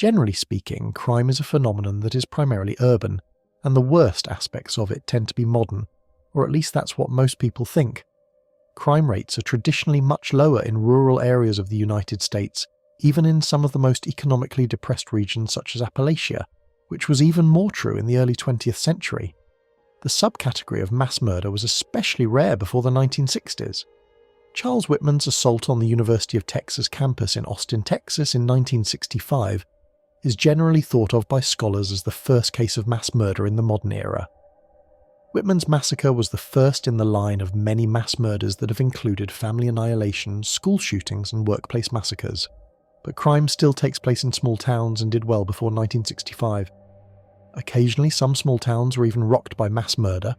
Generally speaking, crime is a phenomenon that is primarily urban, and the worst aspects of it tend to be modern, or at least that's what most people think. Crime rates are traditionally much lower in rural areas of the United States, even in some of the most economically depressed regions such as Appalachia, which was even more true in the early 20th century. The subcategory of mass murder was especially rare before the 1960s. Charles Whitman's assault on the University of Texas campus in Austin, Texas in 1965 is generally thought of by scholars as the first case of mass murder in the modern era. Whitman's massacre was the first in the line of many mass murders that have included family annihilation, school shootings, and workplace massacres. But crime still takes place in small towns and did well before 1965. Occasionally, some small towns were even rocked by mass murder.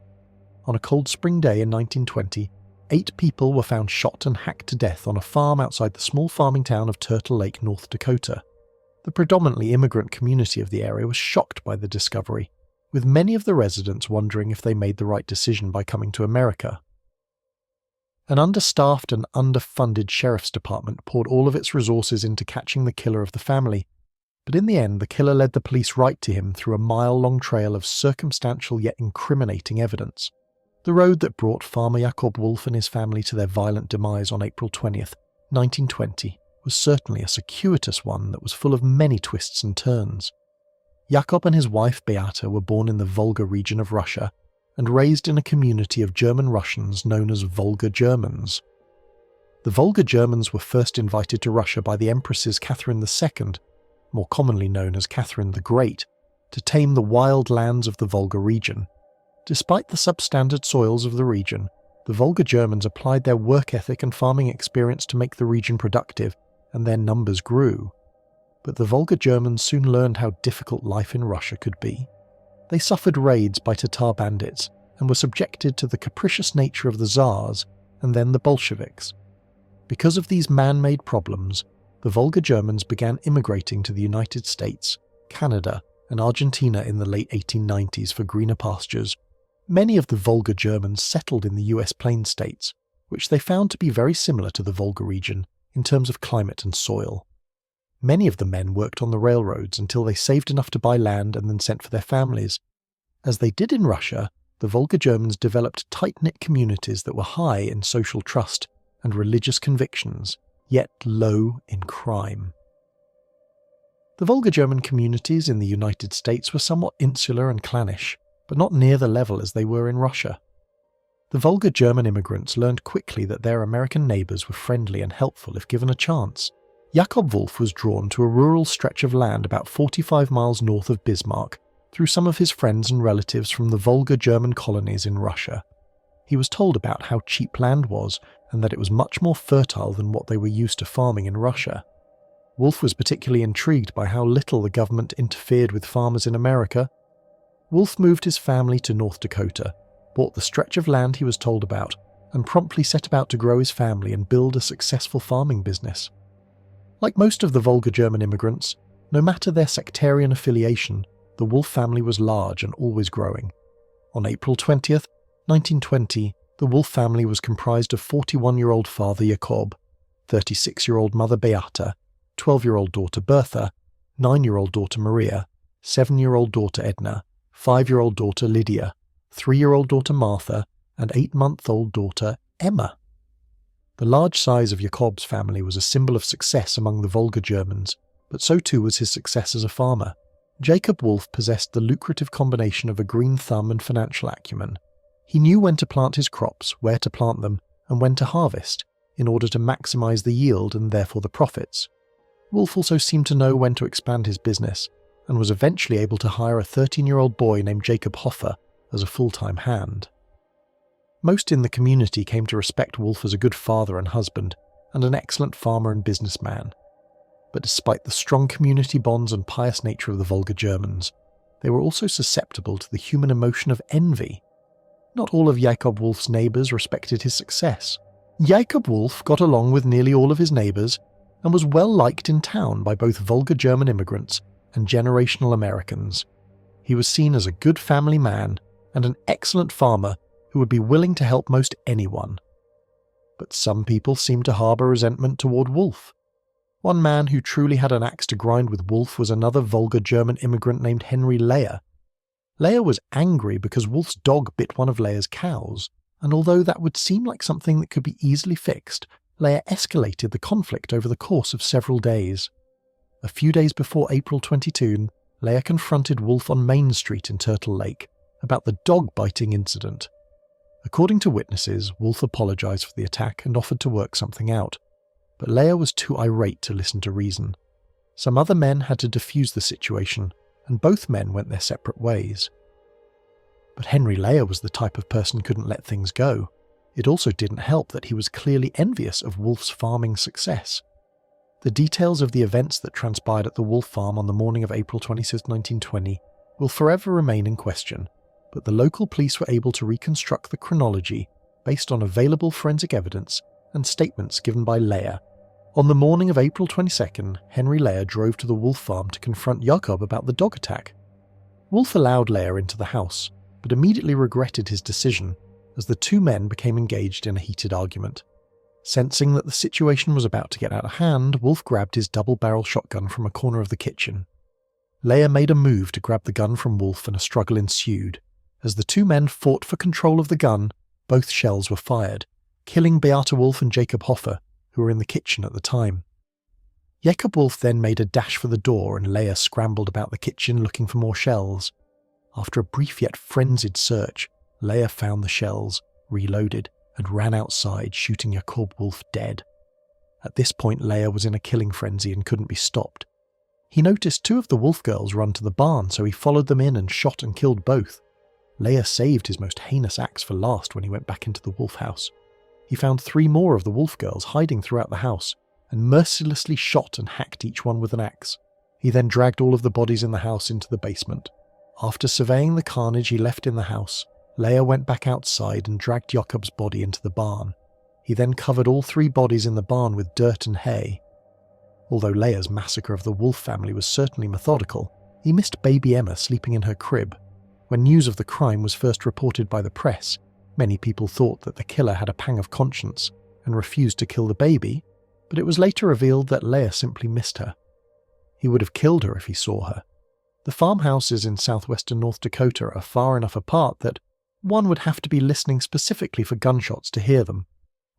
On a cold spring day in 1920, 8 people were found shot and hacked to death on a farm outside the small farming town of Turtle Lake, North Dakota. The predominantly immigrant community of the area was shocked by the discovery, with many of the residents wondering if they made the right decision by coming to America. An understaffed and underfunded sheriff's department poured all of its resources into catching the killer of the family, but in the end the killer led the police right to him through a mile-long trail of circumstantial yet incriminating evidence. The road that brought farmer Jakob Wolf and his family to their violent demise on April 20th, 1920, was certainly a circuitous one that was full of many twists and turns. Jakob and his wife Beata were born in the Volga region of Russia and raised in a community of German Russians known as Volga Germans. The Volga Germans were first invited to Russia by the Empresses Catherine II, more commonly known as Catherine the Great, to tame the wild lands of the Volga region. Despite the substandard soils of the region, the Volga Germans applied their work ethic and farming experience to make the region productive, and their numbers grew. But the Volga Germans soon learned how difficult life in Russia could be. They suffered raids by Tatar bandits and were subjected to the capricious nature of the Tsars and then the Bolsheviks. Because of these man-made problems, the Volga Germans began immigrating to the United States, Canada, and Argentina in the late 1890s for greener pastures. Many of the Volga Germans settled in the US Plain states, which they found to be very similar to the Volga region in terms of climate and soil. Many of the men worked on the railroads until they saved enough to buy land and then sent for their families. As they did in Russia, the Volga Germans developed tight-knit communities that were high in social trust and religious convictions, yet low in crime. The Volga German communities in the United States were somewhat insular and clannish, but not near the level as they were in Russia. The Volga German immigrants learned quickly that their American neighbours were friendly and helpful if given a chance. Jakob Wolf was drawn to a rural stretch of land about 45 miles north of Bismarck through some of his friends and relatives from the Volga German colonies in Russia. He was told about how cheap land was and that it was much more fertile than what they were used to farming in Russia. Wolf was particularly intrigued by how little the government interfered with farmers in America. Wolf moved his family to North Dakota, bought the stretch of land he was told about, and promptly set about to grow his family and build a successful farming business. Like most of the Volga German immigrants, no matter their sectarian affiliation, the Wolf family was large and always growing. On April 20th, 1920, the Wolf family was comprised of 41-year-old father Jakob, 36-year-old mother Beata, 12-year-old daughter Bertha, 9-year-old daughter Maria, 7-year-old daughter Edna, 5-year-old daughter Lydia, 3-year-old daughter Martha, and 8-month-old daughter Emma. The large size of Jakob's family was a symbol of success among the Volga Germans, but so too was his success as a farmer. Jakob Wolf possessed the lucrative combination of a green thumb and financial acumen. He knew when to plant his crops, where to plant them, and when to harvest, in order to maximize the yield and therefore the profits. Wolf also seemed to know when to expand his business, and was eventually able to hire a 13-year-old boy named Jacob Hoffer as a full-time hand. Most in the community came to respect Wolf as a good father and husband, and an excellent farmer and businessman. But despite the strong community bonds and pious nature of the Volga Germans, they were also susceptible to the human emotion of envy. Not all of Jakob Wolf's neighbours respected his success. Jakob Wolf got along with nearly all of his neighbours, and was well liked in town by both Volga German immigrants and generational Americans. He was seen as a good family man and an excellent farmer who would be willing to help most anyone. But some people seemed to harbour resentment toward Wolf. One man who truly had an axe to grind with Wolf was another vulgar German immigrant named Henry Leyer. Leyer was angry because Wolf's dog bit one of Leyer's cows, and although that would seem like something that could be easily fixed, Leyer escalated the conflict over the course of several days. A few days before April 22, Leyer confronted Wolf on Main Street in Turtle Lake about the dog-biting incident. According to witnesses, Wolf apologized for the attack and offered to work something out, but Leyer was too irate to listen to reason. Some other men had to defuse the situation, and both men went their separate ways. But Henry Leyer was the type of person who couldn't let things go. It also didn't help that he was clearly envious of Wolf's farming success. The details of the events that transpired at the Wolf farm on the morning of April 26, 1920 will forever remain in question, but the local police were able to reconstruct the chronology based on available forensic evidence and statements given by Leyer. On the morning of April 22nd, Henry Leyer drove to the Wolf farm to confront Jakob about the dog attack. Wolf allowed Leyer into the house, but immediately regretted his decision as the two men became engaged in a heated argument. Sensing that the situation was about to get out of hand, Wolf grabbed his double-barrel shotgun from a corner of the kitchen. Leyer made a move to grab the gun from Wolf and a struggle ensued. As the two men fought for control of the gun, both shells were fired, killing Beata Wolf and Jacob Hoffer, who were in the kitchen at the time. Jacob Wolf then made a dash for the door and Leyer scrambled about the kitchen looking for more shells. After a brief yet frenzied search, Leyer found the shells, reloaded, and ran outside, shooting Jacob Wolf dead. At this point, Leyer was in a killing frenzy and couldn't be stopped. He noticed two of the Wolf girls run to the barn, so he followed them in and shot and killed both. Leyer saved his most heinous acts for last when he went back into the Wolf house. He found 3 more of the Wolf girls hiding throughout the house, and mercilessly shot and hacked each one with an axe. He then dragged all of the bodies in the house into the basement. After surveying the carnage he left in the house, Leyer went back outside and dragged Jakob's body into the barn. He then covered all 3 bodies in the barn with dirt and hay. Although Leyer's massacre of the Wolf family was certainly methodical, he missed baby Emma sleeping in her crib. When news of the crime was first reported by the press, many people thought that the killer had a pang of conscience and refused to kill the baby, but it was later revealed that Leyer simply missed her. He would have killed her if he saw her. The farmhouses in southwestern North Dakota are far enough apart that one would have to be listening specifically for gunshots to hear them.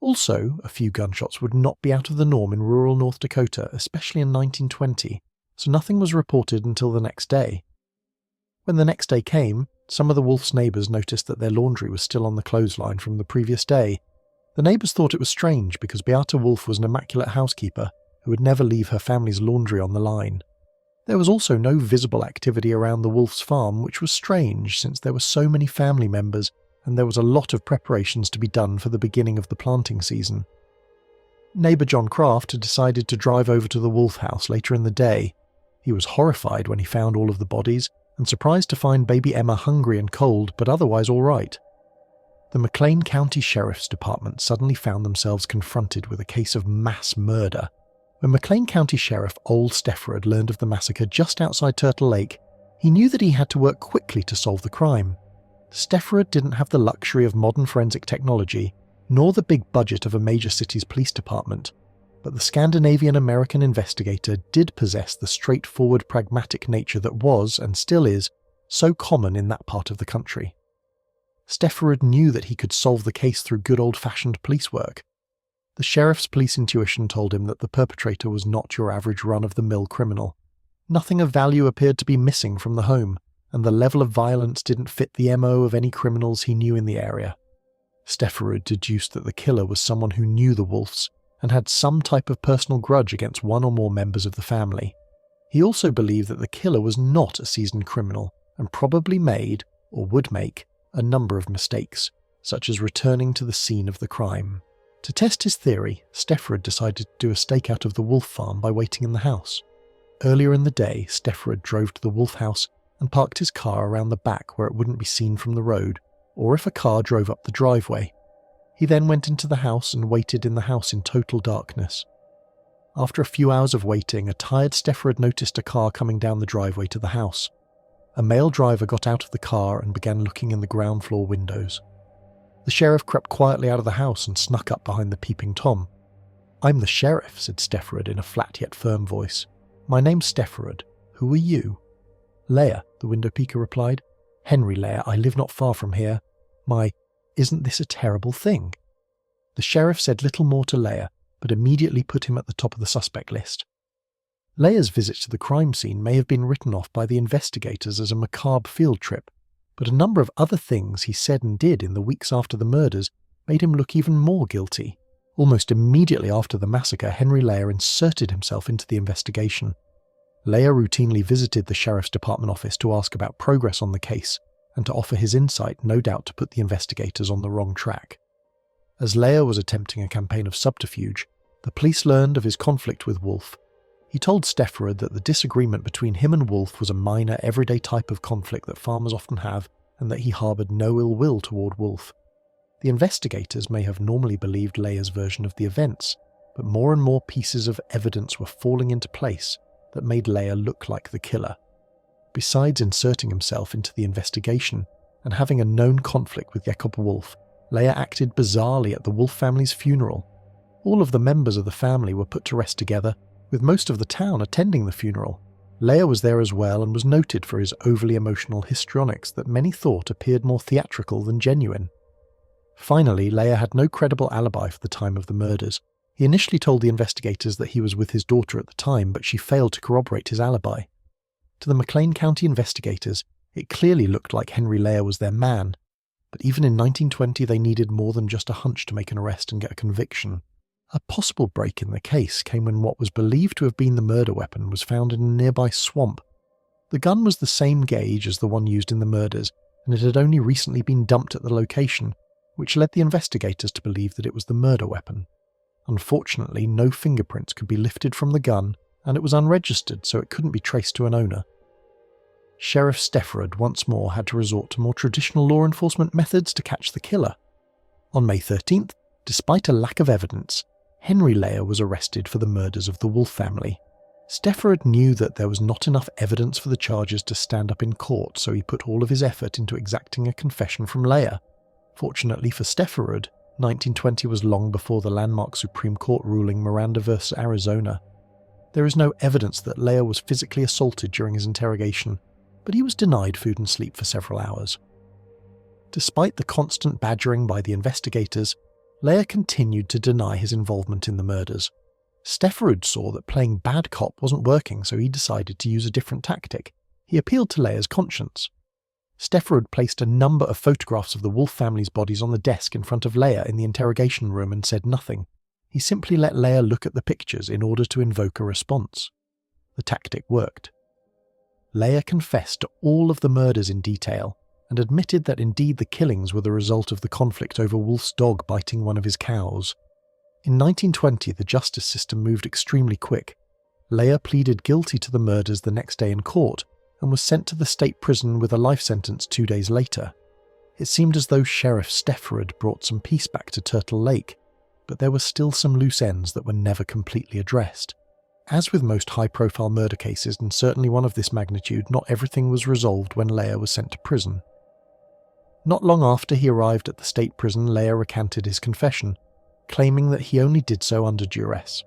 Also, a few gunshots would not be out of the norm in rural North Dakota, especially in 1920, so nothing was reported until the next day. When the next day came, some of the Wolf's neighbours noticed that their laundry was still on the clothesline from the previous day. The neighbours thought it was strange because Beata Wolf was an immaculate housekeeper who would never leave her family's laundry on the line. There was also no visible activity around the Wolf's farm, which was strange since there were so many family members and there was a lot of preparations to be done for the beginning of the planting season. Neighbour John Kraft had decided to drive over to the Wolf house later in the day. He was horrified when he found all of the bodies and surprised to find baby Emma hungry and cold but otherwise all right. The McLean County Sheriff's Department suddenly found themselves confronted with a case of mass murder. When McLean County Sheriff Old Stefferud learned of the massacre just outside Turtle Lake, he knew that he had to work quickly to solve the crime. Stefferud didn't have the luxury of modern forensic technology, nor the big budget of a major city's police department, but the Scandinavian-American investigator did possess the straightforward, pragmatic nature that was, and still is, so common in that part of the country. Stefferud knew that he could solve the case through good old-fashioned police work. The sheriff's police intuition told him that the perpetrator was not your average run-of-the-mill criminal. Nothing of value appeared to be missing from the home, and the level of violence didn't fit the MO of any criminals he knew in the area. Stefferud deduced that the killer was someone who knew the Wolfs and had some type of personal grudge against one or more members of the family. He also believed that the killer was not a seasoned criminal and probably made, or would make, a number of mistakes, such as returning to the scene of the crime. To test his theory, Stefferud decided to do a stakeout of the Wolf farm by waiting in the house. Earlier in the day, Stefferud drove to the Wolf house and parked his car around the back where it wouldn't be seen from the road, or if a car drove up the driveway. He then went into the house and waited in the house in total darkness. After a few hours of waiting, a tired Stefferud noticed a car coming down the driveway to the house. A male driver got out of the car and began looking in the ground floor windows. The sheriff crept quietly out of the house and snuck up behind the peeping Tom. "I'm the sheriff," said Stefferud in a flat yet firm voice. "My name's Stefferud. Who are you?" "Leia," the window peeker replied. "Henry Leia. I live not far from here. Isn't this a terrible thing?" The sheriff said little more to Leia, but immediately put him at the top of the suspect list. Leia's visit to the crime scene may have been written off by the investigators as a macabre field trip, but a number of other things he said and did in the weeks after the murders made him look even more guilty. Almost immediately after the massacre, Henry Leia inserted himself into the investigation. Leia routinely visited the sheriff's department office to ask about progress on the case, and to offer his insight, no doubt to put the investigators on the wrong track. As Leia was attempting a campaign of subterfuge, the police learned of his conflict with Wolf. He told Stefferud that the disagreement between him and Wolf was a minor, everyday type of conflict that farmers often have, and that he harboured no ill will toward Wolf. The investigators may have normally believed Leia's version of the events, but more and more pieces of evidence were falling into place that made Leia look like the killer. Besides inserting himself into the investigation and having a known conflict with Jakob Wolf, Leia acted bizarrely at the Wolf family's funeral. All of the members of the family were put to rest together, with most of the town attending the funeral. Leia was there as well and was noted for his overly emotional histrionics that many thought appeared more theatrical than genuine. Finally, Leia had no credible alibi for the time of the murders. He initially told the investigators that he was with his daughter at the time, but she failed to corroborate his alibi. To the McLean County investigators, it clearly looked like Henry Leia was their man, but even in 1920 they needed more than just a hunch to make an arrest and get a conviction. A possible break in the case came when what was believed to have been the murder weapon was found in a nearby swamp. The gun was the same gauge as the one used in the murders, and it had only recently been dumped at the location, which led the investigators to believe that it was the murder weapon. Unfortunately, no fingerprints could be lifted from the gun, and it was unregistered, so it couldn't be traced to an owner. Sheriff Stefferud once more had to resort to more traditional law enforcement methods to catch the killer. On May 13th, despite a lack of evidence, Henry Leia was arrested for the murders of the Wolf family. Stefferud knew that there was not enough evidence for the charges to stand up in court, so he put all of his effort into exacting a confession from Leia. Fortunately for Stefferud, 1920 was long before the landmark Supreme Court ruling Miranda v. Arizona. There is no evidence that Leia was physically assaulted during his interrogation, but he was denied food and sleep for several hours. Despite the constant badgering by the investigators, Leia continued to deny his involvement in the murders. Stefferud saw that playing bad cop wasn't working, so he decided to use a different tactic. He appealed to Leia's conscience. Stefferud placed a number of photographs of the Wolf family's bodies on the desk in front of Leia in the interrogation room and said nothing. He simply let Leia look at the pictures in order to invoke a response. The tactic worked. Leia confessed to all of the murders in detail, and admitted that indeed the killings were the result of the conflict over Wolf's dog biting one of his cows. In 1920, the justice system moved extremely quick. Leia pleaded guilty to the murders the next day in court, and was sent to the state prison with a life sentence 2 days later. It seemed as though Sheriff Stefferud brought some peace back to Turtle Lake, but there were still some loose ends that were never completely addressed. As with most high-profile murder cases, and certainly one of this magnitude, not everything was resolved when Leia was sent to prison. Not long after he arrived at the state prison, Leia recanted his confession, claiming that he only did so under duress.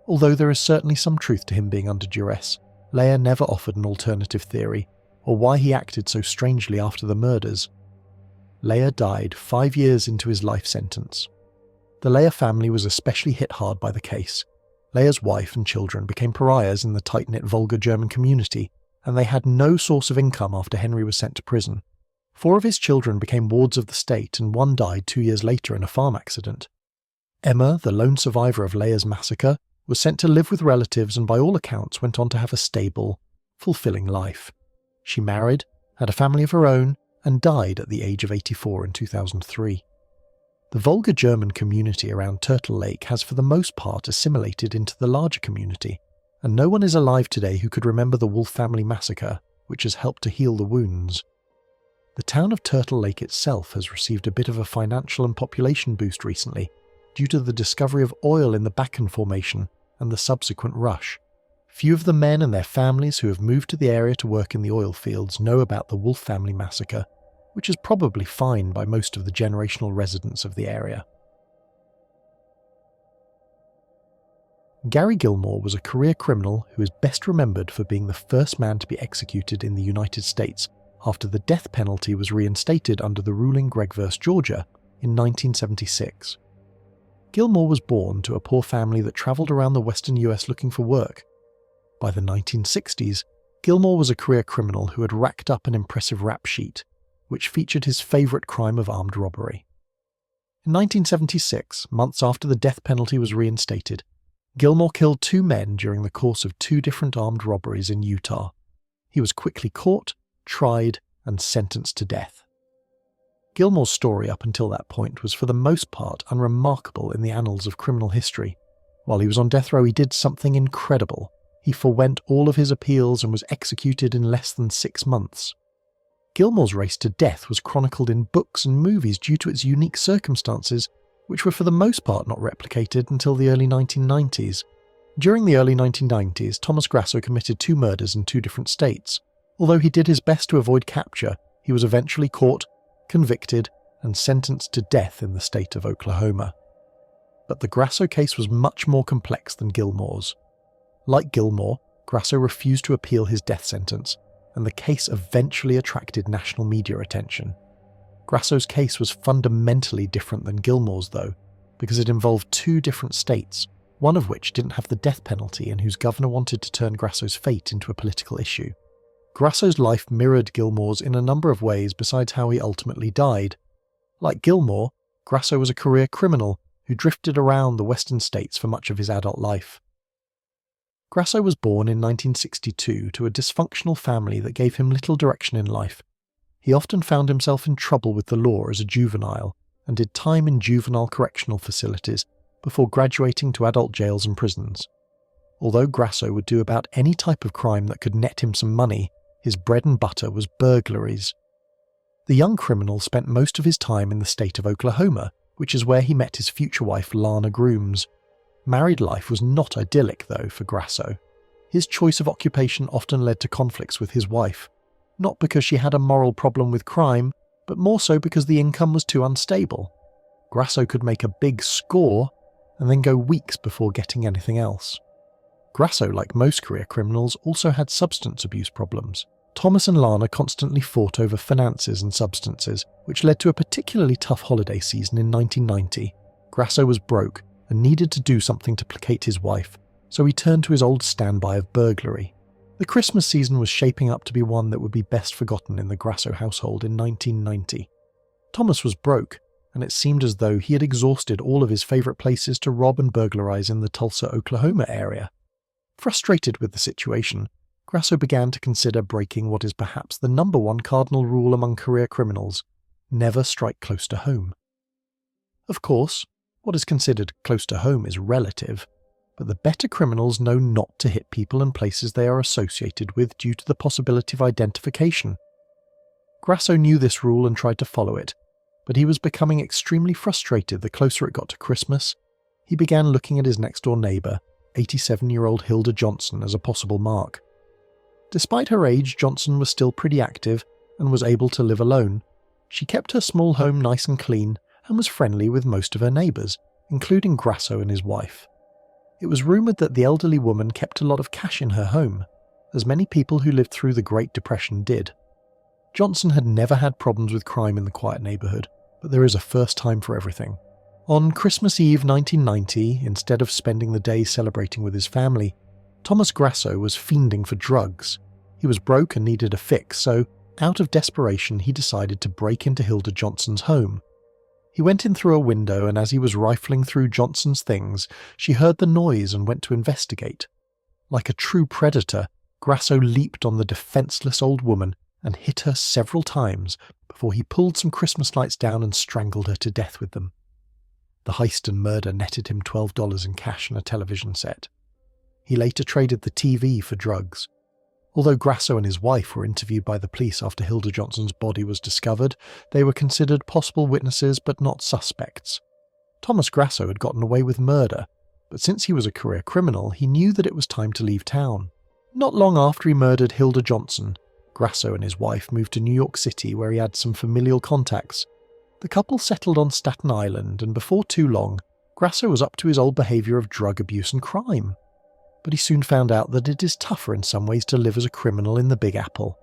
Although there is certainly some truth to him being under duress, Leia never offered an alternative theory, or why he acted so strangely after the murders. Leia died 5 years into his life sentence. The Leia family was especially hit hard by the case. Leia's wife and children became pariahs in the tight-knit Volga German community, and they had no source of income after Henry was sent to prison. 4 of his children became wards of the state, and 1 died 2 years later in a farm accident. Emma, the lone survivor of Leia's massacre, was sent to live with relatives and by all accounts went on to have a stable, fulfilling life. She married, had a family of her own, and died at the age of 84 in 2003. The Volga German community around Turtle Lake has for the most part assimilated into the larger community, and no one is alive today who could remember the Wolf family massacre, which has helped to heal the wounds. The town of Turtle Lake itself has received a bit of a financial and population boost recently, due to the discovery of oil in the Bakken Formation and the subsequent rush. Few of the men and their families who have moved to the area to work in the oil fields know about the Wolf family massacre, which is probably fine by most of the generational residents of the area. Gary Gilmore was a career criminal who is best remembered for being the first man to be executed in the United States after the death penalty was reinstated under the ruling Gregg v. Georgia in 1976. Gilmore was born to a poor family that travelled around the western US looking for work. By the 1960s, Gilmore was a career criminal who had racked up an impressive rap sheet, which featured his favourite crime of armed robbery. In 1976, months after the death penalty was reinstated, Gilmore killed 2 men during the course of 2 different armed robberies in Utah. He was quickly caught, tried, and sentenced to death. Gilmore's story up until that point was for the most part unremarkable in the annals of criminal history. While he was on death row, he did something incredible. He forwent all of his appeals and was executed in less than 6 months. Gilmore's race to death was chronicled in books and movies due to its unique circumstances, which were for the most part not replicated until the early 1990s. During the early 1990s, Thomas Grasso committed 2 murders in 2 different states. Although he did his best to avoid capture, he was eventually caught, convicted, and sentenced to death in the state of Oklahoma. But the Grasso case was much more complex than Gilmore's. Like Gilmore, Grasso refused to appeal his death sentence, and the case eventually attracted national media attention. Grasso's case was fundamentally different than Gilmore's though, because it involved 2 different states, one of which didn't have the death penalty and whose governor wanted to turn Grasso's fate into a political issue. Grasso's life mirrored Gilmore's in a number of ways besides how he ultimately died. Like Gilmore, Grasso was a career criminal who drifted around the western states for much of his adult life. Grasso was born in 1962 to a dysfunctional family that gave him little direction in life. He often found himself in trouble with the law as a juvenile and did time in juvenile correctional facilities before graduating to adult jails and prisons. Although Grasso would do about any type of crime that could net him some money, his bread and butter was burglaries. The young criminal spent most of his time in the state of Oklahoma, which is where he met his future wife Lana Grooms. Married life was not idyllic though for Grasso. His choice of occupation often led to conflicts with his wife, not because she had a moral problem with crime, but more so because the income was too unstable. Grasso could make a big score and then go weeks before getting anything else. Grasso, like most career criminals, also had substance abuse problems. Thomas and Lana constantly fought over finances and substances, which led to a particularly tough holiday season in 1990. Grasso was broke and needed to do something to placate his wife, so he turned to his old standby of burglary. The Christmas season was shaping up to be one that would be best forgotten in the Grasso household in 1990. Thomas was broke, and it seemed as though he had exhausted all of his favourite places to rob and burglarize in the Tulsa, Oklahoma area. Frustrated with the situation, Grasso began to consider breaking what is perhaps the number 1 cardinal rule among career criminals: never strike close to home. Of course, what is considered close to home is relative, but the better criminals know not to hit people and places they are associated with due to the possibility of identification. Grasso knew this rule and tried to follow it, but he was becoming extremely frustrated the closer it got to Christmas. He began looking at his next-door neighbour, 87-year-old Hilda Johnson, as a possible mark. Despite her age, Johnson was still pretty active and was able to live alone. She kept her small home nice and clean and was friendly with most of her neighbours, including Grasso and his wife. It was rumoured that the elderly woman kept a lot of cash in her home, as many people who lived through the Great Depression did. Johnson had never had problems with crime in the quiet neighbourhood, but there is a first time for everything. On Christmas Eve 1990, instead of spending the day celebrating with his family, Thomas Grasso was fiending for drugs. He was broke and needed a fix, so out of desperation he decided to break into Hilda Johnson's home. He went in through a window, and as he was rifling through Johnson's things, she heard the noise and went to investigate. Like a true predator, Grasso leaped on the defenceless old woman and hit her several times before he pulled some Christmas lights down and strangled her to death with them. The heist and murder netted him $12 in cash and a television set. He later traded the TV for drugs. Although Grasso and his wife were interviewed by the police after Hilda Johnson's body was discovered, they were considered possible witnesses but not suspects. Thomas Grasso had gotten away with murder, but since he was a career criminal, he knew that it was time to leave town. Not long after he murdered Hilda Johnson, Grasso and his wife moved to New York City, where he had some familial contacts. The couple settled on Staten Island, and before too long, Grasso was up to his old behaviour of drug abuse and crime. But he soon found out that it is tougher in some ways to live as a criminal in the Big Apple.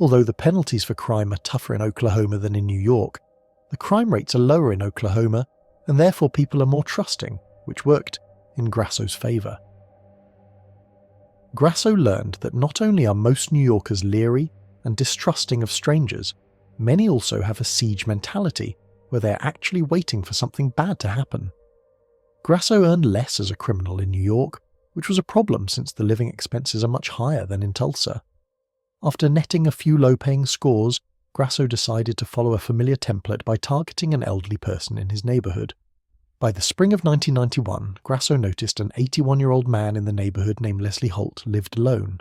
Although the penalties for crime are tougher in Oklahoma than in New York, the crime rates are lower in Oklahoma, and therefore people are more trusting, which worked in Grasso's favour. Grasso learned that not only are most New Yorkers leery and distrusting of strangers, many also have a siege mentality where they are actually waiting for something bad to happen. Grasso earned less as a criminal in New York, which was a problem since the living expenses are much higher than in Tulsa. After netting a few low-paying scores, Grasso decided to follow a familiar template by targeting an elderly person in his neighbourhood. By the spring of 1991, Grasso noticed an 81-year-old man in the neighbourhood named Leslie Holt lived alone.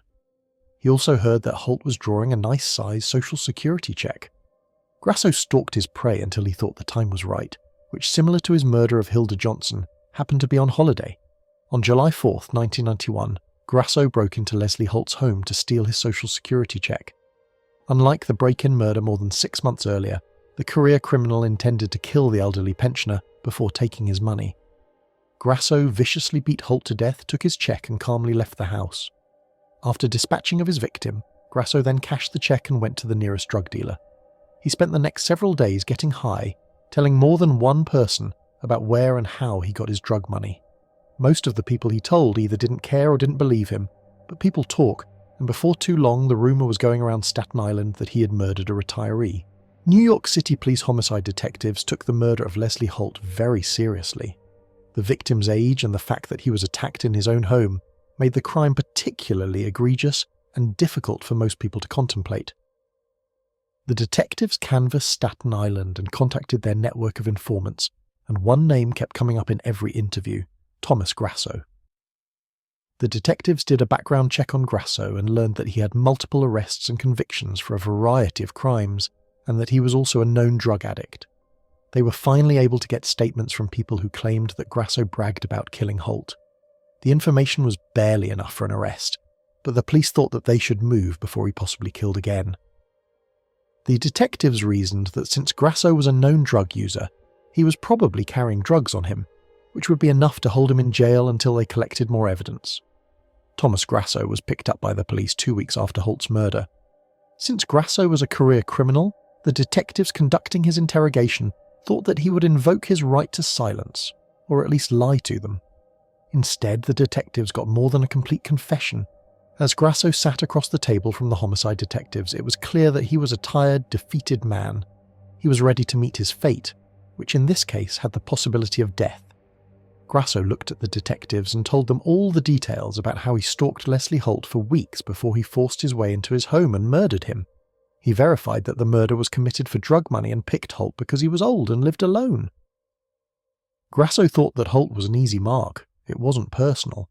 He also heard that Holt was drawing a nice-sized Social Security check. Grasso stalked his prey until he thought the time was right, which, similar to his murder of Hilda Johnson, happened to be on holiday. On July 4th, 1991, Grasso broke into Leslie Holt's home to steal his Social Security check. Unlike the break-in murder more than 6 months earlier, the career criminal intended to kill the elderly pensioner before taking his money. Grasso viciously beat Holt to death, took his check and calmly left the house. After dispatching of his victim, Grasso then cashed the check and went to the nearest drug dealer. He spent the next several days getting high, telling more than one person about where and how he got his drug money. Most of the people he told either didn't care or didn't believe him, but people talk, and before too long the rumour was going around Staten Island that he had murdered a retiree. New York City police homicide detectives took the murder of Leslie Holt very seriously. The victim's age and the fact that he was attacked in his own home made the crime particularly egregious and difficult for most people to contemplate. The detectives canvassed Staten Island and contacted their network of informants, and one name kept coming up in every interview: Thomas Grasso. The detectives did a background check on Grasso and learned that he had multiple arrests and convictions for a variety of crimes, and that he was also a known drug addict. They were finally able to get statements from people who claimed that Grasso bragged about killing Holt. The information was barely enough for an arrest, but the police thought that they should move before he possibly killed again. The detectives reasoned that since Grasso was a known drug user, he was probably carrying drugs on him, which would be enough to hold him in jail until they collected more evidence. Thomas Grasso was picked up by the police 2 weeks after Holt's murder. Since Grasso was a career criminal, the detectives conducting his interrogation thought that he would invoke his right to silence, or at least lie to them. Instead, the detectives got more than a complete confession. As Grasso sat across the table from the homicide detectives, it was clear that he was a tired, defeated man. He was ready to meet his fate, which in this case had the possibility of death. Grasso looked at the detectives and told them all the details about how he stalked Leslie Holt for weeks before he forced his way into his home and murdered him. He verified that the murder was committed for drug money and picked Holt because he was old and lived alone. Grasso thought that Holt was an easy mark. It wasn't personal.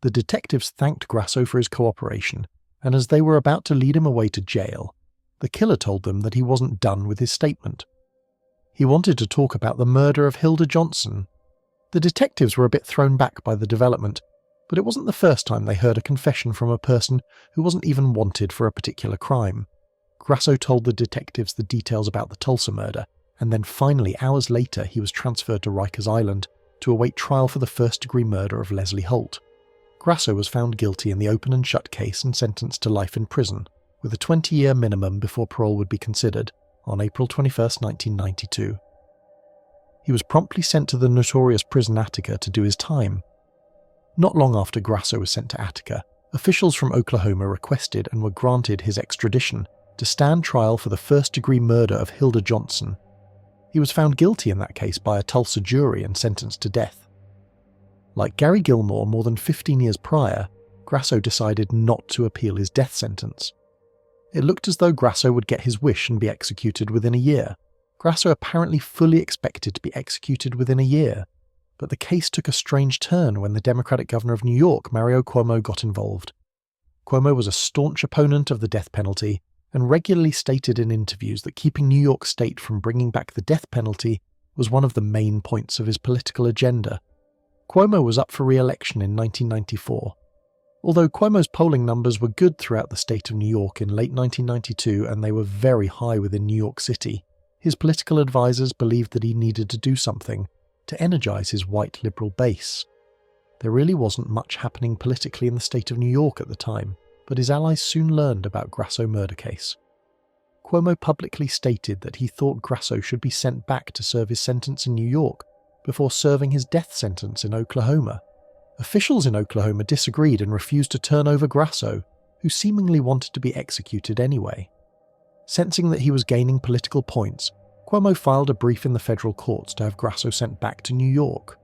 The detectives thanked Grasso for his cooperation, and as they were about to lead him away to jail, the killer told them that he wasn't done with his statement. He wanted to talk about the murder of Hilda Johnson. The detectives were a bit thrown back by the development, but it wasn't the first time they heard a confession from a person who wasn't even wanted for a particular crime. Grasso told the detectives the details about the Tulsa murder, and then finally, hours later, he was transferred to Rikers Island to await trial for the first-degree murder of Leslie Holt. Grasso was found guilty in the open and shut case and sentenced to life in prison, with a 20-year minimum before parole would be considered, on April 21, 1992. He was promptly sent to the notorious prison Attica to do his time. Not long after Grasso was sent to Attica, officials from Oklahoma requested and were granted his extradition to stand trial for the first-degree murder of Hilda Johnson. He was found guilty in that case by a Tulsa jury and sentenced to death. Like Gary Gilmore more than 15 years prior, Grasso decided not to appeal his death sentence. It looked as though Grasso would get his wish and be executed within a year. Grasso apparently fully expected to be executed within a year, but the case took a strange turn when the Democratic governor of New York, Mario Cuomo, got involved. Cuomo was a staunch opponent of the death penalty and regularly stated in interviews that keeping New York State from bringing back the death penalty was one of the main points of his political agenda. Cuomo was up for re-election in 1994. Although Cuomo's polling numbers were good throughout the state of New York in late 1992 and they were very high within New York City, his political advisors believed that he needed to do something, to energise his white liberal base. There really wasn't much happening politically in the state of New York at the time, but his allies soon learned about Grasso murder case. Cuomo publicly stated that he thought Grasso should be sent back to serve his sentence in New York before serving his death sentence in Oklahoma. Officials in Oklahoma disagreed and refused to turn over Grasso, who seemingly wanted to be executed anyway. Sensing that he was gaining political points, Cuomo filed a brief in the federal courts to have Grasso sent back to New York.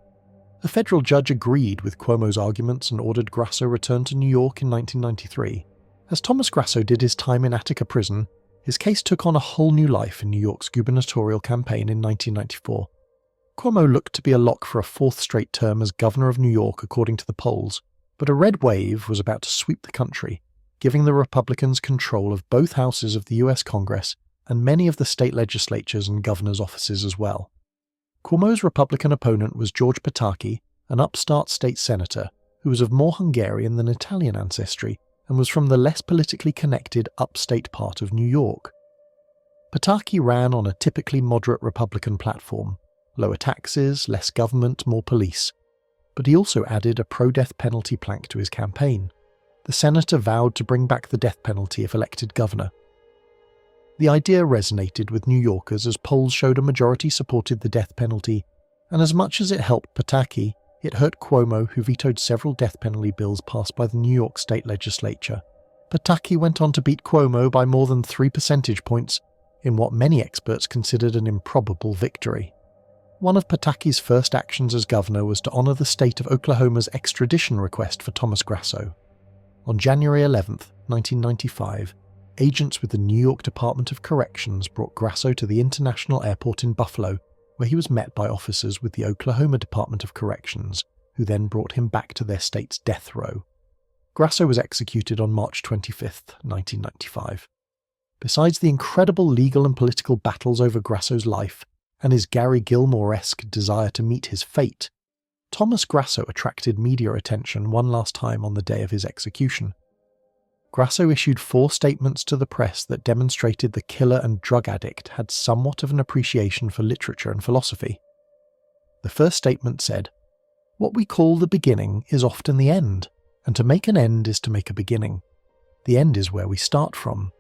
A federal judge agreed with Cuomo's arguments and ordered Grasso returned to New York in 1993. As Thomas Grasso did his time in Attica prison, his case took on a whole new life in New York's gubernatorial campaign in 1994. Cuomo looked to be a lock for a fourth straight term as governor of New York according to the polls, but a red wave was about to sweep the country, giving the Republicans control of both houses of the US Congress and many of the state legislatures and governors' offices as well. Cuomo's Republican opponent was George Pataki, an upstart state senator who was of more Hungarian than Italian ancestry and was from the less politically connected upstate part of New York. Pataki ran on a typically moderate Republican platform: lower taxes, less government, more police. But he also added a pro-death penalty plank to his campaign. The senator vowed to bring back the death penalty if elected governor. The idea resonated with New Yorkers as polls showed a majority supported the death penalty, and as much as it helped Pataki, it hurt Cuomo, who vetoed several death penalty bills passed by the New York state legislature. Pataki went on to beat Cuomo by more than 3 percentage points in what many experts considered an improbable victory. One of Pataki's first actions as governor was to honour the state of Oklahoma's extradition request for Thomas Grasso. On January 11, 1995, agents with the New York Department of Corrections brought Grasso to the International Airport in Buffalo, where he was met by officers with the Oklahoma Department of Corrections, who then brought him back to their state's death row. Grasso was executed on March 25, 1995. Besides the incredible legal and political battles over Grasso's life, and his Gary Gilmore-esque desire to meet his fate, Thomas Grasso attracted media attention one last time on the day of his execution. Grasso issued 4 statements to the press that demonstrated the killer and drug addict had somewhat of an appreciation for literature and philosophy. The first statement said, "What we call the beginning is often the end, and to make an end is to make a beginning. The end is where we start from."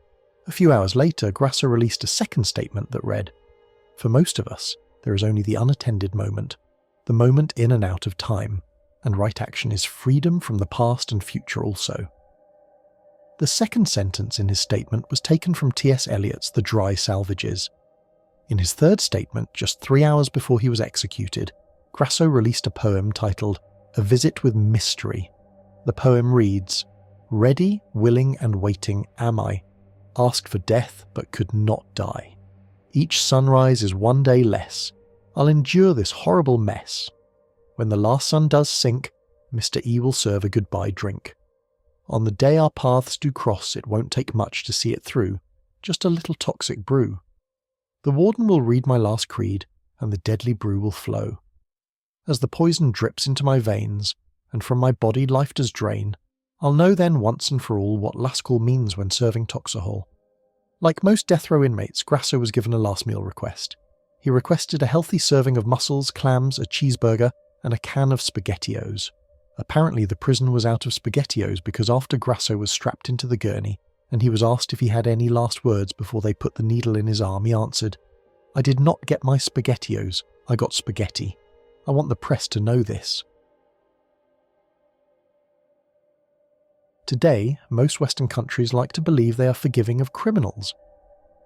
A few hours later, Grasso released a second statement that read, "For most of us, there is only the unattended moment, the moment in and out of time, and right action is freedom from the past and future also." The second sentence in his statement was taken from T.S. Eliot's The Dry Salvages. In his third statement, just 3 hours before he was executed, Grasso released a poem titled A Visit with Mystery. The poem reads, "Ready, willing and waiting am I, asked for death but could not die. Each sunrise is one day less. I'll endure this horrible mess. When the last sun does sink, Mr. E will serve a goodbye drink. On the day our paths do cross, it won't take much to see it through, just a little toxic brew. The warden will read my last creed, and the deadly brew will flow. As the poison drips into my veins, and from my body life does drain, I'll know then once and for all what Lascaux means when serving Toxahol." Like most death row inmates, Grasso was given a last meal request. He requested a healthy serving of mussels, clams, a cheeseburger, and a can of SpaghettiOs. Apparently the prison was out of SpaghettiOs because after Grasso was strapped into the gurney, and he was asked if he had any last words before they put the needle in his arm, he answered, "I did not get my SpaghettiOs, I got spaghetti. I want the press to know this." Today, most Western countries like to believe they are forgiving of criminals.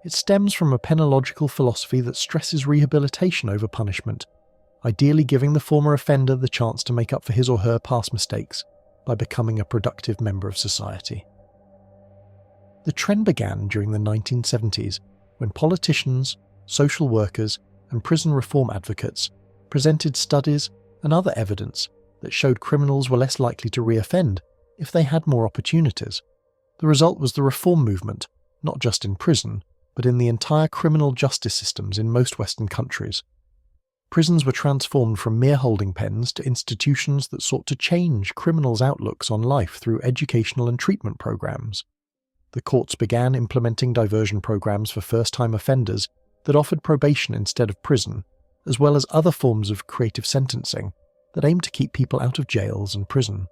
It stems from a penological philosophy that stresses rehabilitation over punishment, ideally giving the former offender the chance to make up for his or her past mistakes by becoming a productive member of society. The trend began during the 1970s when politicians, social workers, and prison reform advocates presented studies and other evidence that showed criminals were less likely to reoffend if they had more opportunities. The result was the reform movement, not just in prison, but in the entire criminal justice systems in most Western countries. Prisons were transformed from mere holding pens to institutions that sought to change criminals' outlooks on life through educational and treatment programs. The courts began implementing diversion programs for first-time offenders that offered probation instead of prison, as well as other forms of creative sentencing that aimed to keep people out of jails and prison.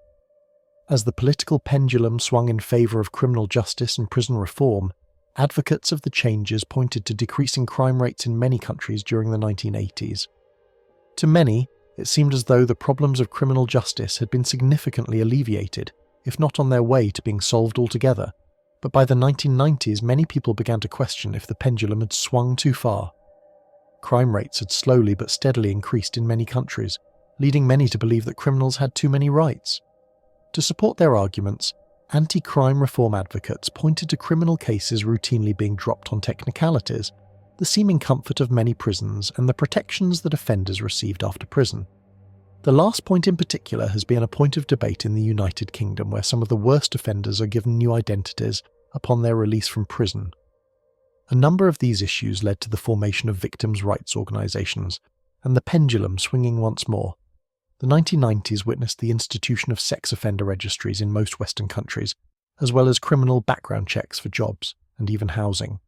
As the political pendulum swung in favour of criminal justice and prison reform, advocates of the changes pointed to decreasing crime rates in many countries during the 1980s. To many, it seemed as though the problems of criminal justice had been significantly alleviated, if not on their way to being solved altogether, but by the 1990s many people began to question if the pendulum had swung too far. Crime rates had slowly but steadily increased in many countries, leading many to believe that criminals had too many rights. To support their arguments, anti-crime reform advocates pointed to criminal cases routinely being dropped on technicalities, the seeming comfort of many prisons, and the protections that offenders received after prison. The last point in particular has been a point of debate in the United Kingdom, where some of the worst offenders are given new identities upon their release from prison. A number of these issues led to the formation of victims' rights organisations, and the pendulum swinging once more. The 1990s witnessed the institution of sex offender registries in most Western countries, as well as criminal background checks for jobs and even housing.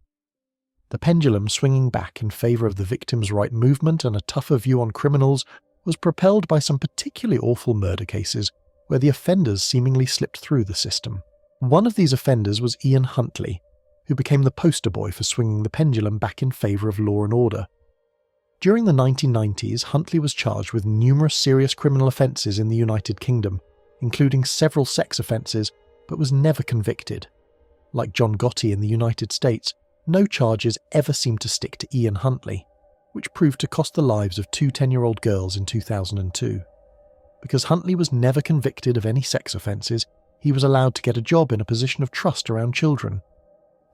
The pendulum swinging back in favour of the victims' right movement and a tougher view on criminals was propelled by some particularly awful murder cases where the offenders seemingly slipped through the system. One of these offenders was Ian Huntley, who became the poster boy for swinging the pendulum back in favour of law and order. During the 1990s, Huntley was charged with numerous serious criminal offences in the United Kingdom, including several sex offences, but was never convicted. Like John Gotti in the United States, no charges ever seemed to stick to Ian Huntley, which proved to cost the lives of two 10-year-old girls in 2002. Because Huntley was never convicted of any sex offences, he was allowed to get a job in a position of trust around children.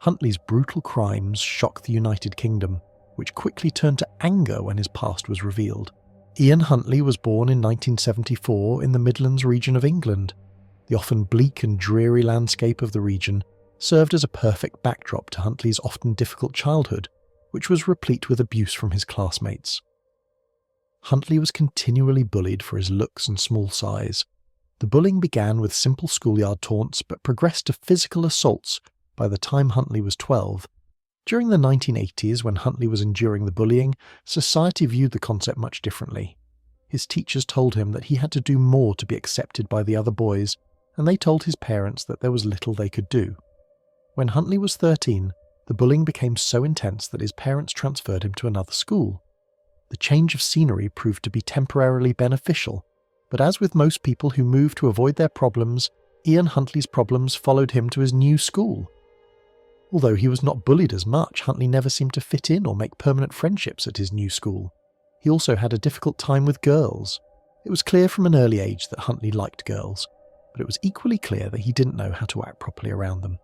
Huntley's brutal crimes shocked the United Kingdom, which quickly turned to anger when his past was revealed. Ian Huntley was born in 1974 in the Midlands region of England. The often bleak and dreary landscape of the region served as a perfect backdrop to Huntley's often difficult childhood, which was replete with abuse from his classmates. Huntley was continually bullied for his looks and small size. The bullying began with simple schoolyard taunts but progressed to physical assaults by the time Huntley was 12. During the 1980s, when Huntley was enduring the bullying, society viewed the concept much differently. His teachers told him that he had to do more to be accepted by the other boys, and they told his parents that there was little they could do. When Huntley was 13, the bullying became so intense that his parents transferred him to another school. The change of scenery proved to be temporarily beneficial, but as with most people who move to avoid their problems, Ian Huntley's problems followed him to his new school. Although he was not bullied as much, Huntley never seemed to fit in or make permanent friendships at his new school. He also had a difficult time with girls. It was clear from an early age that Huntley liked girls, but it was equally clear that he didn't know how to act properly around them.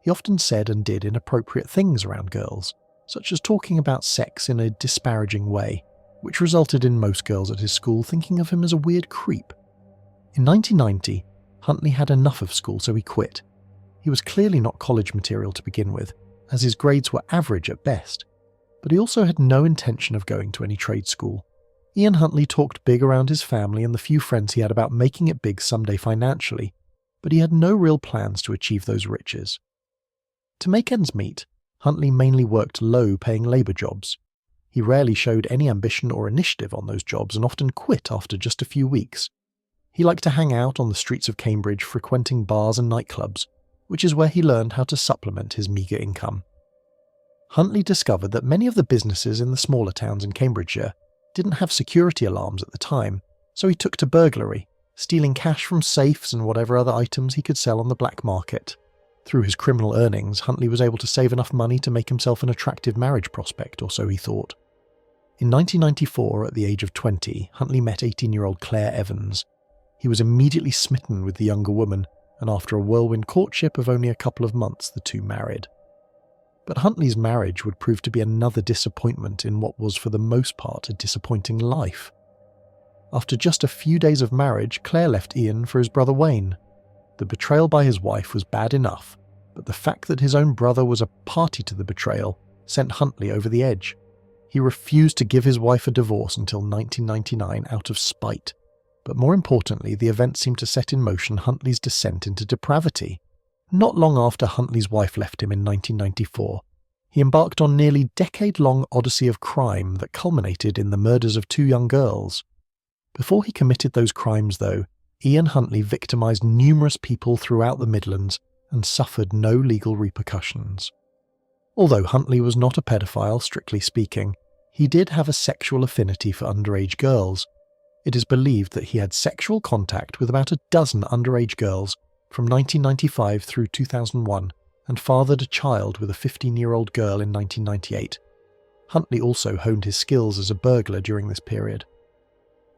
He often said and did inappropriate things around girls, such as talking about sex in a disparaging way, which resulted in most girls at his school thinking of him as a weird creep. In 1990, Huntley had enough of school, so he quit. He was clearly not college material to begin with, as his grades were average at best, but he also had no intention of going to any trade school. Ian Huntley talked big around his family and the few friends he had about making it big someday financially, but he had no real plans to achieve those riches. To make ends meet, Huntley mainly worked low-paying labour jobs. He rarely showed any ambition or initiative on those jobs and often quit after just a few weeks. He liked to hang out on the streets of Cambridge, frequenting bars and nightclubs, which is where he learned how to supplement his meagre income. Huntley discovered that many of the businesses in the smaller towns in Cambridgeshire didn't have security alarms at the time, so he took to burglary, stealing cash from safes and whatever other items he could sell on the black market. Through his criminal earnings, Huntley was able to save enough money to make himself an attractive marriage prospect, or so he thought. In 1994, at the age of 20, Huntley met 18-year-old Claire Evans. He was immediately smitten with the younger woman, and after a whirlwind courtship of only a couple of months, the two married. But Huntley's marriage would prove to be another disappointment in what was for the most part a disappointing life. After just a few days of marriage, Claire left Ian for his brother Wayne. The betrayal by his wife was bad enough, but the fact that his own brother was a party to the betrayal sent Huntley over the edge. He refused to give his wife a divorce until 1999 out of spite, but more importantly, the event seemed to set in motion Huntley's descent into depravity. Not long after Huntley's wife left him in 1994, He embarked on nearly decade-long odyssey of crime that culminated in the murders of 2 young girls. Before he committed those crimes, though, Ian Huntley victimised numerous people throughout the Midlands and suffered no legal repercussions. Although Huntley was not a pedophile, strictly speaking, he did have a sexual affinity for underage girls. It is believed that he had sexual contact with about a dozen underage girls from 1995 through 2001 and fathered a child with a 15-year-old girl in 1998. Huntley also honed his skills as a burglar during this period.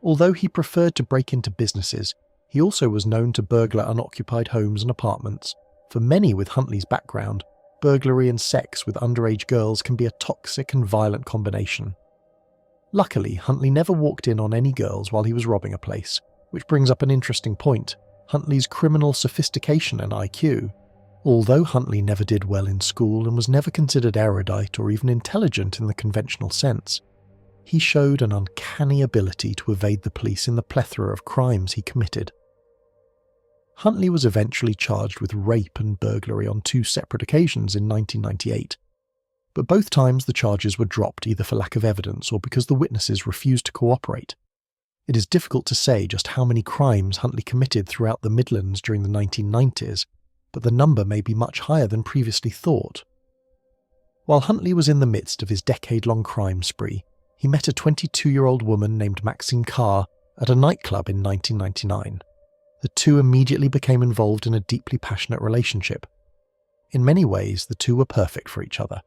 Although he preferred to break into businesses, he also was known to burglar unoccupied homes and apartments. For many with Huntley's background, burglary and sex with underage girls can be a toxic and violent combination. Luckily, Huntley never walked in on any girls while he was robbing a place, which brings up an interesting point: Huntley's criminal sophistication and IQ. Although Huntley never did well in school and was never considered erudite or even intelligent in the conventional sense, he showed an uncanny ability to evade the police in the plethora of crimes he committed. Huntley was eventually charged with rape and burglary on 2 separate occasions in 1998, but both times the charges were dropped either for lack of evidence or because the witnesses refused to cooperate. It is difficult to say just how many crimes Huntley committed throughout the Midlands during the 1990s, but the number may be much higher than previously thought. While Huntley was in the midst of his decade-long crime spree, he met a 22-year-old woman named Maxine Carr at a nightclub in 1999. The two immediately became involved in a deeply passionate relationship. In many ways, the two were perfect for each other.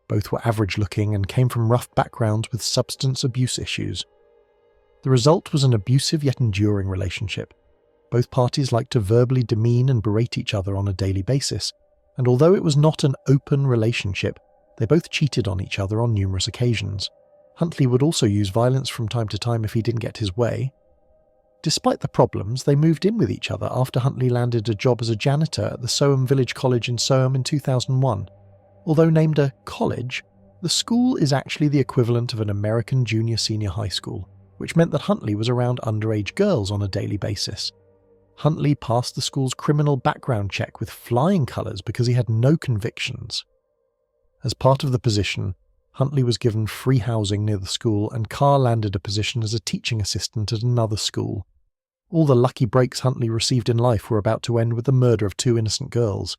Both were average-looking and came from rough backgrounds with substance abuse issues. The result was an abusive yet enduring relationship. Both parties liked to verbally demean and berate each other on a daily basis, and although it was not an open relationship, they both cheated on each other on numerous occasions. Huntley would also use violence from time to time if he didn't get his way. Despite the problems, they moved in with each other after Huntley landed a job as a janitor at the Soham Village College in Soham in 2001. Although named a college, the school is actually the equivalent of an American junior-senior high school, which meant that Huntley was around underage girls on a daily basis. Huntley passed the school's criminal background check with flying colours because he had no convictions. As part of the position, Huntley was given free housing near the school and Carr landed a position as a teaching assistant at another school. All the lucky breaks Huntley received in life were about to end with the murder of 2 innocent girls.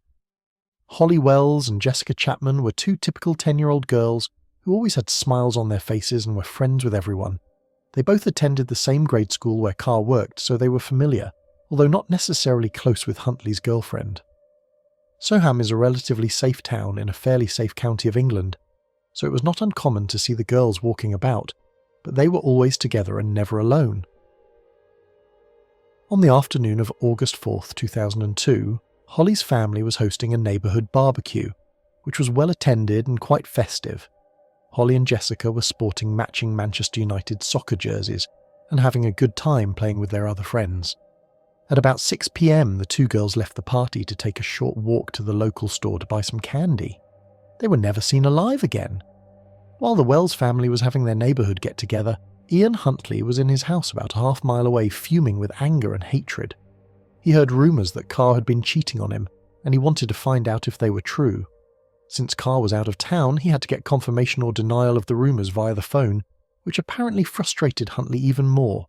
Holly Wells and Jessica Chapman were 2 typical 10-year-old girls who always had smiles on their faces and were friends with everyone. They both attended the same grade school where Carr worked, so they were familiar, although not necessarily close with Huntley's girlfriend. Soham is a relatively safe town in a fairly safe county of England, so it was not uncommon to see the girls walking about, but they were always together and never alone. On the afternoon of August 4th, 2002, Holly's family was hosting a neighbourhood barbecue, which was well attended and quite festive. Holly and Jessica were sporting matching Manchester United soccer jerseys and having a good time playing with their other friends. At about 6 p.m, the 2 girls left the party to take a short walk to the local store to buy some candy. They were never seen alive again. While the Wells family was having their neighbourhood get-together, Ian Huntley was in his house about a half-mile away fuming with anger and hatred. He heard rumours that Carr had been cheating on him, and he wanted to find out if they were true. Since Carr was out of town, he had to get confirmation or denial of the rumours via the phone, which apparently frustrated Huntley even more.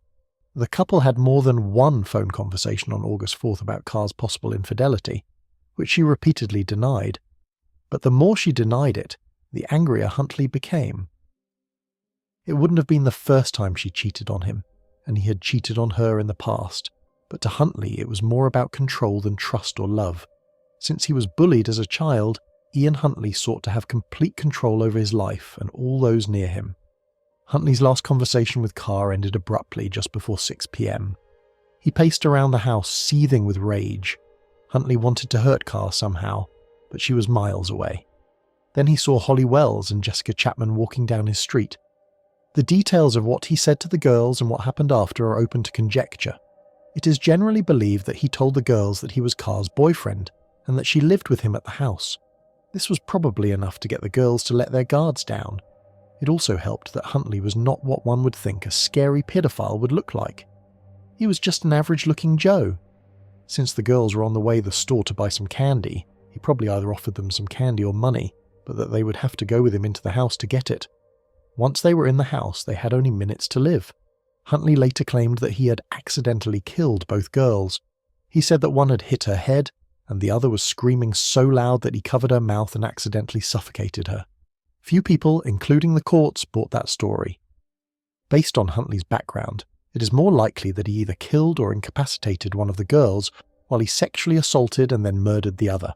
The couple had more than one phone conversation on August 4th about Carr's possible infidelity, which she repeatedly denied. But the more she denied it, the angrier Huntley became. It wouldn't have been the first time she cheated on him, and he had cheated on her in the past, but to Huntley it was more about control than trust or love. Since he was bullied as a child, Ian Huntley sought to have complete control over his life and all those near him. Huntley's last conversation with Carr ended abruptly just before 6 p.m. He paced around the house seething with rage. Huntley wanted to hurt Carr somehow, but she was miles away. Then he saw Holly Wells and Jessica Chapman walking down his street. The details of what he said to the girls and what happened after are open to conjecture. It is generally believed that he told the girls that he was Carr's boyfriend and that she lived with him at the house. This was probably enough to get the girls to let their guards down. It also helped that Huntley was not what one would think a scary paedophile would look like. He was just an average-looking Joe. Since the girls were on the way to the store to buy some candy, he probably either offered them some candy or money, but that they would have to go with him into the house to get it. Once they were in the house, they had only minutes to live. Huntley later claimed that he had accidentally killed both girls. He said that one had hit her head, and the other was screaming so loud that he covered her mouth and accidentally suffocated her. Few people, including the courts, bought that story. Based on Huntley's background, it is more likely that he either killed or incapacitated one of the girls while he sexually assaulted and then murdered the other.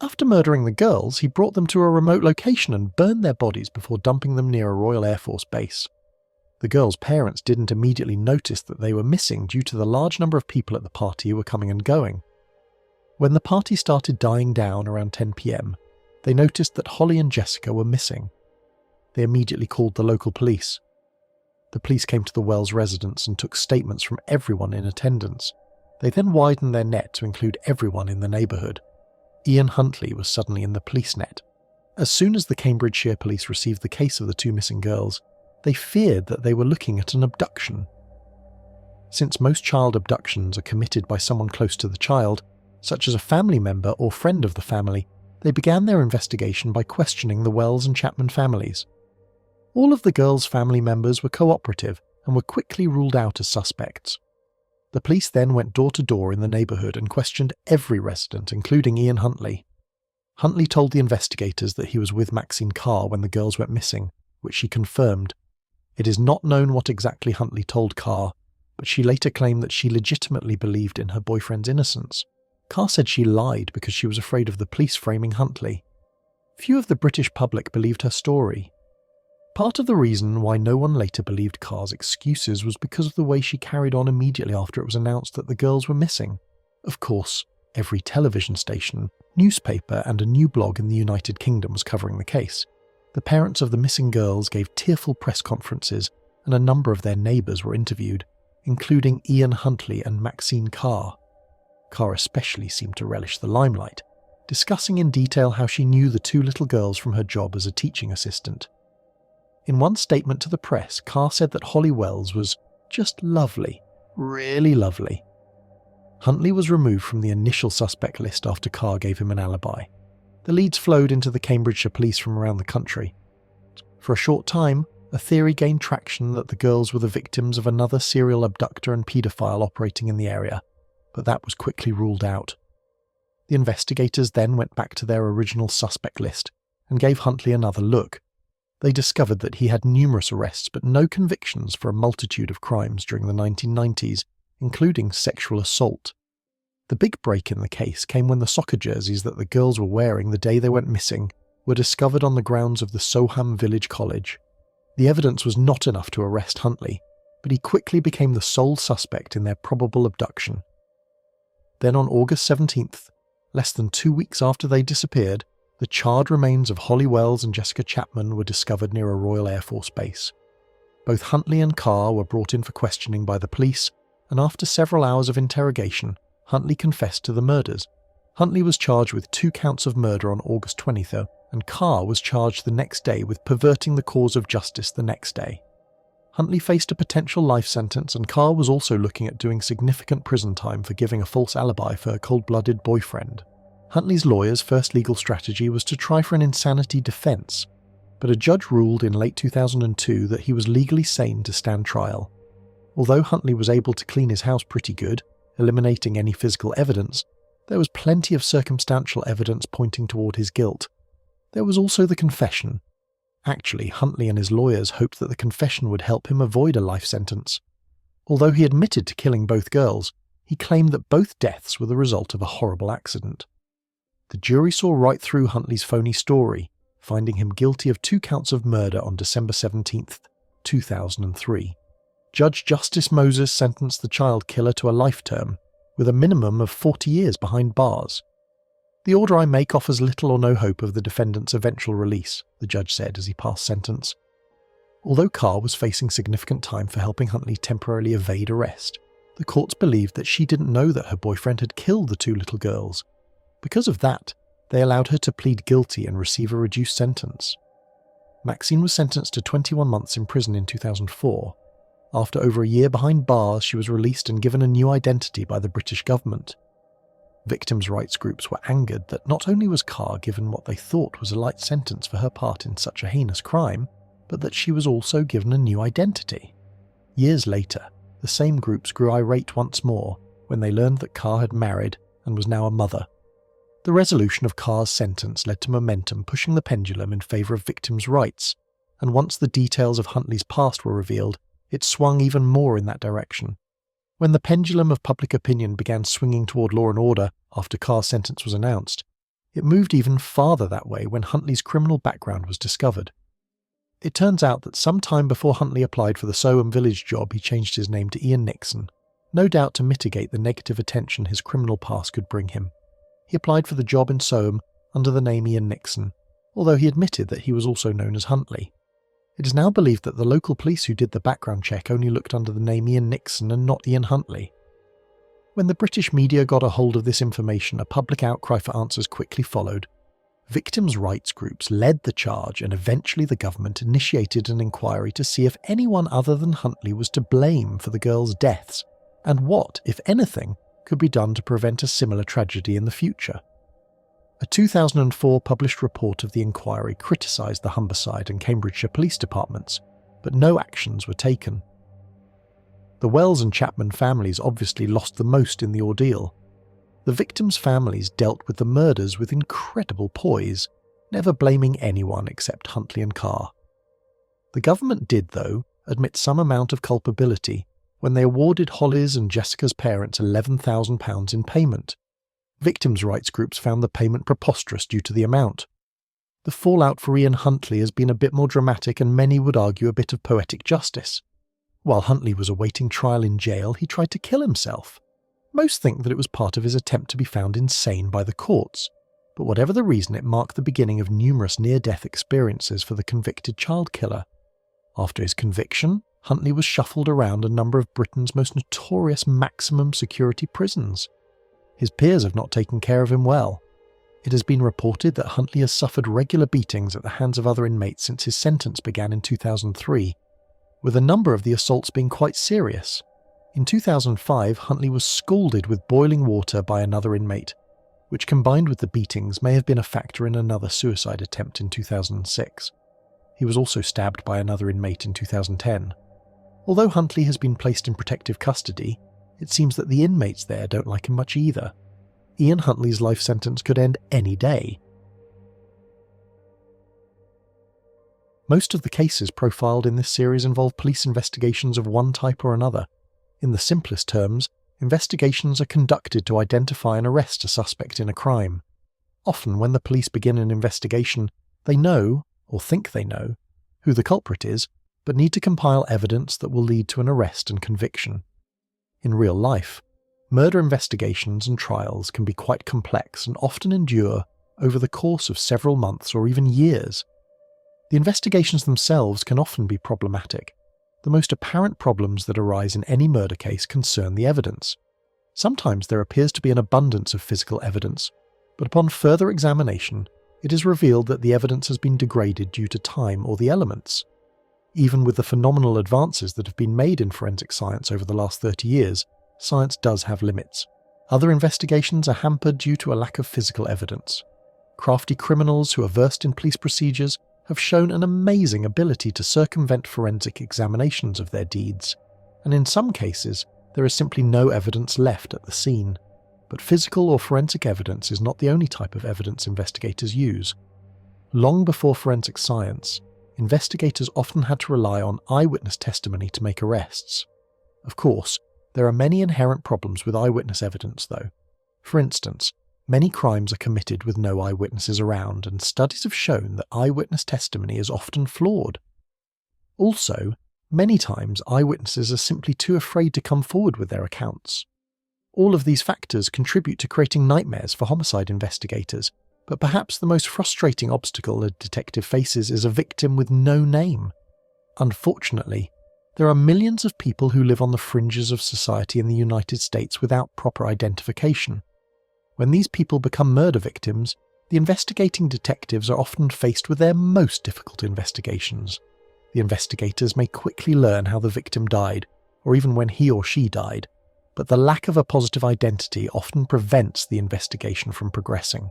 After murdering the girls, he brought them to a remote location and burned their bodies before dumping them near a Royal Air Force base. The girls' parents didn't immediately notice that they were missing due to the large number of people at the party who were coming and going. When the party started dying down around 10 p.m, they noticed that Holly and Jessica were missing. They immediately called the local police. The police came to the Wells residence and took statements from everyone in attendance. They then widened their net to include everyone in the neighbourhood. Ian Huntley was suddenly in the police net. As soon as the Cambridgeshire police received the case of the two missing girls, they feared that they were looking at an abduction. Since most child abductions are committed by someone close to the child, such as a family member or friend of the family, they began their investigation by questioning the Wells and Chapman families. All of the girls' family members were cooperative and were quickly ruled out as suspects. The police then went door to door in the neighbourhood and questioned every resident, including Ian Huntley. Huntley told the investigators that he was with Maxine Carr when the girls went missing, which she confirmed. It is not known what exactly Huntley told Carr, but she later claimed that she legitimately believed in her boyfriend's innocence. Carr said she lied because she was afraid of the police framing Huntley. Few of the British public believed her story. Part of the reason why no one later believed Carr's excuses was because of the way she carried on immediately after it was announced that the girls were missing. Of course, every television station, newspaper and a new blog in the United Kingdom was covering the case. The parents of the missing girls gave tearful press conferences and a number of their neighbours were interviewed, including Ian Huntley and Maxine Carr. Carr especially seemed to relish the limelight, discussing in detail how she knew the two little girls from her job as a teaching assistant. In one statement to the press, Carr said that Holly Wells was just lovely, really lovely. Huntley was removed from the initial suspect list after Carr gave him an alibi. The leads flowed into the Cambridgeshire police from around the country. For a short time, a theory gained traction that the girls were the victims of another serial abductor and paedophile operating in the area, but that was quickly ruled out. The investigators then went back to their original suspect list and gave Huntley another look. They discovered that he had numerous arrests but no convictions for a multitude of crimes during the 1990s, including sexual assault. The big break in the case came when the soccer jerseys that the girls were wearing the day they went missing were discovered on the grounds of the Soham Village College. The evidence was not enough to arrest Huntley, but he quickly became the sole suspect in their probable abduction. Then on August 17th, less than 2 weeks after they disappeared, the charred remains of Holly Wells and Jessica Chapman were discovered near a Royal Air Force base. Both Huntley and Carr were brought in for questioning by the police, and after several hours of interrogation, Huntley confessed to the murders. Huntley was charged with 2 counts of murder on August 20th, and Carr was charged the next day with perverting the cause of justice the next day. Huntley faced a potential life sentence, and Carr was also looking at doing significant prison time for giving a false alibi for her cold-blooded boyfriend. Huntley's lawyer's first legal strategy was to try for an insanity defence, but a judge ruled in late 2002 that he was legally sane to stand trial. Although Huntley was able to clean his house pretty good, eliminating any physical evidence, there was plenty of circumstantial evidence pointing toward his guilt. There was also the confession. Actually, Huntley and his lawyers hoped that the confession would help him avoid a life sentence. Although he admitted to killing both girls, he claimed that both deaths were the result of a horrible accident. The jury saw right through Huntley's phony story, finding him guilty of 2 counts of murder on December 17th, 2003. Judge Justice Moses sentenced the child killer to a life term, with a minimum of 40 years behind bars. "The order I make offers little or no hope of the defendant's eventual release," the judge said as he passed sentence. Although Carr was facing significant time for helping Huntley temporarily evade arrest, the courts believed that she didn't know that her boyfriend had killed the 2 little girls. Because of that, they allowed her to plead guilty and receive a reduced sentence. Maxine was sentenced to 21 months in prison in 2004. After over a year behind bars, she was released and given a new identity by the British government. Victims' rights groups were angered that not only was Carr given what they thought was a light sentence for her part in such a heinous crime, but that she was also given a new identity. Years later, the same groups grew irate once more when they learned that Carr had married and was now a mother. The resolution of Carr's sentence led to momentum pushing the pendulum in favour of victims' rights, and once the details of Huntley's past were revealed, it swung even more in that direction. When the pendulum of public opinion began swinging toward law and order after Carr's sentence was announced, it moved even farther that way when Huntley's criminal background was discovered. It turns out that some time before Huntley applied for the Soham Village job, he changed his name to Ian Nixon, no doubt to mitigate the negative attention his criminal past could bring him. He applied for the job in Soham under the name Ian Nixon, although he admitted that he was also known as Huntley. It is now believed that the local police who did the background check only looked under the name Ian Nixon and not Ian Huntley. When the British media got a hold of this information, a public outcry for answers quickly followed. Victims' rights groups led the charge, and eventually the government initiated an inquiry to see if anyone other than Huntley was to blame for the girls' deaths, and what, if anything, could be done to prevent a similar tragedy in the future. A 2004 published report of the inquiry criticised the Humberside and Cambridgeshire police departments, but no actions were taken. The Wells and Chapman families obviously lost the most in the ordeal. The victims' families dealt with the murders with incredible poise, never blaming anyone except Huntley and Carr. The government did, though, admit some amount of culpability when they awarded Holly's and Jessica's parents £11,000 in payment. Victims' rights groups found the payment preposterous due to the amount. The fallout for Ian Huntley has been a bit more dramatic, and many would argue a bit of poetic justice. While Huntley was awaiting trial in jail, he tried to kill himself. Most think that it was part of his attempt to be found insane by the courts, but whatever the reason, it marked the beginning of numerous near-death experiences for the convicted child killer. After his conviction, Huntley was shuffled around a number of Britain's most notorious maximum security prisons. His peers have not taken care of him well. It has been reported that Huntley has suffered regular beatings at the hands of other inmates since his sentence began in 2003, with a number of the assaults being quite serious. In 2005, Huntley was scalded with boiling water by another inmate, which combined with the beatings may have been a factor in another suicide attempt in 2006. He was also stabbed by another inmate in 2010. Although Huntley has been placed in protective custody, it seems that the inmates there don't like him much either. Ian Huntley's life sentence could end any day. Most of the cases profiled in this series involve police investigations of one type or another. In the simplest terms, investigations are conducted to identify and arrest a suspect in a crime. Often when the police begin an investigation, they know, or think they know, who the culprit is, but need to compile evidence that will lead to an arrest and conviction. In real life, murder investigations and trials can be quite complex and often endure over the course of several months or even years. The investigations themselves can often be problematic. The most apparent problems that arise in any murder case concern the evidence. Sometimes there appears to be an abundance of physical evidence, but upon further examination, it is revealed that the evidence has been degraded due to time or the elements. Even with the phenomenal advances that have been made in forensic science over the last 30 years, science does have limits. Other investigations are hampered due to a lack of physical evidence. Crafty criminals who are versed in police procedures have shown an amazing ability to circumvent forensic examinations of their deeds, and in some cases, there is simply no evidence left at the scene. But physical or forensic evidence is not the only type of evidence investigators use. Long before forensic science, investigators often had to rely on eyewitness testimony to make arrests. Of course, there are many inherent problems with eyewitness evidence, though. For instance, many crimes are committed with no eyewitnesses around, and studies have shown that eyewitness testimony is often flawed. Also, many times eyewitnesses are simply too afraid to come forward with their accounts. All of these factors contribute to creating nightmares for homicide investigators, but perhaps the most frustrating obstacle a detective faces is a victim with no name. Unfortunately, there are millions of people who live on the fringes of society in the United States without proper identification. When these people become murder victims, the investigating detectives are often faced with their most difficult investigations. The investigators may quickly learn how the victim died, or even when he or she died, but the lack of a positive identity often prevents the investigation from progressing.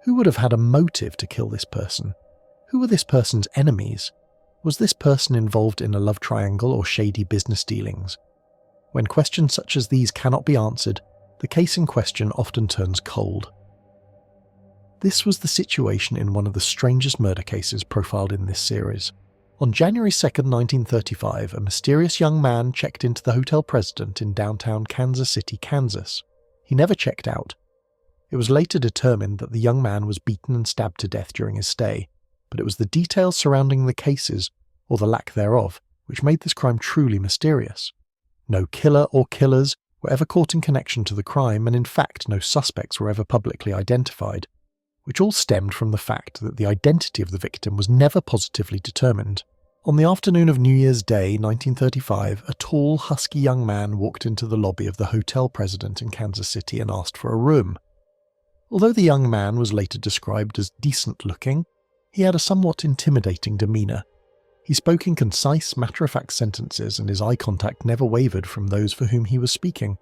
Who would have had a motive to kill this person? Who were this person's enemies? Was this person involved in a love triangle or shady business dealings? When questions such as these cannot be answered, the case in question often turns cold. This was the situation in one of the strangest murder cases profiled in this series. On January 2nd, 1935, a mysterious young man checked into the hotel President in downtown Kansas City, Kansas. He never checked out. It was later determined that the young man was beaten and stabbed to death during his stay, but it was the details surrounding the cases, or the lack thereof, which made this crime truly mysterious. No killer or killers were ever caught in connection to the crime, and in fact no suspects were ever publicly identified, which all stemmed from the fact that the identity of the victim was never positively determined. On the afternoon of New Year's Day, 1935, a tall, husky young man walked into the lobby of the hotel President in Kansas City and asked for a room. Although the young man was later described as decent-looking, he had a somewhat intimidating demeanour. He spoke in concise, matter-of-fact sentences, and his eye contact never wavered from those for whom he was speaking.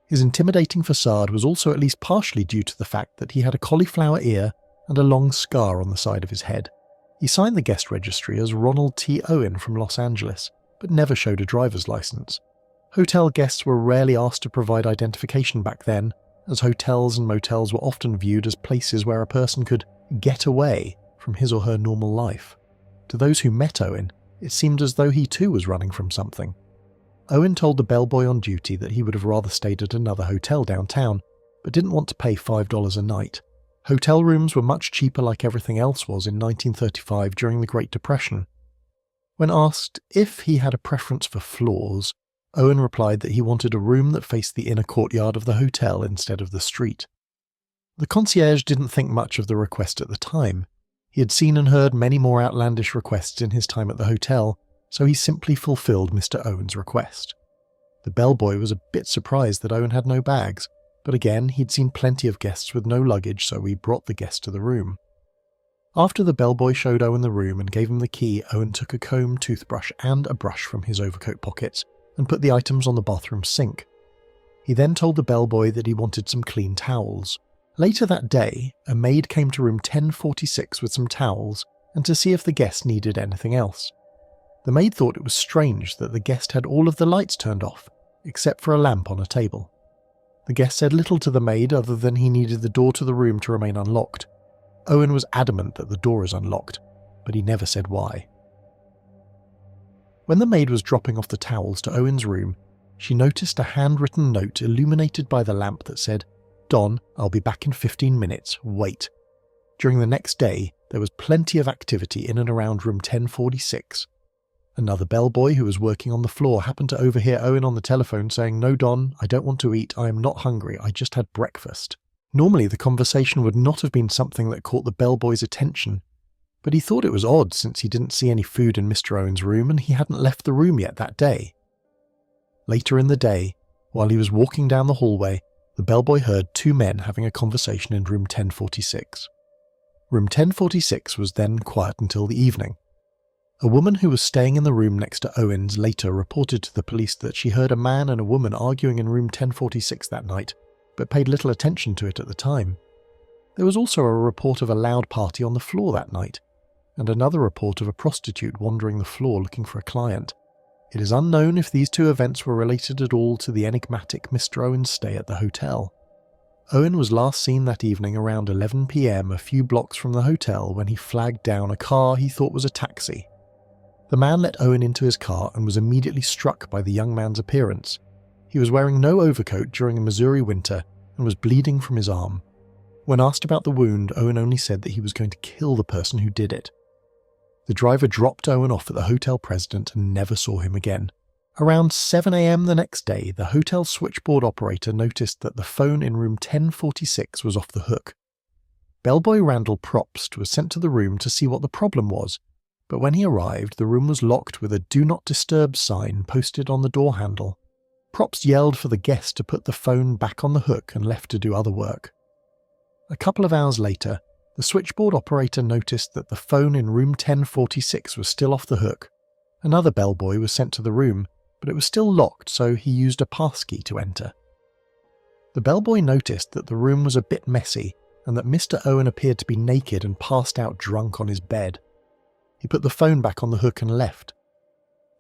His intimidating facade was also at least partially due to the fact that he had a cauliflower ear and a long scar on the side of his head. He signed the guest registry as Ronald T. Owen from Los Angeles, but never showed a driver's license. Hotel guests were rarely asked to provide identification back then, as hotels and motels were often viewed as places where a person could get away from his or her normal life. To those who met Owen, it seemed as though he too was running from something. Owen told the bellboy on duty that he would have rather stayed at another hotel downtown, but didn't want to pay $5 a night. Hotel rooms were much cheaper, like everything else was in 1935 during the Great Depression. When asked if he had a preference for floors, Owen replied that he wanted a room that faced the inner courtyard of the hotel instead of the street. The concierge didn't think much of the request at the time. He had seen and heard many more outlandish requests in his time at the hotel, so he simply fulfilled Mr. Owen's request. The bellboy was a bit surprised that Owen had no bags, but again, he'd seen plenty of guests with no luggage, so he brought the guest to the room. After the bellboy showed Owen the room and gave him the key, Owen took a comb, toothbrush, and a brush from his overcoat pockets and put the items on the bathroom sink. He then told the bellboy that he wanted some clean towels. Later that day, a maid came to room 1046 with some towels and to see if the guest needed anything else. The maid thought it was strange that the guest had all of the lights turned off, except for a lamp on a table. The guest said little to the maid other than he needed the door to the room to remain unlocked. Owen was adamant that the door is unlocked, but he never said why. When the maid was dropping off the towels to Owen's room, she noticed a handwritten note illuminated by the lamp that said, "Don, I'll be back in 15 minutes, wait." During the next day, there was plenty of activity in and around room 1046. Another bellboy who was working on the floor happened to overhear Owen on the telephone saying, "No, Don, I don't want to eat, I am not hungry, I just had breakfast." Normally the conversation would not have been something that caught the bellboy's attention, but he thought it was odd since he didn't see any food in Mr. Owen's room and he hadn't left the room yet that day. Later in the day, while he was walking down the hallway, the bellboy heard two men having a conversation in room 1046. Room 1046 was then quiet until the evening. A woman who was staying in the room next to Owen's later reported to the police that she heard a man and a woman arguing in room 1046 that night, but paid little attention to it at the time. There was also a report of a loud party on the floor that night, and another report of a prostitute wandering the floor looking for a client. It is unknown if these two events were related at all to the enigmatic Mr. Owen's stay at the hotel. Owen was last seen that evening around 11 p.m. a few blocks from the hotel when he flagged down a car he thought was a taxi. The man let Owen into his car and was immediately struck by the young man's appearance. He was wearing no overcoat during a Missouri winter and was bleeding from his arm. When asked about the wound, Owen only said that he was going to kill the person who did it. The driver dropped Owen off at the hotel President and never saw him again. Around 7 a.m. the next day, the hotel switchboard operator noticed that the phone in room 1046 was off the hook. Bellboy Randall Probst was sent to the room to see what the problem was, but when he arrived, the room was locked with a "Do Not Disturb" sign posted on the door handle. Probst yelled for the guest to put the phone back on the hook and left to do other work. A couple of hours later, the switchboard operator noticed that the phone in room 1046 was still off the hook. Another bellboy was sent to the room, but it was still locked, so he used a passkey to enter. The bellboy noticed that the room was a bit messy and that Mr. Owen appeared to be naked and passed out drunk on his bed. He put the phone back on the hook and left.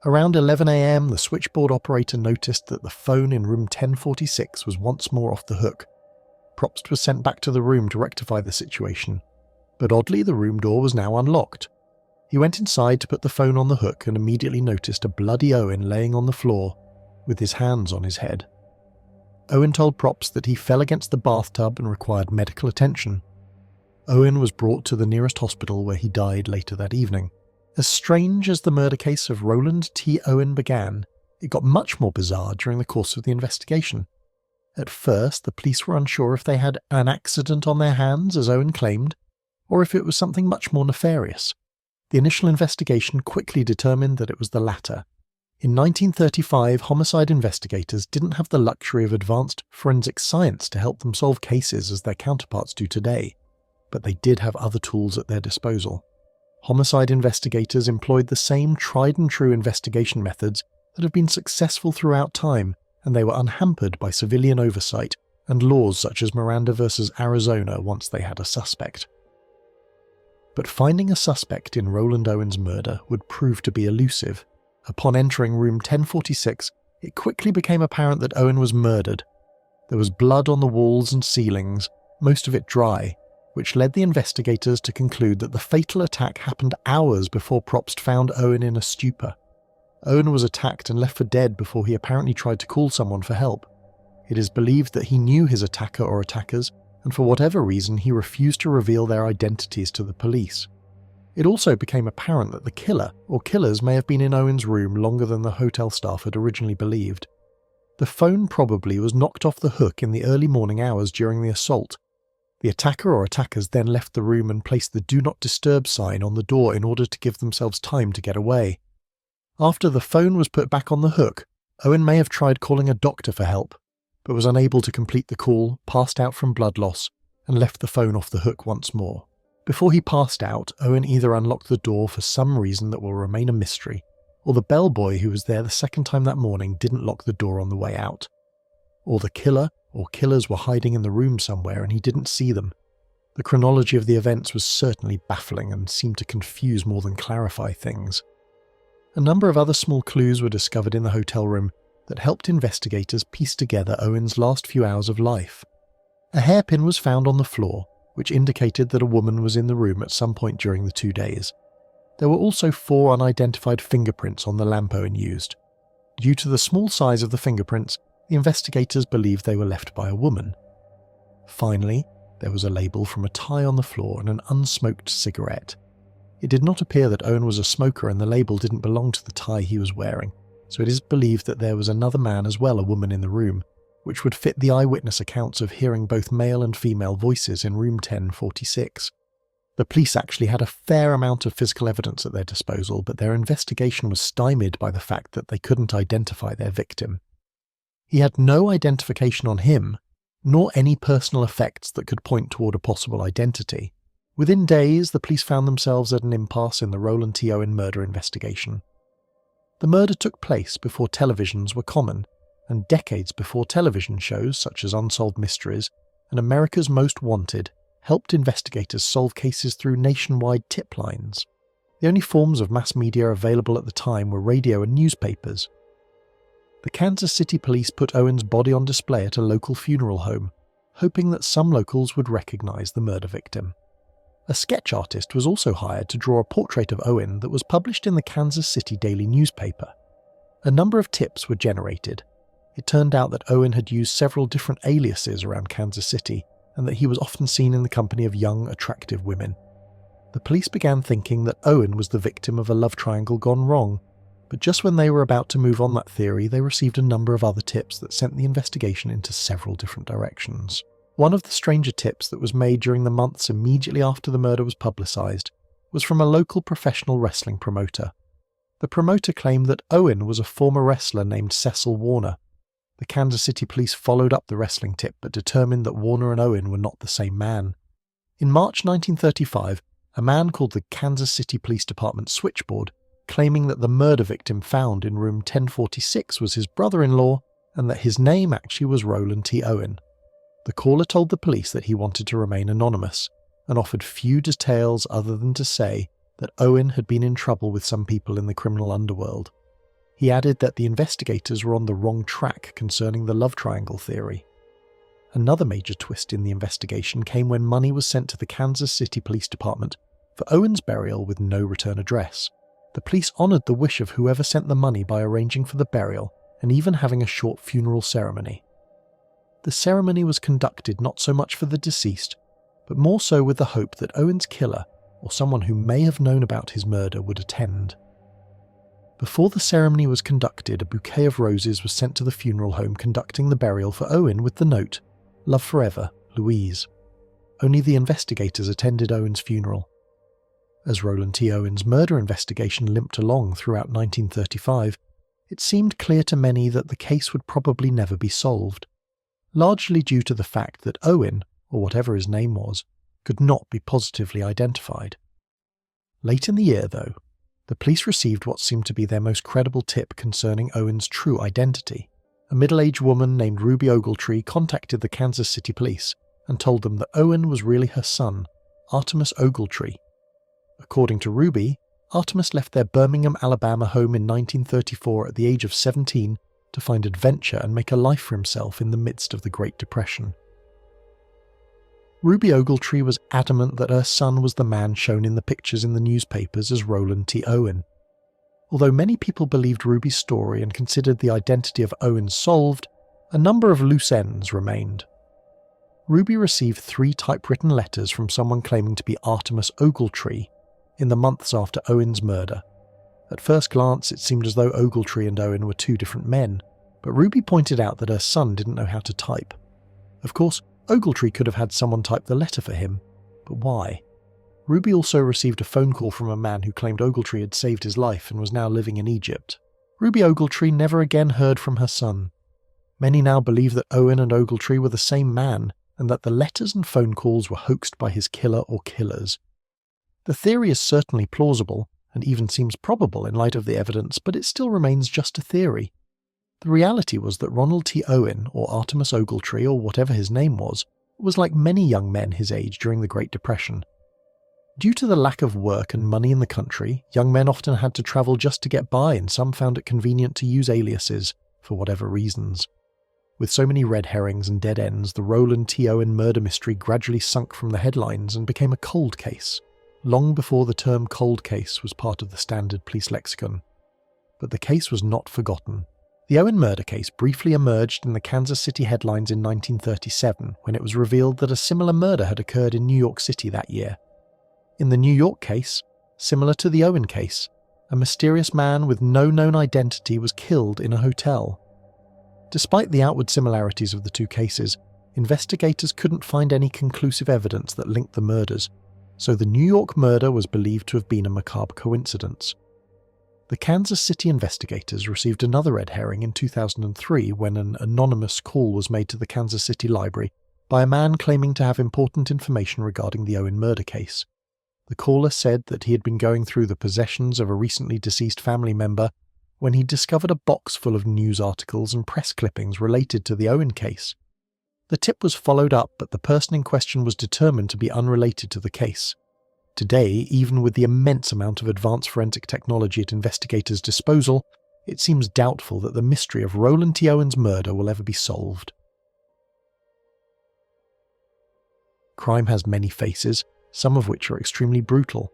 Around 11 a.m, the switchboard operator noticed that the phone in room 1046 was once more off the hook. Propst was sent back to the room to rectify the situation, but oddly the room door was now unlocked. He went inside to put the phone on the hook and immediately noticed a bloody Owen laying on the floor with his hands on his head. Owen told Propst that he fell against the bathtub and required medical attention. Owen was brought to the nearest hospital where he died later that evening. As strange as the murder case of Roland T. Owen began, it got much more bizarre during the course of the investigation. At first, the police were unsure if they had an accident on their hands, as Owen claimed, or if it was something much more nefarious. The initial investigation quickly determined that it was the latter. In 1935, homicide investigators didn't have the luxury of advanced forensic science to help them solve cases as their counterparts do today, but they did have other tools at their disposal. Homicide investigators employed the same tried-and-true investigation methods that have been successful throughout time, and they were unhampered by civilian oversight and laws such as Miranda versus Arizona once they had a suspect. But finding a suspect in Roland Owen's murder would prove to be elusive. Upon entering room 1046, it quickly became apparent that Owen was murdered. There was blood on the walls and ceilings, most of it dry, which led the investigators to conclude that the fatal attack happened hours before Propst found Owen in a stupor. Owen was attacked and left for dead before he apparently tried to call someone for help. It is believed that he knew his attacker or attackers, and for whatever reason he refused to reveal their identities to the police. It also became apparent that the killer or killers may have been in Owen's room longer than the hotel staff had originally believed. The phone probably was knocked off the hook in the early morning hours during the assault. The attacker or attackers then left the room and placed the "Do Not Disturb" sign on the door in order to give themselves time to get away. After the phone was put back on the hook, Owen may have tried calling a doctor for help, but was unable to complete the call, passed out from blood loss, and left the phone off the hook once more. Before he passed out, Owen either unlocked the door for some reason that will remain a mystery, or the bellboy who was there the second time that morning didn't lock the door on the way out. Or the killer or killers were hiding in the room somewhere and he didn't see them. The chronology of the events was certainly baffling and seemed to confuse more than clarify things. A number of other small clues were discovered in the hotel room that helped investigators piece together Owen's last few hours of life. A hairpin was found on the floor, which indicated that a woman was in the room at some point during the 2 days. There were also 4 unidentified fingerprints on the lamp Owen used. Due to the small size of the fingerprints, the investigators believed they were left by a woman. Finally, there was a label from a tie on the floor and an unsmoked cigarette. It did not appear that Owen was a smoker and the label didn't belong to the tie he was wearing, so it is believed that there was another man as well, a woman in the room, which would fit the eyewitness accounts of hearing both male and female voices in room 1046. The police actually had a fair amount of physical evidence at their disposal, but their investigation was stymied by the fact that they couldn't identify their victim. He had no identification on him, nor any personal effects that could point toward a possible identity. Within days, the police found themselves at an impasse in the Roland T. Owen murder investigation. The murder took place before televisions were common, and decades before television shows such as Unsolved Mysteries and America's Most Wanted helped investigators solve cases through nationwide tip lines. The only forms of mass media available at the time were radio and newspapers. The Kansas City police put Owen's body on display at a local funeral home, hoping that some locals would recognize the murder victim. A sketch artist was also hired to draw a portrait of Owen that was published in the Kansas City Daily newspaper. A number of tips were generated. It turned out that Owen had used several different aliases around Kansas City, and that he was often seen in the company of young, attractive women. The police began thinking that Owen was the victim of a love triangle gone wrong, but just when they were about to move on that theory, they received a number of other tips that sent the investigation into several different directions. One of the stranger tips that was made during the months immediately after the murder was publicised was from a local professional wrestling promoter. The promoter claimed that Owen was a former wrestler named Cecil Warner. The Kansas City police followed up the wrestling tip but determined that Warner and Owen were not the same man. In March 1935, a man called the Kansas City Police Department switchboard claiming that the murder victim found in room 1046 was his brother-in-law and that his name actually was Roland T. Owen. The caller told the police that he wanted to remain anonymous and offered few details other than to say that Owen had been in trouble with some people in the criminal underworld. He added that the investigators were on the wrong track concerning the love triangle theory. Another major twist in the investigation came when money was sent to the Kansas City Police Department for Owen's burial with no return address. The police honoured the wish of whoever sent the money by arranging for the burial and even having a short funeral ceremony. The ceremony was conducted not so much for the deceased, but more so with the hope that Owen's killer, or someone who may have known about his murder, would attend. Before the ceremony was conducted, a bouquet of roses was sent to the funeral home conducting the burial for Owen with the note, "Love forever, Louise." Only the investigators attended Owen's funeral. As Roland T. Owen's murder investigation limped along throughout 1935, it seemed clear to many that the case would probably never be solved, largely due to the fact that Owen, or whatever his name was, could not be positively identified. Late in the year, though, the police received what seemed to be their most credible tip concerning Owen's true identity. A middle-aged woman named Ruby Ogletree contacted the Kansas City Police and told them that Owen was really her son, Artemus Ogletree. According to Ruby, Artemus left their Birmingham, Alabama home in 1934 at the age of 17 to find adventure and make a life for himself in the midst of the Great Depression. Ruby Ogletree was adamant that her son was the man shown in the pictures in the newspapers as Roland T. Owen. Although many people believed Ruby's story and considered the identity of Owen solved, a number of loose ends remained. Ruby received 3 typewritten letters from someone claiming to be Artemus Ogletree in the months after Owen's murder. At first glance, it seemed as though Ogletree and Owen were 2 different men, but Ruby pointed out that her son didn't know how to type. Of course, Ogletree could have had someone type the letter for him, but why? Ruby also received a phone call from a man who claimed Ogletree had saved his life and was now living in Egypt. Ruby Ogletree never again heard from her son. Many now believe that Owen and Ogletree were the same man, and that the letters and phone calls were hoaxed by his killer or killers. The theory is certainly plausible, and even seems probable in light of the evidence, but it still remains just a theory. The reality was that Ronald T. Owen, or Artemus Ogletree, or whatever his name was like many young men his age during the Great Depression. Due to the lack of work and money in the country, young men often had to travel just to get by, and some found it convenient to use aliases, for whatever reasons. With so many red herrings and dead ends, the Roland T. Owen murder mystery gradually sunk from the headlines and became a cold case, long before the term cold case was part of the standard police lexicon. But the case was not forgotten. The Owen murder case briefly emerged in the Kansas City headlines in 1937 when it was revealed that a similar murder had occurred in New York City that year. In the New York case, similar to the Owen case, a mysterious man with no known identity was killed in a hotel. Despite the outward similarities of the 2 cases, investigators couldn't find any conclusive evidence that linked the murders, so the New York murder was believed to have been a macabre coincidence. The Kansas City investigators received another red herring in 2003 when an anonymous call was made to the Kansas City Library by a man claiming to have important information regarding the Owen murder case. The caller said that he had been going through the possessions of a recently deceased family member when he discovered a box full of news articles and press clippings related to the Owen case. The tip was followed up, but the person in question was determined to be unrelated to the case. Today, even with the immense amount of advanced forensic technology at investigators' disposal, it seems doubtful that the mystery of Roland T. Owen's murder will ever be solved. Crime has many faces, some of which are extremely brutal.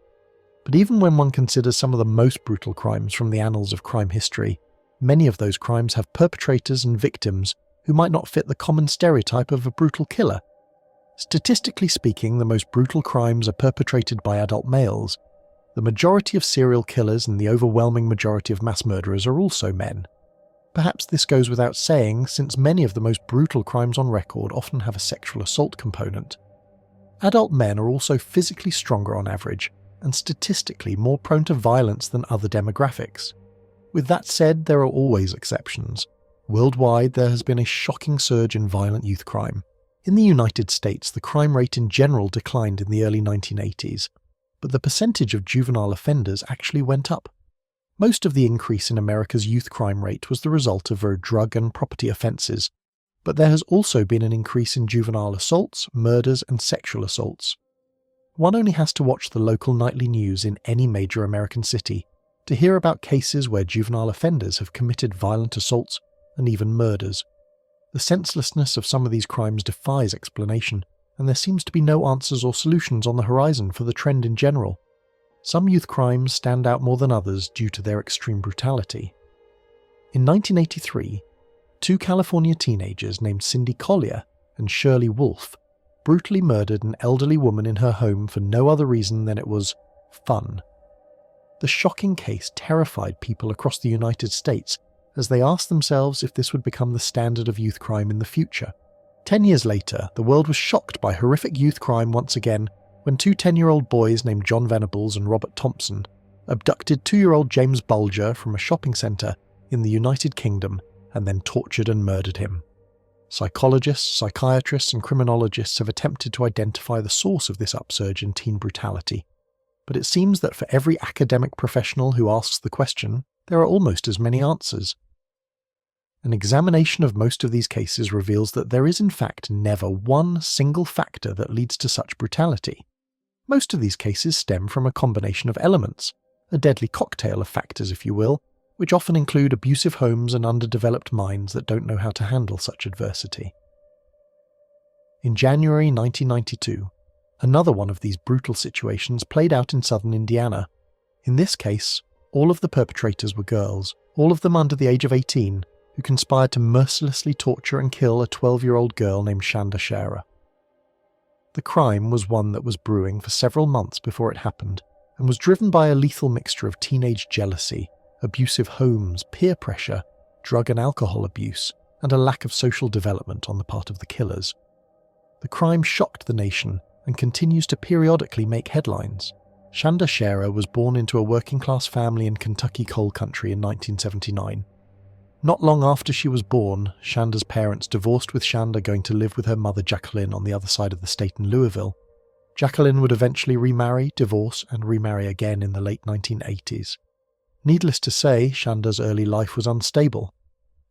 But even when one considers some of the most brutal crimes from the annals of crime history, many of those crimes have perpetrators and victims who might not fit the common stereotype of a brutal killer. Statistically speaking, the most brutal crimes are perpetrated by adult males. The majority of serial killers and the overwhelming majority of mass murderers are also men. Perhaps this goes without saying, since many of the most brutal crimes on record often have a sexual assault component. Adult men are also physically stronger on average, and statistically more prone to violence than other demographics. With that said, there are always exceptions. Worldwide, there has been a shocking surge in violent youth crime. In the United States, the crime rate in general declined in the early 1980s, but the percentage of juvenile offenders actually went up. Most of the increase in America's youth crime rate was the result of drug and property offences, but there has also been an increase in juvenile assaults, murders and sexual assaults. One only has to watch the local nightly news in any major American city to hear about cases where juvenile offenders have committed violent assaults and even murders. The senselessness of some of these crimes defies explanation, and there seems to be no answers or solutions on the horizon for the trend in general. Some youth crimes stand out more than others due to their extreme brutality. In 1983, two California teenagers named Cindy Collier and Shirley Wolfe brutally murdered an elderly woman in her home for no other reason than it was fun. The shocking case terrified people across the United States as they asked themselves if this would become the standard of youth crime in the future. 10 years later, the world was shocked by horrific youth crime once again when two 10-year-old boys named John Venables and Robert Thompson abducted 2-year-old James Bulger from a shopping centre in the United Kingdom and then tortured and murdered him. Psychologists, psychiatrists and criminologists have attempted to identify the source of this upsurge in teen brutality, but it seems that for every academic professional who asks the question, there are almost as many answers. An examination of most of these cases reveals that there is in fact never one single factor that leads to such brutality. Most of these cases stem from a combination of elements, a deadly cocktail of factors if you will, which often include abusive homes and underdeveloped minds that don't know how to handle such adversity. In January 1992, another one of these brutal situations played out in southern Indiana. In this case, all of the perpetrators were girls, all of them under the age of 18, who conspired to mercilessly torture and kill a 12-year-old girl named Shanda Sharer. The crime was one that was brewing for several months before it happened, and was driven by a lethal mixture of teenage jealousy, abusive homes, peer pressure, drug and alcohol abuse, and a lack of social development on the part of the killers. The crime shocked the nation and continues to periodically make headlines. Shanda Sharer was born into a working-class family in Kentucky coal country in 1979. Not long after she was born, Shanda's parents divorced, with Shanda going to live with her mother Jacqueline on the other side of the state in Louisville. Jacqueline would eventually remarry, divorce, and remarry again in the late 1980s. Needless to say, Shanda's early life was unstable.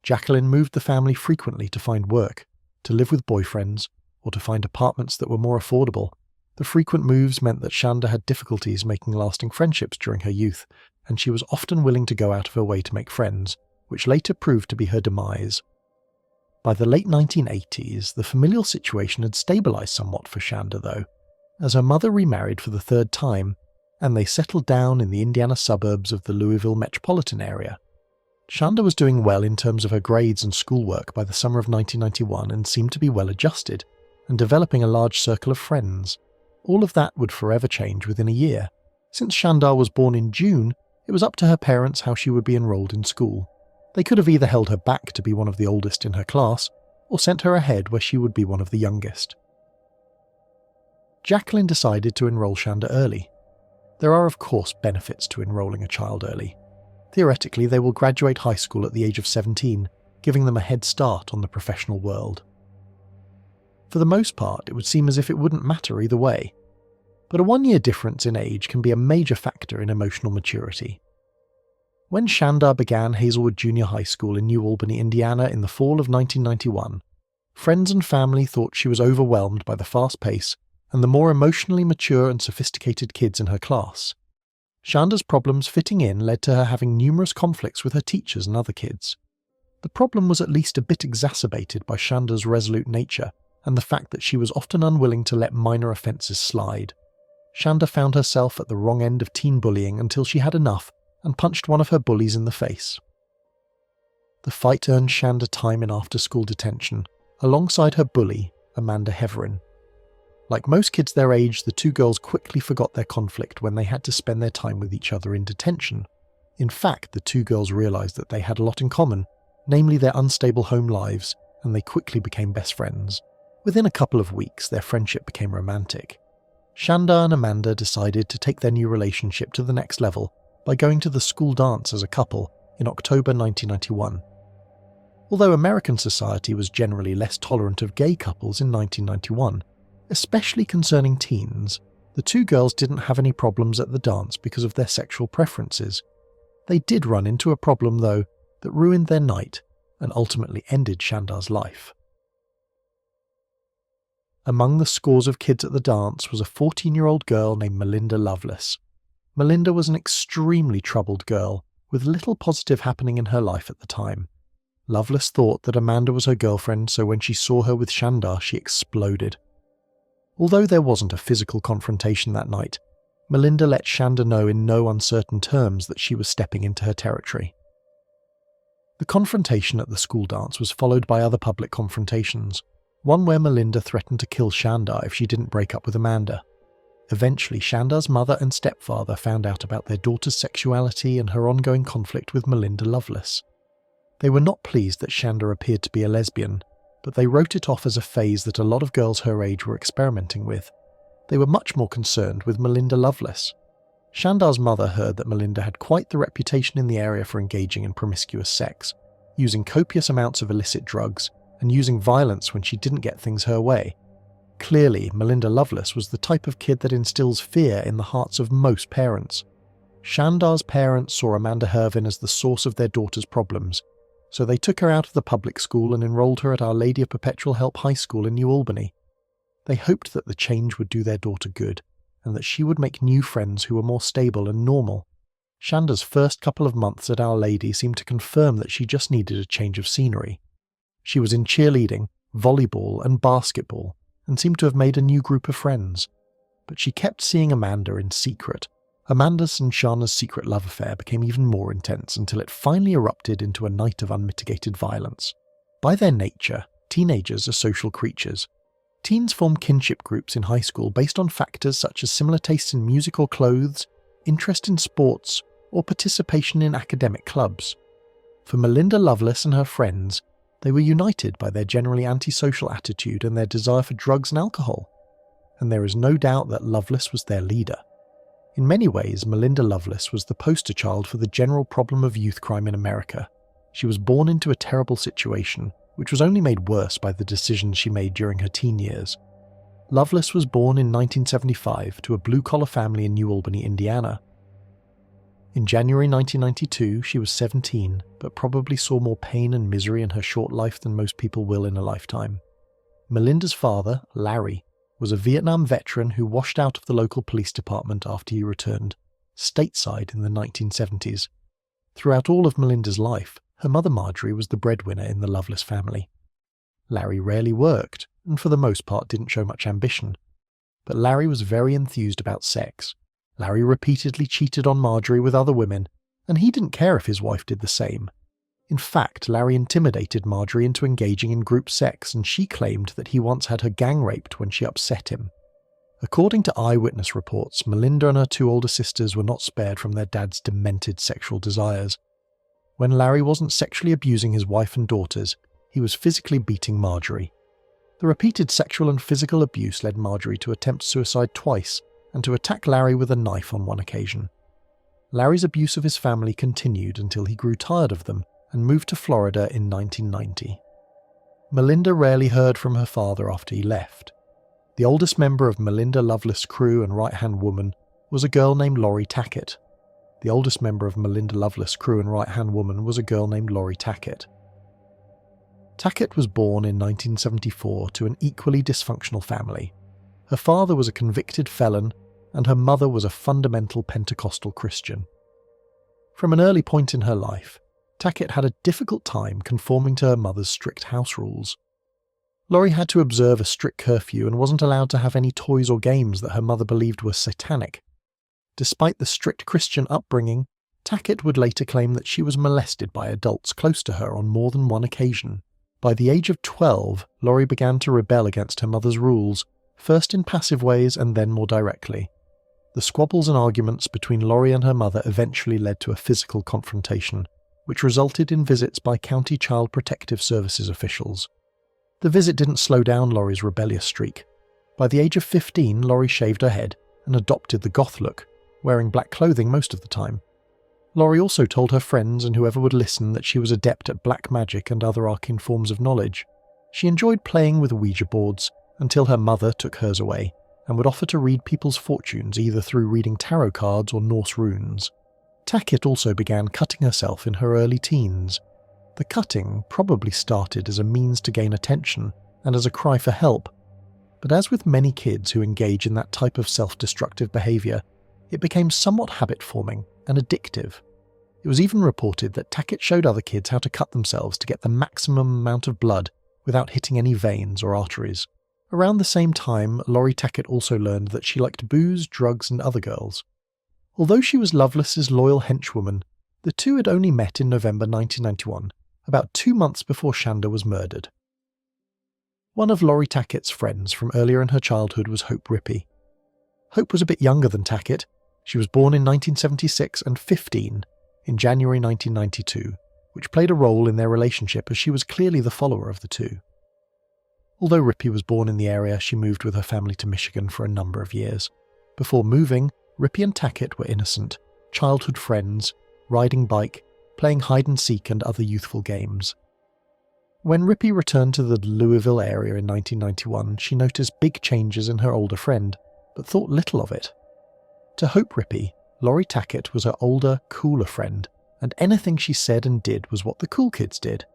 Jacqueline moved the family frequently to find work, to live with boyfriends, or to find apartments that were more affordable. The frequent moves meant that Shanda had difficulties making lasting friendships during her youth, and she was often willing to go out of her way to make friends, which later proved to be her demise. By the late 1980s, the familial situation had stabilised somewhat for Shanda though, as her mother remarried for the third time, and they settled down in the Indiana suburbs of the Louisville metropolitan area. Shanda was doing well in terms of her grades and schoolwork by the summer of 1991 and seemed to be well adjusted, and developing a large circle of friends. All of that would forever change within a year. Since Shanda was born in June, it was up to her parents how she would be enrolled in school. They could have either held her back to be one of the oldest in her class, or sent her ahead where she would be one of the youngest. Jacqueline decided to enroll Shanda early. There are of course benefits to enrolling a child early. Theoretically, they will graduate high school at the age of 17, giving them a head start on the professional world. For the most part, it would seem as if it wouldn't matter either way. But a 1-year difference in age can be a major factor in emotional maturity. When Shanda began Hazelwood Junior High School in New Albany, Indiana in the fall of 1991, friends and family thought she was overwhelmed by the fast pace and the more emotionally mature and sophisticated kids in her class. Shanda's problems fitting in led to her having numerous conflicts with her teachers and other kids. The problem was at least a bit exacerbated by Shanda's resolute nature and the fact that she was often unwilling to let minor offences slide. Shanda found herself at the wrong end of teen bullying until she had enough and punched one of her bullies in the face. The fight earned Shanda time in after-school detention, alongside her bully, Amanda Heverin. Like most kids their age, the two girls quickly forgot their conflict when they had to spend their time with each other in detention. In fact, the two girls realised that they had a lot in common, namely their unstable home lives, and they quickly became best friends. Within a couple of weeks, their friendship became romantic. Shanda and Amanda decided to take their new relationship to the next level by going to the school dance as a couple in October 1991. Although American society was generally less tolerant of gay couples in 1991, especially concerning teens, the two girls didn't have any problems at the dance because of their sexual preferences. They did run into a problem, though, that ruined their night and ultimately ended Shandar's life. Among the scores of kids at the dance was a 14-year-old girl named Melinda Lovelace. Melinda was an extremely troubled girl, with little positive happening in her life at the time. Lovelace thought that Amanda was her girlfriend, so when she saw her with Shandar, she exploded. Although there wasn't a physical confrontation that night, Melinda let Shandar know in no uncertain terms that she was stepping into her territory. The confrontation at the school dance was followed by other public confrontations, one where Melinda threatened to kill Shandar if she didn't break up with Amanda. Eventually, Shandar's mother and stepfather found out about their daughter's sexuality and her ongoing conflict with Melinda Lovelace. They were not pleased that Shandar appeared to be a lesbian, but they wrote it off as a phase that a lot of girls her age were experimenting with. They were much more concerned with Melinda Lovelace. Shandar's mother heard that Melinda had quite the reputation in the area for engaging in promiscuous sex, using copious amounts of illicit drugs, and using violence when she didn't get things her way. Clearly, Melinda Lovelace was the type of kid that instills fear in the hearts of most parents. Shandar's parents saw Amanda Hervin as the source of their daughter's problems, so they took her out of the public school and enrolled her at Our Lady of Perpetual Help High School in New Albany. They hoped that the change would do their daughter good, and that she would make new friends who were more stable and normal. Shandar's first couple of months at Our Lady seemed to confirm that she just needed a change of scenery. She was in cheerleading, volleyball, and basketball, and seemed to have made a new group of friends. But she kept seeing Amanda in secret. Amanda's and Shana's secret love affair became even more intense until it finally erupted into a night of unmitigated violence. By their nature, teenagers are social creatures. Teens form kinship groups in high school based on factors such as similar tastes in music or clothes, interest in sports, or participation in academic clubs. For Melinda Lovelace and her friends, they were united by their generally antisocial attitude and their desire for drugs and alcohol. And there is no doubt that Lovelace was their leader. In many ways, Melinda Lovelace was the poster child for the general problem of youth crime in America. She was born into a terrible situation, which was only made worse by the decisions she made during her teen years. Lovelace was born in 1975 to a blue-collar family in New Albany, Indiana. In January 1992, she was 17, but probably saw more pain and misery in her short life than most people will in a lifetime. Melinda's father, Larry, was a Vietnam veteran who washed out of the local police department after he returned, stateside in the 1970s. Throughout all of Melinda's life, her mother Marjorie was the breadwinner in the Lovelace family. Larry rarely worked, and for the most part didn't show much ambition. But Larry was very enthused about sex. Larry repeatedly cheated on Marjorie with other women, and he didn't care if his wife did the same. In fact, Larry intimidated Marjorie into engaging in group sex, and she claimed that he once had her gang raped when she upset him. According to eyewitness reports, Melinda and her two older sisters were not spared from their dad's demented sexual desires. When Larry wasn't sexually abusing his wife and daughters, he was physically beating Marjorie. The repeated sexual and physical abuse led Marjorie to attempt suicide twice, and to attack Larry with a knife on one occasion. Larry's abuse of his family continued until he grew tired of them and moved to Florida in 1990. Melinda rarely heard from her father after he left. The oldest member of Melinda Lovelace's crew and right-hand woman was a girl named Lori Tackett. The oldest member of Melinda Lovelace's crew and right-hand woman was a girl named Lori Tackett. Tackett was born in 1974 to an equally dysfunctional family. Her father was a convicted felon, and her mother was a fundamental Pentecostal Christian. From an early point in her life, Tackett had a difficult time conforming to her mother's strict house rules. Lori had to observe a strict curfew and wasn't allowed to have any toys or games that her mother believed were satanic. Despite the strict Christian upbringing, Tackett would later claim that she was molested by adults close to her on more than one occasion. By the age of 12, Lori began to rebel against her mother's rules, first in passive ways and then more directly. The squabbles and arguments between Lori and her mother eventually led to a physical confrontation, which resulted in visits by County Child Protective Services officials. The visit didn't slow down Lori's rebellious streak. By the age of 15, Lori shaved her head and adopted the goth look, wearing black clothing most of the time. Lori also told her friends and whoever would listen that she was adept at black magic and other arcane forms of knowledge. She enjoyed playing with Ouija boards until her mother took hers away and would offer to read people's fortunes either through reading tarot cards or Norse runes. Tackett also began cutting herself in her early teens. The cutting probably started as a means to gain attention and as a cry for help, but as with many kids who engage in that type of self-destructive behaviour, it became somewhat habit-forming and addictive. It was even reported that Tackett showed other kids how to cut themselves to get the maximum amount of blood without hitting any veins or arteries. Around the same time, Laurie Tackett also learned that she liked booze, drugs and other girls. Although she was Lovelace's loyal henchwoman, the two had only met in November 1991, about 2 months before Shanda was murdered. One of Laurie Tackett's friends from earlier in her childhood was Hope Rippey. Hope was a bit younger than Tackett. She was born in 1976 and 15 in January 1992, which played a role in their relationship as she was clearly the follower of the two. Although Rippey was born in the area, she moved with her family to Michigan for a number of years. Before moving, Rippey and Tackett were innocent, childhood friends, riding bike, playing hide-and-seek and other youthful games. When Rippey returned to the Louisville area in 1991, she noticed big changes in her older friend, but thought little of it. To Hope Rippey, Laurie Tackett was her older, cooler friend, and anything she said and did was what the cool kids did.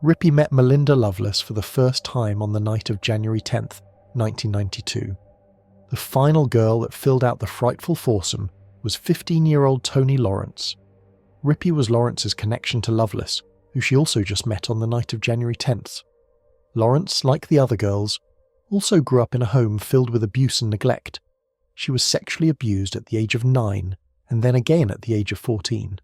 Rippey met Melinda Lovelace for the first time on the night of January 10th, 1992. The final girl that filled out the frightful foursome was 15-year-old Toni Lawrence. Rippey was Lawrence's connection to Lovelace, who she also just met on the night of January 10th. Lawrence, like the other girls, also grew up in a home filled with abuse and neglect. She was sexually abused at the age of 9, and then again at the age of 14.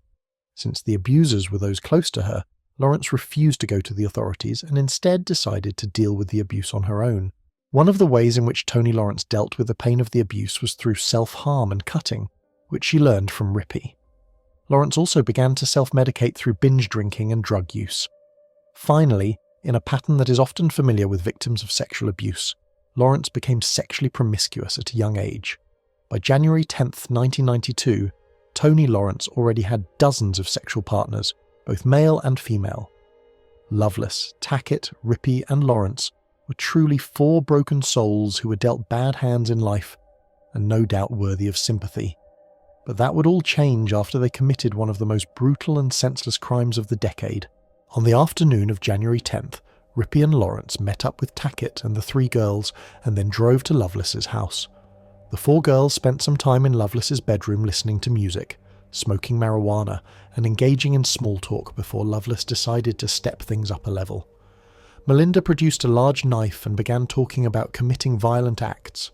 Since the abusers were those close to her, Lawrence refused to go to the authorities and instead decided to deal with the abuse on her own. One of the ways in which Toni Lawrence dealt with the pain of the abuse was through self-harm and cutting, which she learned from Rippey. Lawrence also began to self-medicate through binge drinking and drug use. Finally, in a pattern that is often familiar with victims of sexual abuse, Lawrence became sexually promiscuous at a young age. By January 10th, 1992, Toni Lawrence already had dozens of sexual partners, both male and female. Lovelace, Tackett, Rippey and Lawrence were truly 4 broken souls who were dealt bad hands in life, and no doubt worthy of sympathy. But that would all change after they committed one of the most brutal and senseless crimes of the decade. On the afternoon of January 10th, Rippey and Lawrence met up with Tackett and the 3 girls and then drove to Lovelace's house. The 4 girls spent some time in Lovelace's bedroom listening to music, smoking marijuana and engaging in small talk before Lovelace decided to step things up a level. Melinda produced a large knife and began talking about committing violent acts.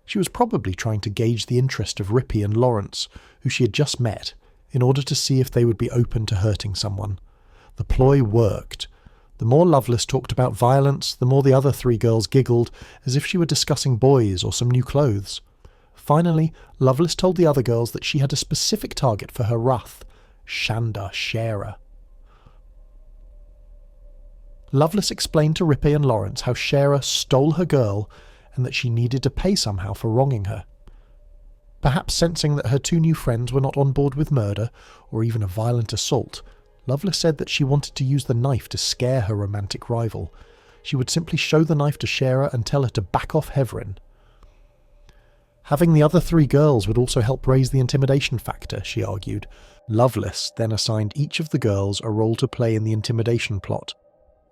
She was probably trying to gauge the interest of Rippey and Lawrence, who she had just met, in order to see if they would be open to hurting someone. The ploy worked. The more Lovelace talked about violence, the more the other 3 girls giggled, as if she were discussing boys or some new clothes. Finally, Lovelace told the other girls that she had a specific target for her wrath: Shanda Sharer. Lovelace explained to Rippey and Lawrence how Sharer stole her girl and that she needed to pay somehow for wronging her. Perhaps sensing that her 2 new friends were not on board with murder, or even a violent assault, Lovelace said that she wanted to use the knife to scare her romantic rival. She would simply show the knife to Sharer and tell her to back off Heverin. Having the other 3 girls would also help raise the intimidation factor, she argued. Lovelace then assigned each of the girls a role to play in the intimidation plot.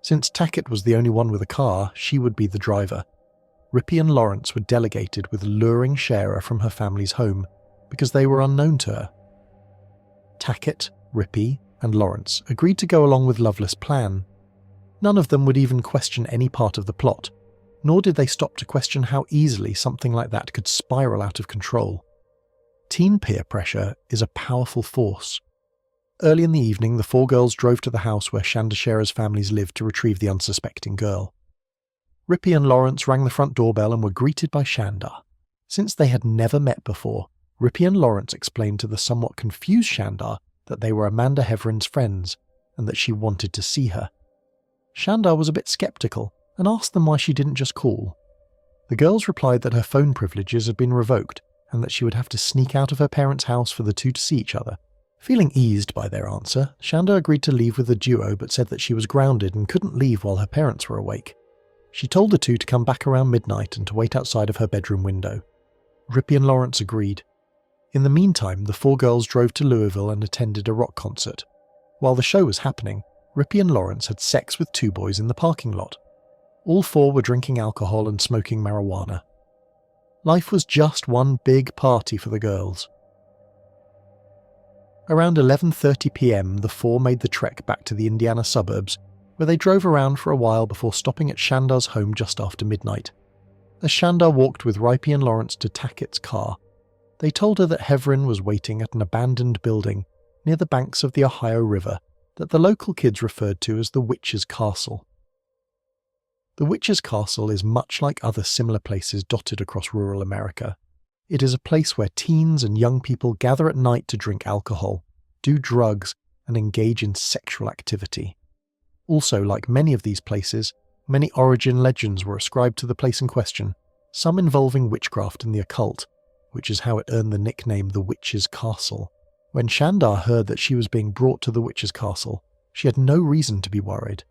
Since Tackett was the only one with a car, she would be the driver. Rippey and Lawrence were delegated with luring Sharer from her family's home, because they were unknown to her. Tackett, Rippey, and Lawrence agreed to go along with Lovelace's plan. None of them would even question any part of the plot, nor did they stop to question how easily something like that could spiral out of control. Teen peer pressure is a powerful force. Early in the evening, the 4 girls drove to the house where Shanda Sharer's families lived to retrieve the unsuspecting girl. Rippey and Lawrence rang the front doorbell and were greeted by Shanda. Since they had never met before, Rippey and Lawrence explained to the somewhat confused Shanda that they were Amanda Heverin's friends and that she wanted to see her. Shanda was a bit sceptical and asked them why she didn't just call. The girls replied that her phone privileges had been revoked and that she would have to sneak out of her parents' house for the 2 to see each other. Feeling eased by their answer, Shanda agreed to leave with the duo but said that she was grounded and couldn't leave while her parents were awake. She told the 2 to come back around midnight and to wait outside of her bedroom window. Rippey and Lawrence agreed. In the meantime, the four girls drove to Louisville and attended a rock concert. While the show was happening, Rippy and Lawrence had sex with two boys in the parking lot. All four were drinking alcohol and smoking marijuana. Life was just one big party for the girls. Around 11:30 p.m, the four made the trek back to the Indiana suburbs, where they drove around for a while before stopping at Shandar's home just after midnight. As Shandar walked with Rippy and Lawrence to Tackett's car, they told her that Heverin was waiting at an abandoned building near the banks of the Ohio River that the local kids referred to as the Witch's Castle. The Witch's Castle is much like other similar places dotted across rural America. It is a place where teens and young people gather at night to drink alcohol, do drugs, and engage in sexual activity. Also, like many of these places, many origin legends were ascribed to the place in question, some involving witchcraft and the occult, which is how it earned the nickname the Witch's Castle. When Shandar heard that she was being brought to the Witch's Castle, she had no reason to be worried.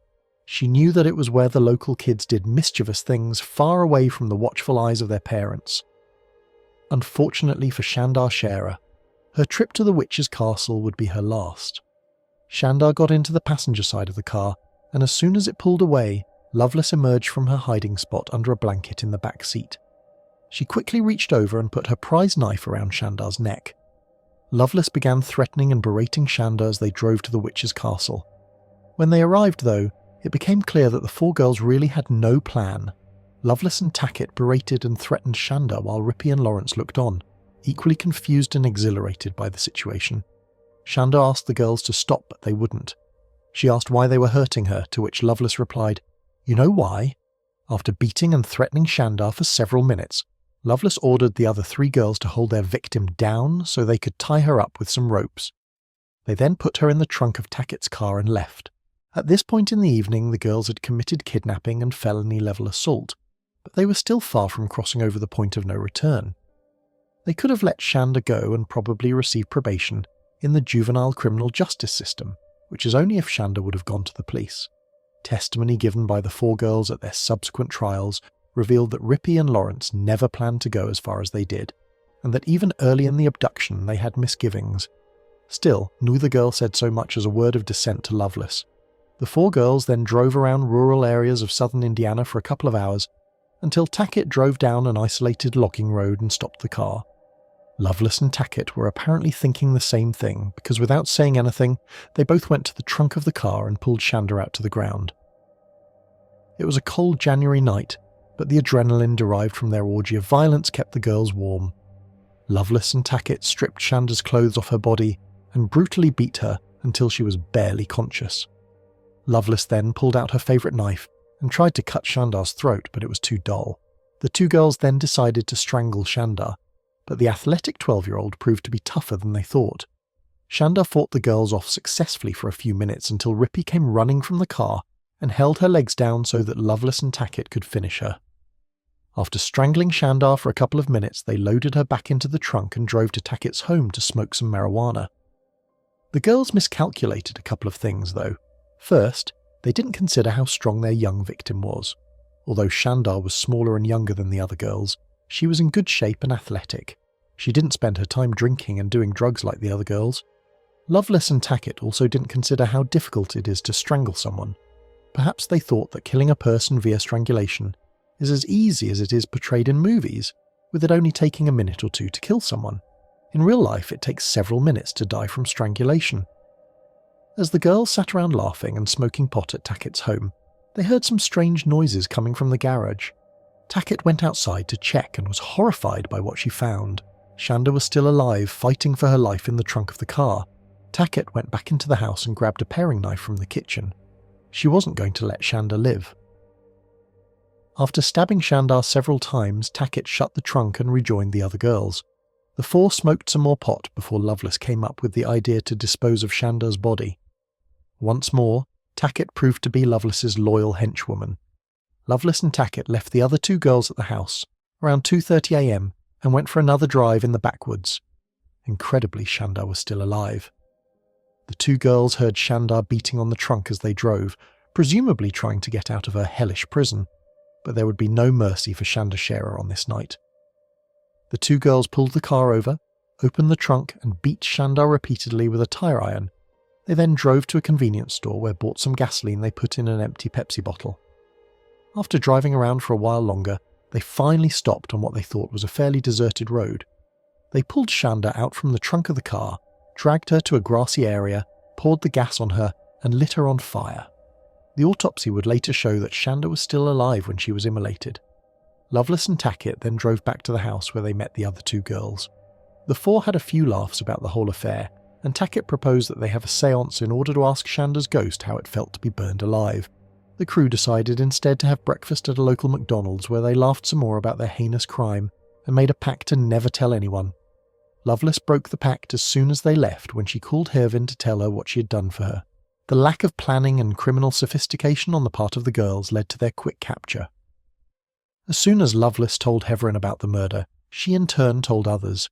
She knew that it was where the local kids did mischievous things far away from the watchful eyes of their parents. Unfortunately for Shandar Scherer, her trip to the Witch's Castle would be her last. Shandar got into the passenger side of the car, and as soon as it pulled away, Loveless emerged from her hiding spot under a blanket in the back seat. She quickly reached over and put her prize knife around Shandar's neck. Loveless began threatening and berating Shandar as they drove to the Witch's Castle. When they arrived, though, it became clear that the four girls really had no plan. Loveless and Tackett berated and threatened Shandar while Rippy and Lawrence looked on, equally confused and exhilarated by the situation. Shandar asked the girls to stop, but they wouldn't. She asked why they were hurting her, to which Loveless replied, "You know why?" After beating and threatening Shandar for several minutes, Loveless ordered the other three girls to hold their victim down so they could tie her up with some ropes. They then put her in the trunk of Tackett's car and left. At this point in the evening, the girls had committed kidnapping and felony-level assault, but they were still far from crossing over the point of no return. They could have let Shandar go and probably receive probation in the juvenile criminal justice system, which is only if Shandar would have gone to the police. Testimony given by the four girls at their subsequent trials revealed that Rippy and Lawrence never planned to go as far as they did, and that even early in the abduction they had misgivings. Still, neither girl said so much as a word of dissent to Loveless. The four girls then drove around rural areas of southern Indiana for a couple of hours, until Tackett drove down an isolated logging road and stopped the car. Loveless and Tackett were apparently thinking the same thing, because without saying anything, they both went to the trunk of the car and pulled Shandar out to the ground. It was a cold January night, but the adrenaline derived from their orgy of violence kept the girls warm. Loveless and Tackett stripped Shandar's clothes off her body and brutally beat her until she was barely conscious. Loveless then pulled out her favourite knife and tried to cut Shandar's throat, but it was too dull. The two girls then decided to strangle Shandar, but the athletic 12-year-old proved to be tougher than they thought. Shandar fought the girls off successfully for a few minutes until Rippy came running from the car and held her legs down so that Loveless and Tackett could finish her. After strangling Shandar for a couple of minutes, they loaded her back into the trunk and drove to Tackett's home to smoke some marijuana. The girls miscalculated a couple of things, though. First, they didn't consider how strong their young victim was. Although Shandar was smaller and younger than the other girls, she was in good shape and athletic. She didn't spend her time drinking and doing drugs like the other girls. Loveless and Tackett also didn't consider how difficult it is to strangle someone. Perhaps they thought that killing a person via strangulation is as easy as it is portrayed in movies, with it only taking a minute or two to kill someone. In real life, it takes several minutes to die from strangulation. As the girls sat around laughing and smoking pot at Tackett's home, they heard some strange noises coming from the garage. Tackett went outside to check and was horrified by what she found. Shandar was still alive, fighting for her life in the trunk of the car. Tackett went back into the house and grabbed a paring knife from the kitchen. She wasn't going to let Shandar live. After stabbing Shandar several times, Tackett shut the trunk and rejoined the other girls. The four smoked some more pot before Loveless came up with the idea to dispose of Shandar's body. Once more, Tackett proved to be Loveless's loyal henchwoman. Loveless and Tackett left the other two girls at the house around 2:30 a.m. and went for another drive in the backwoods. Incredibly, Shandar was still alive. The two girls heard Shandar beating on the trunk as they drove, presumably trying to get out of her hellish prison, but there would be no mercy for Shandar Scherer on this night. The two girls pulled the car over, opened the trunk and beat Shandar repeatedly with a tire iron. They then drove to a convenience store where bought some gasoline they put in an empty Pepsi bottle. After driving around for a while longer, they finally stopped on what they thought was a fairly deserted road. They pulled Shandar out from the trunk of the car, dragged her to a grassy area, poured the gas on her, and lit her on fire. The autopsy would later show that Shandar was still alive when she was immolated. Lovelace and Tackett then drove back to the house where they met the other two girls. The four had a few laughs about the whole affair, and Tackett proposed that they have a séance in order to ask Shandar's ghost how it felt to be burned alive. The crew decided instead to have breakfast at a local McDonald's where they laughed some more about their heinous crime and made a pact to never tell anyone. Lovelace broke the pact as soon as they left when she called Hervin to tell her what she had done for her. The lack of planning and criminal sophistication on the part of the girls led to their quick capture. As soon as Lovelace told Hervin about the murder, she in turn told others.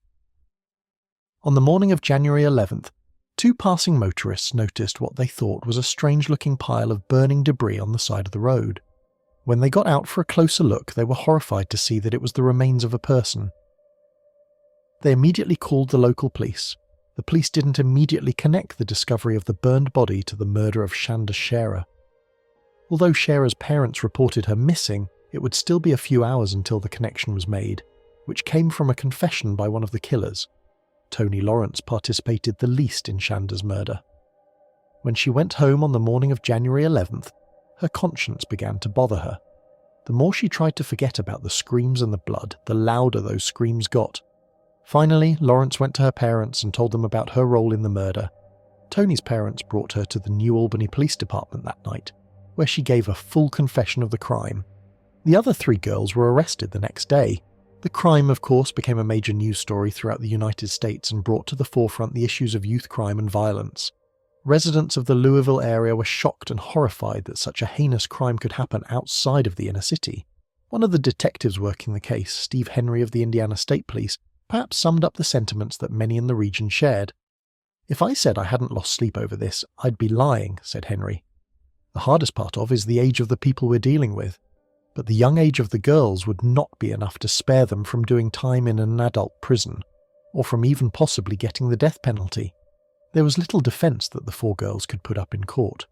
On the morning of January 11th, two passing motorists noticed what they thought was a strange-looking pile of burning debris on the side of the road. When they got out for a closer look, they were horrified to see that it was the remains of a person. They immediately called the local police. The police didn't immediately connect the discovery of the burned body to the murder of Shandar Scherer. Although Scherer's parents reported her missing, it would still be a few hours until the connection was made, which came from a confession by one of the killers. Tony Lawrence participated the least in Shandar's murder. When she went home on the morning of January 11th, her conscience began to bother her. The more she tried to forget about the screams and the blood, the louder those screams got. Finally, Lawrence went to her parents and told them about her role in the murder. Tony's parents brought her to the New Albany Police Department that night, where she gave a full confession of the crime. The other three girls were arrested the next day. The crime, of course, became a major news story throughout the United States and brought to the forefront the issues of youth crime and violence. Residents of the Louisville area were shocked and horrified that such a heinous crime could happen outside of the inner city. One of the detectives working the case, Steve Henry of the Indiana State Police, perhaps summed up the sentiments that many in the region shared. "If I said I hadn't lost sleep over this, I'd be lying," said Henry. "The hardest part of is the age of the people we're dealing with. But the young age of the girls would not be enough to spare them from doing time in an adult prison, or from even possibly getting the death penalty. There was little defence that the four girls could put up in court.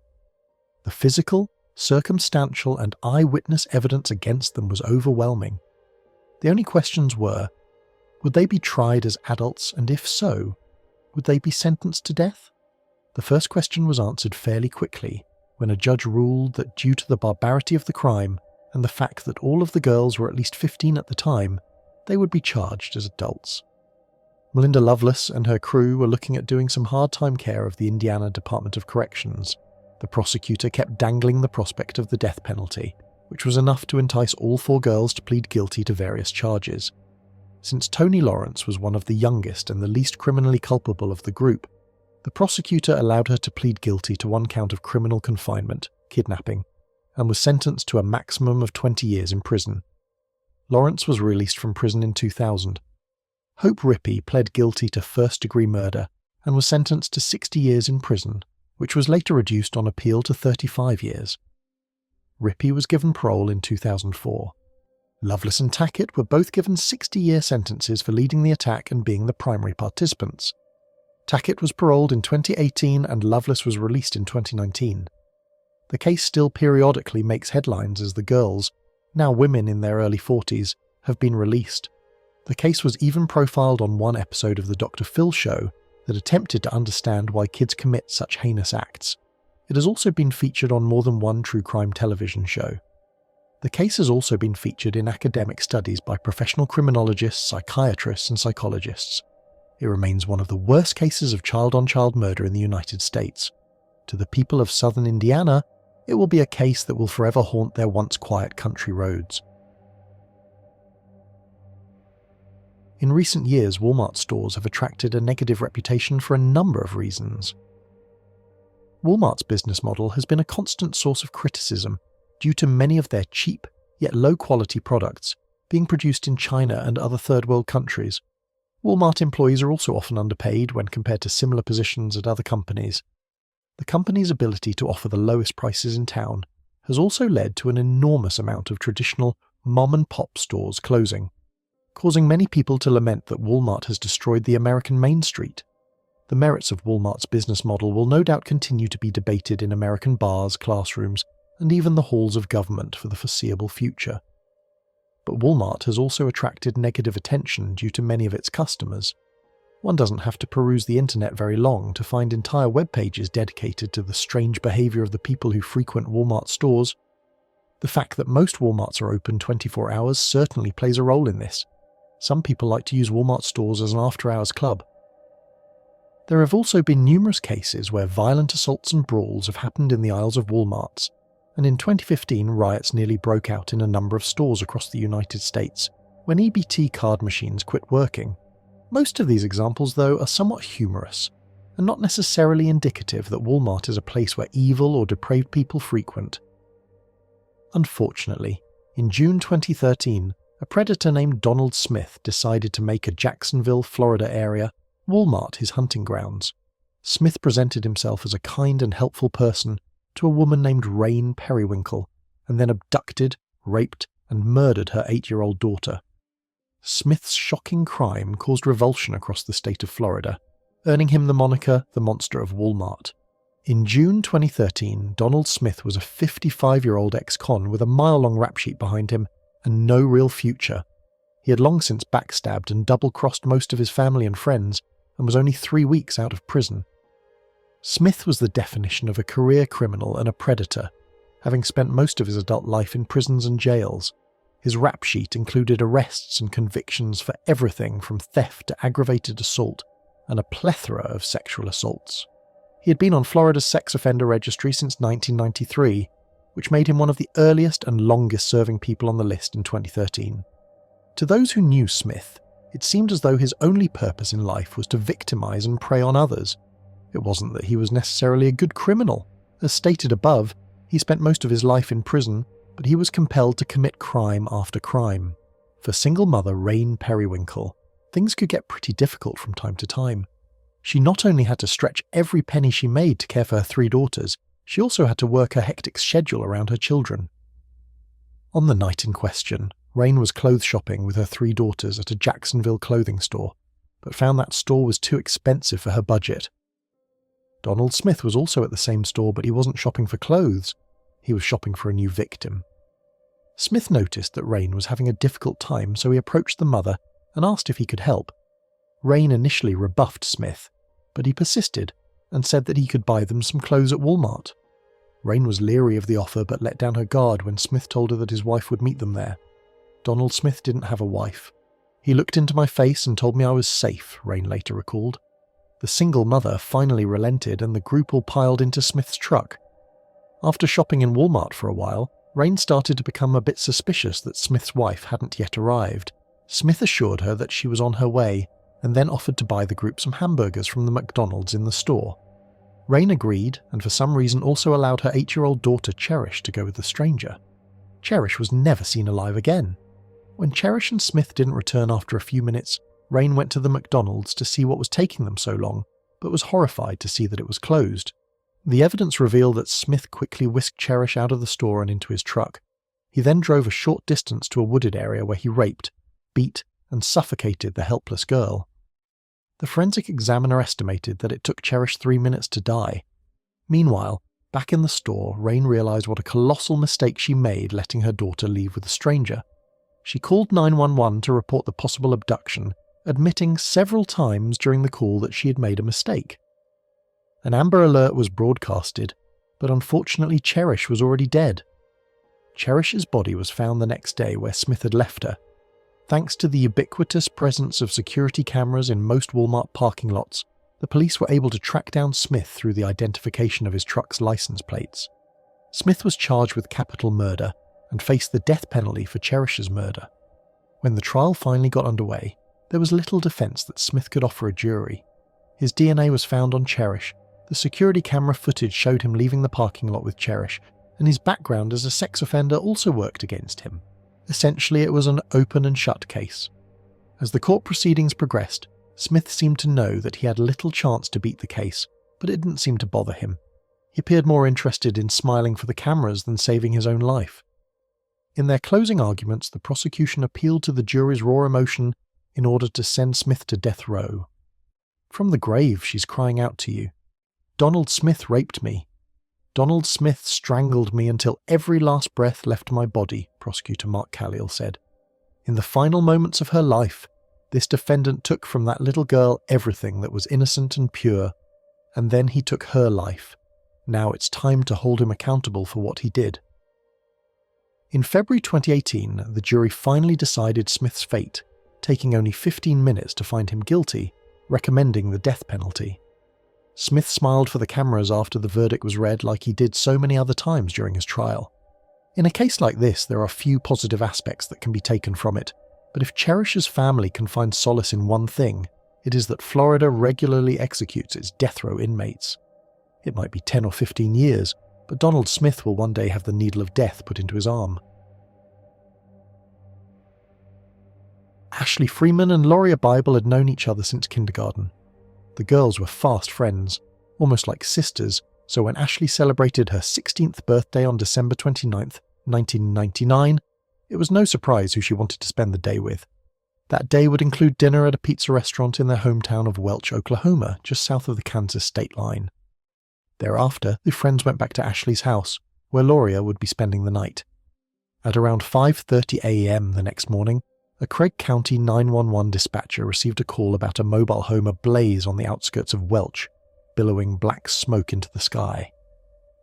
The physical, circumstantial and eyewitness evidence against them was overwhelming. The only questions were, would they be tried as adults, and if so, would they be sentenced to death? The first question was answered fairly quickly, when a judge ruled that due to the barbarity of the crime, and the fact that all of the girls were at least 15 at the time, they would be charged as adults. Melinda Lovelace and her crew were looking at doing some hard-time care of the Indiana Department of Corrections. The prosecutor kept dangling the prospect of the death penalty, which was enough to entice all four girls to plead guilty to various charges. Since Tony Lawrence was one of the youngest and the least criminally culpable of the group, the prosecutor allowed her to plead guilty to one count of criminal confinement, kidnapping, and was sentenced to a maximum of 20 years in prison. Lawrence was released from prison in 2000. Hope Rippey pled guilty to first-degree murder and was sentenced to 60 years in prison, which was later reduced on appeal to 35 years. Rippey was given parole in 2004. Lovelace and Tackett were both given 60-year sentences for leading the attack and being the primary participants. Tackett was paroled in 2018 and Lovelace was released in 2019. The case still periodically makes headlines as the girls, now women in their early 40s, have been released. The case was even profiled on one episode of the Dr. Phil show that attempted to understand why kids commit such heinous acts. It has also been featured on more than one true crime television show. The case has also been featured in academic studies by professional criminologists, psychiatrists, and psychologists. It remains one of the worst cases of child-on-child murder in the United States. To the people of southern Indiana, it will be a case that will forever haunt their once quiet country roads. In recent years, Walmart stores have attracted a negative reputation for a number of reasons. Walmart's business model has been a constant source of criticism due to many of their cheap, yet low-quality products being produced in China and other third-world countries. Walmart employees are also often underpaid when compared to similar positions at other companies. The company's ability to offer the lowest prices in town has also led to an enormous amount of traditional mom-and-pop stores closing. causing many people to lament that Walmart has destroyed the American Main Street. The merits of Walmart's business model will no doubt continue to be debated in American bars, classrooms, and even the halls of government for the foreseeable future. But Walmart has also attracted negative attention due to many of its customers. One doesn't have to peruse the internet very long to find entire web pages dedicated to the strange behaviour of the people who frequent Walmart stores. The fact that most Walmarts are open 24 hours certainly plays a role in this. Some people like to use Walmart stores as an after-hours club. There have also been numerous cases where violent assaults and brawls have happened in the aisles of Walmarts, and in 2015 riots nearly broke out in a number of stores across the United States when EBT card machines quit working. Most of these examples, though, are somewhat humorous, and not necessarily indicative that Walmart is a place where evil or depraved people frequent. Unfortunately, in June 2013, a predator named Donald Smith decided to make a Jacksonville, Florida area Walmart his hunting grounds. Smith presented himself as a kind and helpful person to a woman named Rain Periwinkle, and then abducted, raped, and murdered her 8-year-old daughter. Smith's shocking crime caused revulsion across the state of Florida, earning him the moniker the Monster of Walmart. In June 2013, Donald Smith was a 55-year-old ex-con with a mile-long rap sheet behind him and no real future. He had long since backstabbed and double-crossed most of his family and friends, and was only 3 weeks out of prison. Smith was the definition of a career criminal and a predator, having spent most of his adult life in prisons and jails. His rap sheet included arrests and convictions for everything from theft to aggravated assault, and a plethora of sexual assaults. He had been on Florida's sex offender registry since 1993, which made him one of the earliest and longest-serving people on the list in 2013. To those who knew Smith, it seemed as though his only purpose in life was to victimize and prey on others. It wasn't that he was necessarily a good criminal. As stated above, he spent most of his life in prison, but he was compelled to commit crime after crime. For single mother Rain Periwinkle, things could get pretty difficult from time to time. She not only had to stretch every penny she made to care for her 3 daughters, she also had to work her hectic schedule around her children. On the night in question, Rain was clothes shopping with her 3 daughters at a Jacksonville clothing store, but found that store was too expensive for her budget. Donald Smith was also at the same store, but he wasn't shopping for clothes. He was shopping for a new victim. Smith noticed that Rain was having a difficult time, so he approached the mother and asked if he could help. Rain initially rebuffed Smith, but he persisted and said that he could buy them some clothes at Walmart. Rain was leery of the offer but let down her guard when Smith told her that his wife would meet them there. Donald Smith didn't have a wife. He looked into my face and told me I was safe, Rain later recalled. The single mother finally relented and the group all piled into Smith's truck. After shopping in Walmart for a while, Rain started to become a bit suspicious that Smith's wife hadn't yet arrived. Smith assured her that she was on her way, and then offered to buy the group some hamburgers from the McDonald's in the store. Rain agreed, and for some reason also allowed her 8-year-old daughter Cherish to go with the stranger. Cherish was never seen alive again. When Cherish and Smith didn't return after a few minutes, Rain went to the McDonald's to see what was taking them so long, but was horrified to see that it was closed. The evidence revealed that Smith quickly whisked Cherish out of the store and into his truck. He then drove a short distance to a wooded area where he raped, beat, and suffocated the helpless girl. The forensic examiner estimated that it took Cherish 3 minutes to die. Meanwhile, back in the store, Rain realized what a colossal mistake she made letting her daughter leave with a stranger. She called 911 to report the possible abduction, admitting several times during the call that she had made a mistake. An Amber Alert was broadcasted, but unfortunately Cherish was already dead. Cherish's body was found the next day where Smith had left her. Thanks to the ubiquitous presence of security cameras in most Walmart parking lots, the police were able to track down Smith through the identification of his truck's license plates. Smith was charged with capital murder and faced the death penalty for Cherish's murder. When the trial finally got underway, there was little defense that Smith could offer a jury. His DNA was found on Cherish, the security camera footage showed him leaving the parking lot with Cherish, and his background as a sex offender also worked against him. Essentially, it was an open and shut case. As the court proceedings progressed, Smith seemed to know that he had little chance to beat the case, but it didn't seem to bother him. He appeared more interested in smiling for the cameras than saving his own life. In their closing arguments, the prosecution appealed to the jury's raw emotion in order to send Smith to death row. From the grave, she's crying out to you. Donald Smith raped me. Donald Smith strangled me until every last breath left my body, Prosecutor Mark Calliel said. In the final moments of her life, this defendant took from that little girl everything that was innocent and pure, and then he took her life. Now it's time to hold him accountable for what he did. In February 2018, the jury finally decided Smith's fate, taking only 15 minutes to find him guilty, recommending the death penalty. Smith smiled for the cameras after the verdict was read like he did so many other times during his trial. In a case like this, there are few positive aspects that can be taken from it, but if Cherish's family can find solace in one thing, it is that Florida regularly executes its death row inmates. It might be 10 or 15 years, but Donald Smith will one day have the needle of death put into his arm. Ashley Freeman and Loria Bible had known each other since kindergarten. The girls were fast friends, almost like sisters, so when Ashley celebrated her 16th birthday on December 29th, 1999, it was no surprise who she wanted to spend the day with. That day would include dinner at a pizza restaurant in their hometown of Welch, Oklahoma, just south of the Kansas state line. Thereafter, the friends went back to Ashley's house, where Loria would be spending the night. At around 5:30 a.m. the next morning, a Craig County 911 dispatcher received a call about a mobile home ablaze on the outskirts of Welch, billowing black smoke into the sky.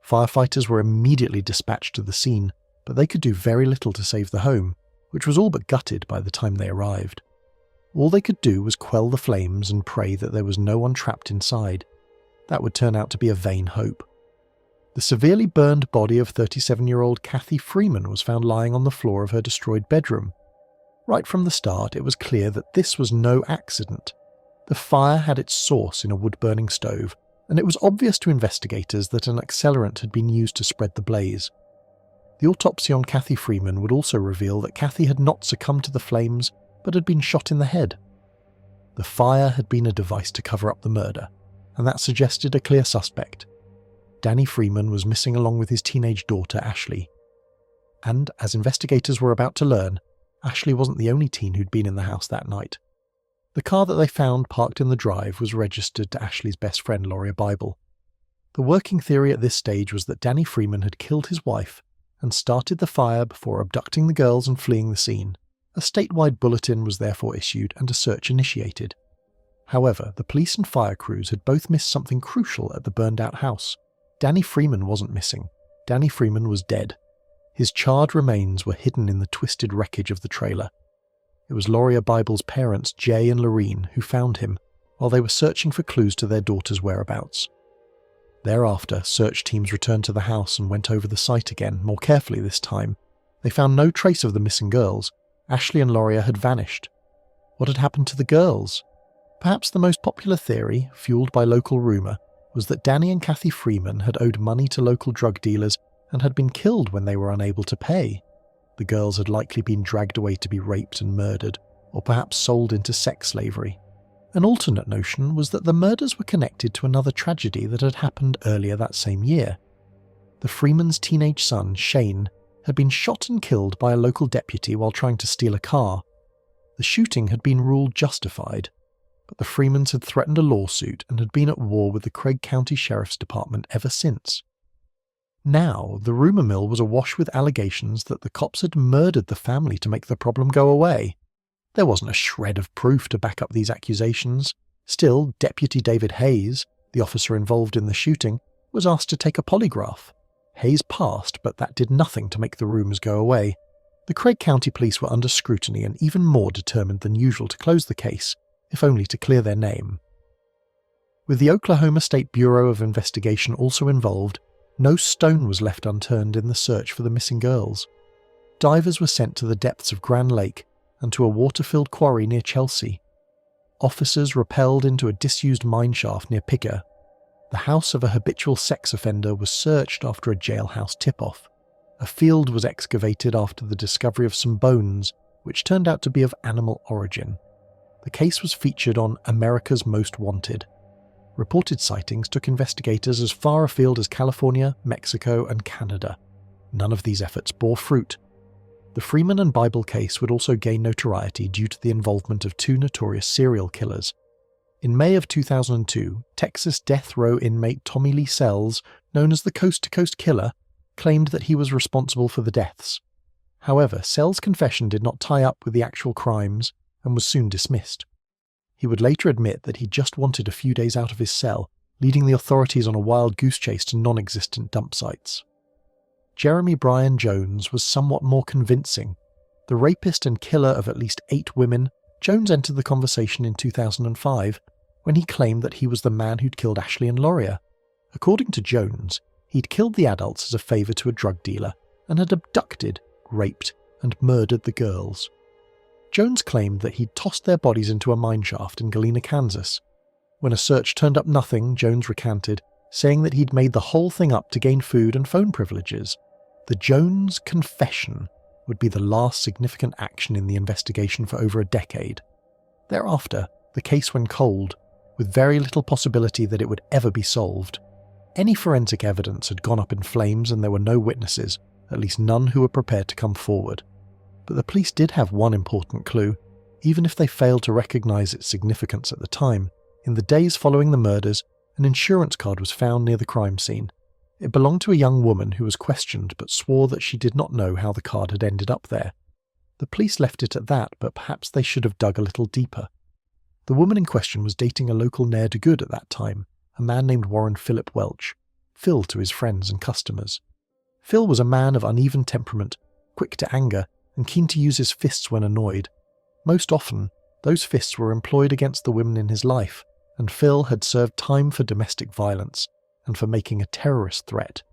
Firefighters were immediately dispatched to the scene, but they could do very little to save the home, which was all but gutted by the time they arrived. All they could do was quell the flames and pray that there was no one trapped inside. That would turn out to be a vain hope. The severely burned body of 37-year-old Kathy Freeman was found lying on the floor of her destroyed bedroom. Right from the start, it was clear that this was no accident. The fire had its source in a wood-burning stove, and it was obvious to investigators that an accelerant had been used to spread the blaze. The autopsy on Kathy Freeman would also reveal that Kathy had not succumbed to the flames, but had been shot in the head. The fire had been a device to cover up the murder, and that suggested a clear suspect. Danny Freeman was missing along with his teenage daughter, Ashley. And, as investigators were about to learn, Ashley wasn't the only teen who'd been in the house that night. The car that they found parked in the drive was registered to Ashley's best friend, Loria Bible. The working theory at this stage was that Danny Freeman had killed his wife and started the fire before abducting the girls and fleeing the scene. A statewide bulletin was therefore issued and a search initiated. However, the police and fire crews had both missed something crucial at the burned-out house. Danny Freeman wasn't missing. Danny Freeman was dead. His charred remains were hidden in the twisted wreckage of the trailer. It was Loria Bible's parents, Jay and Lorene, who found him while they were searching for clues to their daughter's whereabouts. Thereafter, search teams returned to the house and went over the site again, more carefully this time. They found no trace of the missing girls. Ashley and Loria had vanished. What had happened to the girls? Perhaps the most popular theory, fueled by local rumour, was that Danny and Kathy Freeman had owed money to local drug dealers and had been killed when they were unable to pay. The girls had likely been dragged away to be raped and murdered, or perhaps sold into sex slavery. An alternate notion was that the murders were connected to another tragedy that had happened earlier that same year. The Freemans' teenage son, Shane, had been shot and killed by a local deputy while trying to steal a car. The shooting had been ruled justified, but the Freemans had threatened a lawsuit and had been at war with the Craig County Sheriff's Department ever since. Now, the rumour mill was awash with allegations that the cops had murdered the family to make the problem go away. There wasn't a shred of proof to back up these accusations. Still, Deputy David Hayes, the officer involved in the shooting, was asked to take a polygraph. Hayes passed, but that did nothing to make the rumours go away. The Craig County Police were under scrutiny and even more determined than usual to close the case, if only to clear their name. With the Oklahoma State Bureau of Investigation also involved, no stone was left unturned in the search for the missing girls. Divers were sent to the depths of Grand Lake and to a water-filled quarry near Chelsea. Officers rappelled into a disused mine shaft near Pigger. The house of a habitual sex offender was searched after a jailhouse tip-off. A field was excavated after the discovery of some bones, which turned out to be of animal origin. The case was featured on America's Most Wanted. Reported sightings took investigators as far afield as California, Mexico, and Canada. None of these efforts bore fruit. The Freeman and Bible case would also gain notoriety due to the involvement of two notorious serial killers. In May of 2002, Texas death row inmate Tommy Lee Sells, known as the Coast to Coast Killer, claimed that he was responsible for the deaths. However, Sells' confession did not tie up with the actual crimes and was soon dismissed. He would later admit that he just wanted a few days out of his cell, leading the authorities on a wild goose chase to non-existent dump sites. Jeremy Bryan Jones was somewhat more convincing. The rapist and killer of at least 8 women, Jones entered the conversation in 2005 when he claimed that he was the man who'd killed Ashley and Loria. According to Jones, he'd killed the adults as a favour to a drug dealer and had abducted, raped, and murdered the girls. Jones claimed that he'd tossed their bodies into a mineshaft in Galena, Kansas. When a search turned up nothing, Jones recanted, saying that he'd made the whole thing up to gain food and phone privileges. The Jones confession would be the last significant action in the investigation for over a decade. Thereafter, the case went cold, with very little possibility that it would ever be solved. Any forensic evidence had gone up in flames and there were no witnesses, at least none who were prepared to come forward. But the police did have one important clue, even if they failed to recognise its significance at the time. In the days following the murders, an insurance card was found near the crime scene. It belonged to a young woman who was questioned but swore that she did not know how the card had ended up there. The police left it at that, but perhaps they should have dug a little deeper. The woman in question was dating a local ne'er-do-good at that time, a man named Warren Philip Welch, Phil to his friends and customers. Phil was a man of uneven temperament, quick to anger, and keen to use his fists when annoyed. Most often, those fists were employed against the women in his life, and Phil had served time for domestic violence and for making a terrorist threat.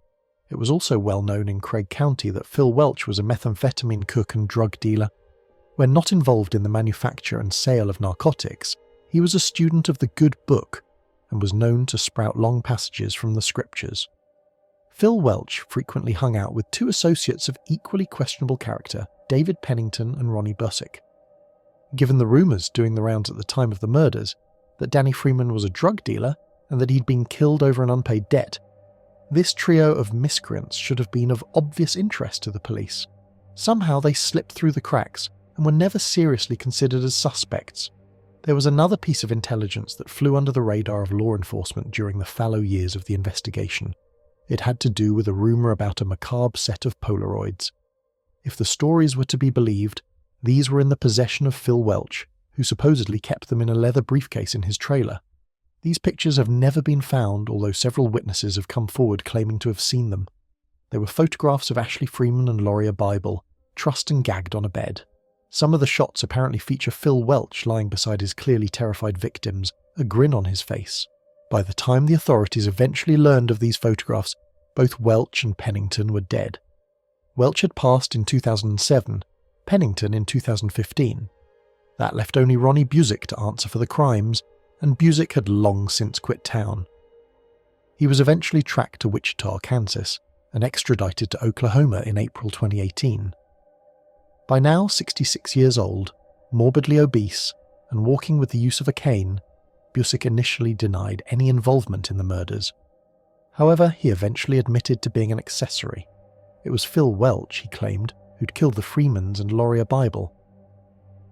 It was also well known in Craig County that Phil Welch was a methamphetamine cook and drug dealer. When not involved in the manufacture and sale of narcotics, he was a student of the good book and was known to sprout long passages from the scriptures. Phil Welch frequently hung out with 2 associates of equally questionable character, David Pennington and Ronnie Busick. Given the rumours doing the rounds at the time of the murders, that Danny Freeman was a drug dealer and that he'd been killed over an unpaid debt, this trio of miscreants should have been of obvious interest to the police. Somehow they slipped through the cracks and were never seriously considered as suspects. There was another piece of intelligence that flew under the radar of law enforcement during the fallow years of the investigation. It had to do with a rumour about a macabre set of Polaroids. If the stories were to be believed, these were in the possession of Phil Welch, who supposedly kept them in a leather briefcase in his trailer. These pictures have never been found, although several witnesses have come forward claiming to have seen them. They were photographs of Ashley Freeman and Loria Bible, trussed and gagged on a bed. Some of the shots apparently feature Phil Welch lying beside his clearly terrified victims, a grin on his face. By the time the authorities eventually learned of these photographs, both Welch and Pennington were dead. Welch had passed in 2007, Pennington in 2015. That left only Ronnie Busick to answer for the crimes, and Busick had long since quit town. He was eventually tracked to Wichita, Kansas, and extradited to Oklahoma in April 2018. By now 66 years old, morbidly obese, and walking with the use of a cane, Busick initially denied any involvement in the murders. However, he eventually admitted to being an accessory. It was Phil Welch, he claimed, who'd killed the Freemans and Loria Bible.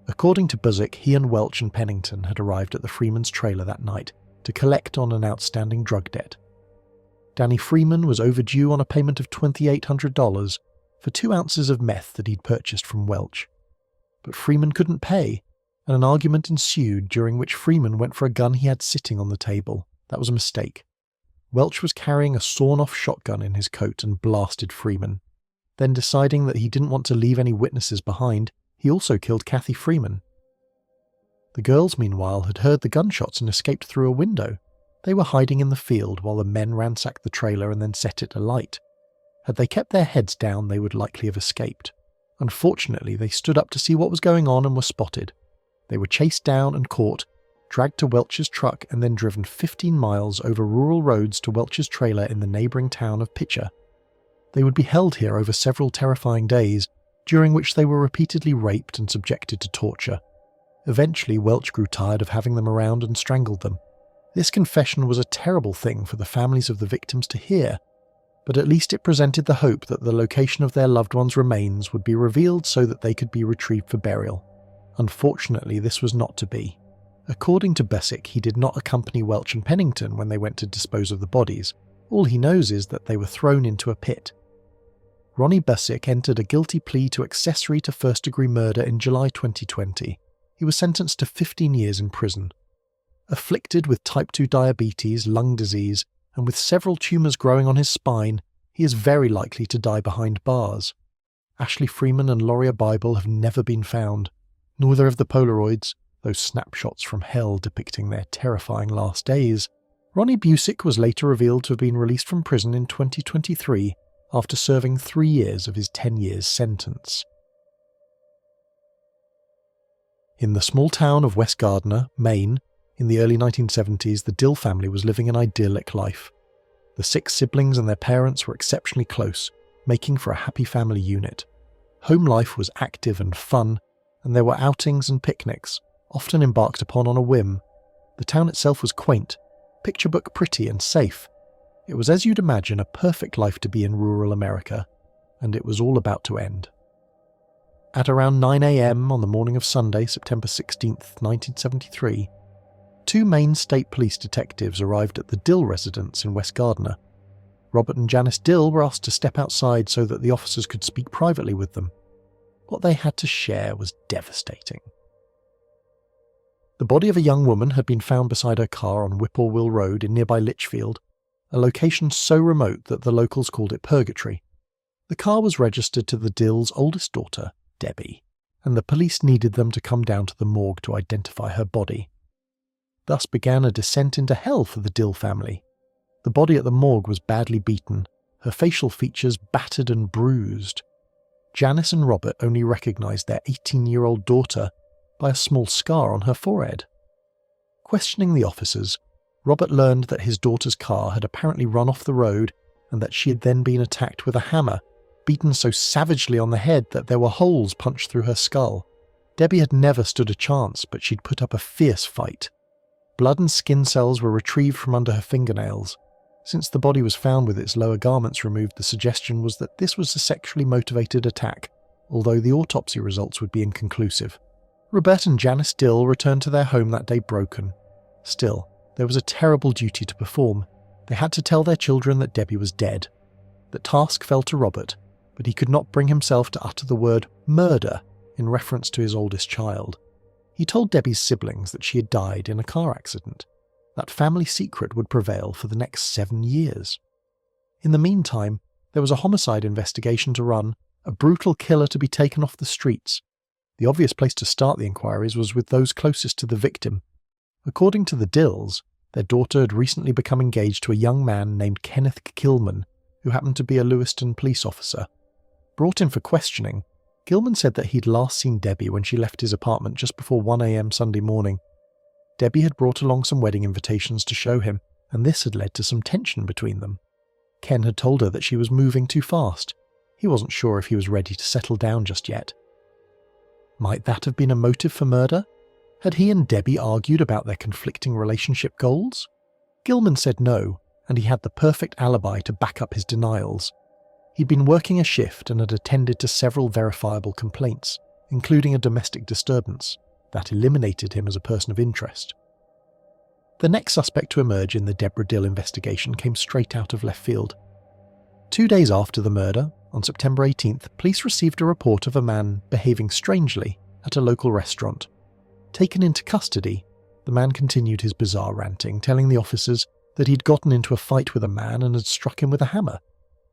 According to Busick, he and Welch and Pennington had arrived at the Freemans' trailer that night to collect on an outstanding drug debt. Danny Freeman was overdue on a payment of $2,800 for 2 ounces of meth that he'd purchased from Welch. But Freeman couldn't pay, and an argument ensued during which Freeman went for a gun he had sitting on the table. That was a mistake. Welch was carrying a sawn-off shotgun in his coat and blasted Freeman. Then, deciding that he didn't want to leave any witnesses behind, he also killed Kathy Freeman. The girls, meanwhile, had heard the gunshots and escaped through a window. They were hiding in the field while the men ransacked the trailer and then set it alight. Had they kept their heads down, they would likely have escaped. Unfortunately, they stood up to see what was going on and were spotted. They were chased down and caught, dragged to Welch's truck and then driven 15 miles over rural roads to Welch's trailer in the neighbouring town of Pitcher. They would be held here over several terrifying days, during which they were repeatedly raped and subjected to torture. Eventually, Welch grew tired of having them around and strangled them. This confession was a terrible thing for the families of the victims to hear, but at least it presented the hope that the location of their loved one's remains would be revealed so that they could be retrieved for burial. Unfortunately, this was not to be. According to Bessick, he did not accompany Welch and Pennington when they went to dispose of the bodies. All he knows is that they were thrown into a pit. Ronnie Bessick entered a guilty plea to accessory to first-degree murder in July 2020. He was sentenced to 15 years in prison. Afflicted with type 2 diabetes, lung disease, and with several tumours growing on his spine, he is very likely to die behind bars. Ashley Freeman and Loria Bible have never been found. Neither of the Polaroids, those snapshots from hell depicting their terrifying last days. Ronnie Busick was later revealed to have been released from prison in 2023 after serving 3 years of his 10 years sentence. In the small town of West Gardner, Maine, in the early 1970s, the Dill family was living an idyllic life. The 6 siblings and their parents were exceptionally close, making for a happy family unit. Home life was active and fun, and there were outings and picnics, often embarked upon on a whim. The town itself was quaint, picture book pretty and safe. It was, as you'd imagine, a perfect life to be in rural America, and it was all about to end. At around 9 a.m. on the morning of Sunday, September 16th, 1973, 2 Maine State Police detectives arrived at the Dill residence in West Gardner. Robert and Janice Dill were asked to step outside so that the officers could speak privately with them. What they had to share was devastating. The body of a young woman had been found beside her car on Whippoorwill Road in nearby Litchfield, a location so remote that the locals called it Purgatory. The car was registered to the Dills' oldest daughter, Debbie, and the police needed them to come down to the morgue to identify her body. Thus began a descent into hell for the Dill family. The body at the morgue was badly beaten, her facial features battered and bruised. Janice and Robert only recognised their 18-year-old daughter by a small scar on her forehead. Questioning the officers, Robert learned that his daughter's car had apparently run off the road and that she had then been attacked with a hammer, beaten so savagely on the head that there were holes punched through her skull. Debbie had never stood a chance, but she'd put up a fierce fight. Blood and skin cells were retrieved from under her fingernails. Since the body was found with its lower garments removed, the suggestion was that this was a sexually motivated attack, although the autopsy results would be inconclusive. Robert and Janice Dill returned to their home that day broken. Still, there was a terrible duty to perform. They had to tell their children that Debbie was dead. The task fell to Robert, but he could not bring himself to utter the word murder in reference to his oldest child. He told Debbie's siblings that she had died in a car accident. That family secret would prevail for the next 7 years. In the meantime, there was a homicide investigation to run, a brutal killer to be taken off the streets. The obvious place to start the inquiries was with those closest to the victim. According to the Dills, their daughter had recently become engaged to a young man named Kenneth Gilman, who happened to be a Lewiston police officer. Brought in for questioning, Gilman said that he'd last seen Debbie when she left his apartment just before 1 a.m. Sunday morning. Debbie had brought along some wedding invitations to show him, and this had led to some tension between them. Ken had told her that she was moving too fast. He wasn't sure if he was ready to settle down just yet. Might that have been a motive for murder? Had he and Debbie argued about their conflicting relationship goals? Gilman said no, and he had the perfect alibi to back up his denials. He'd been working a shift and had attended to several verifiable complaints, including a domestic disturbance. That eliminated him as a person of interest. The next suspect to emerge in the Deborah Dill investigation came straight out of left field. 2 days after the murder, on September 18th, police received a report of a man behaving strangely at a local restaurant. Taken into custody, the man continued his bizarre ranting, telling the officers that he'd gotten into a fight with a man and had struck him with a hammer.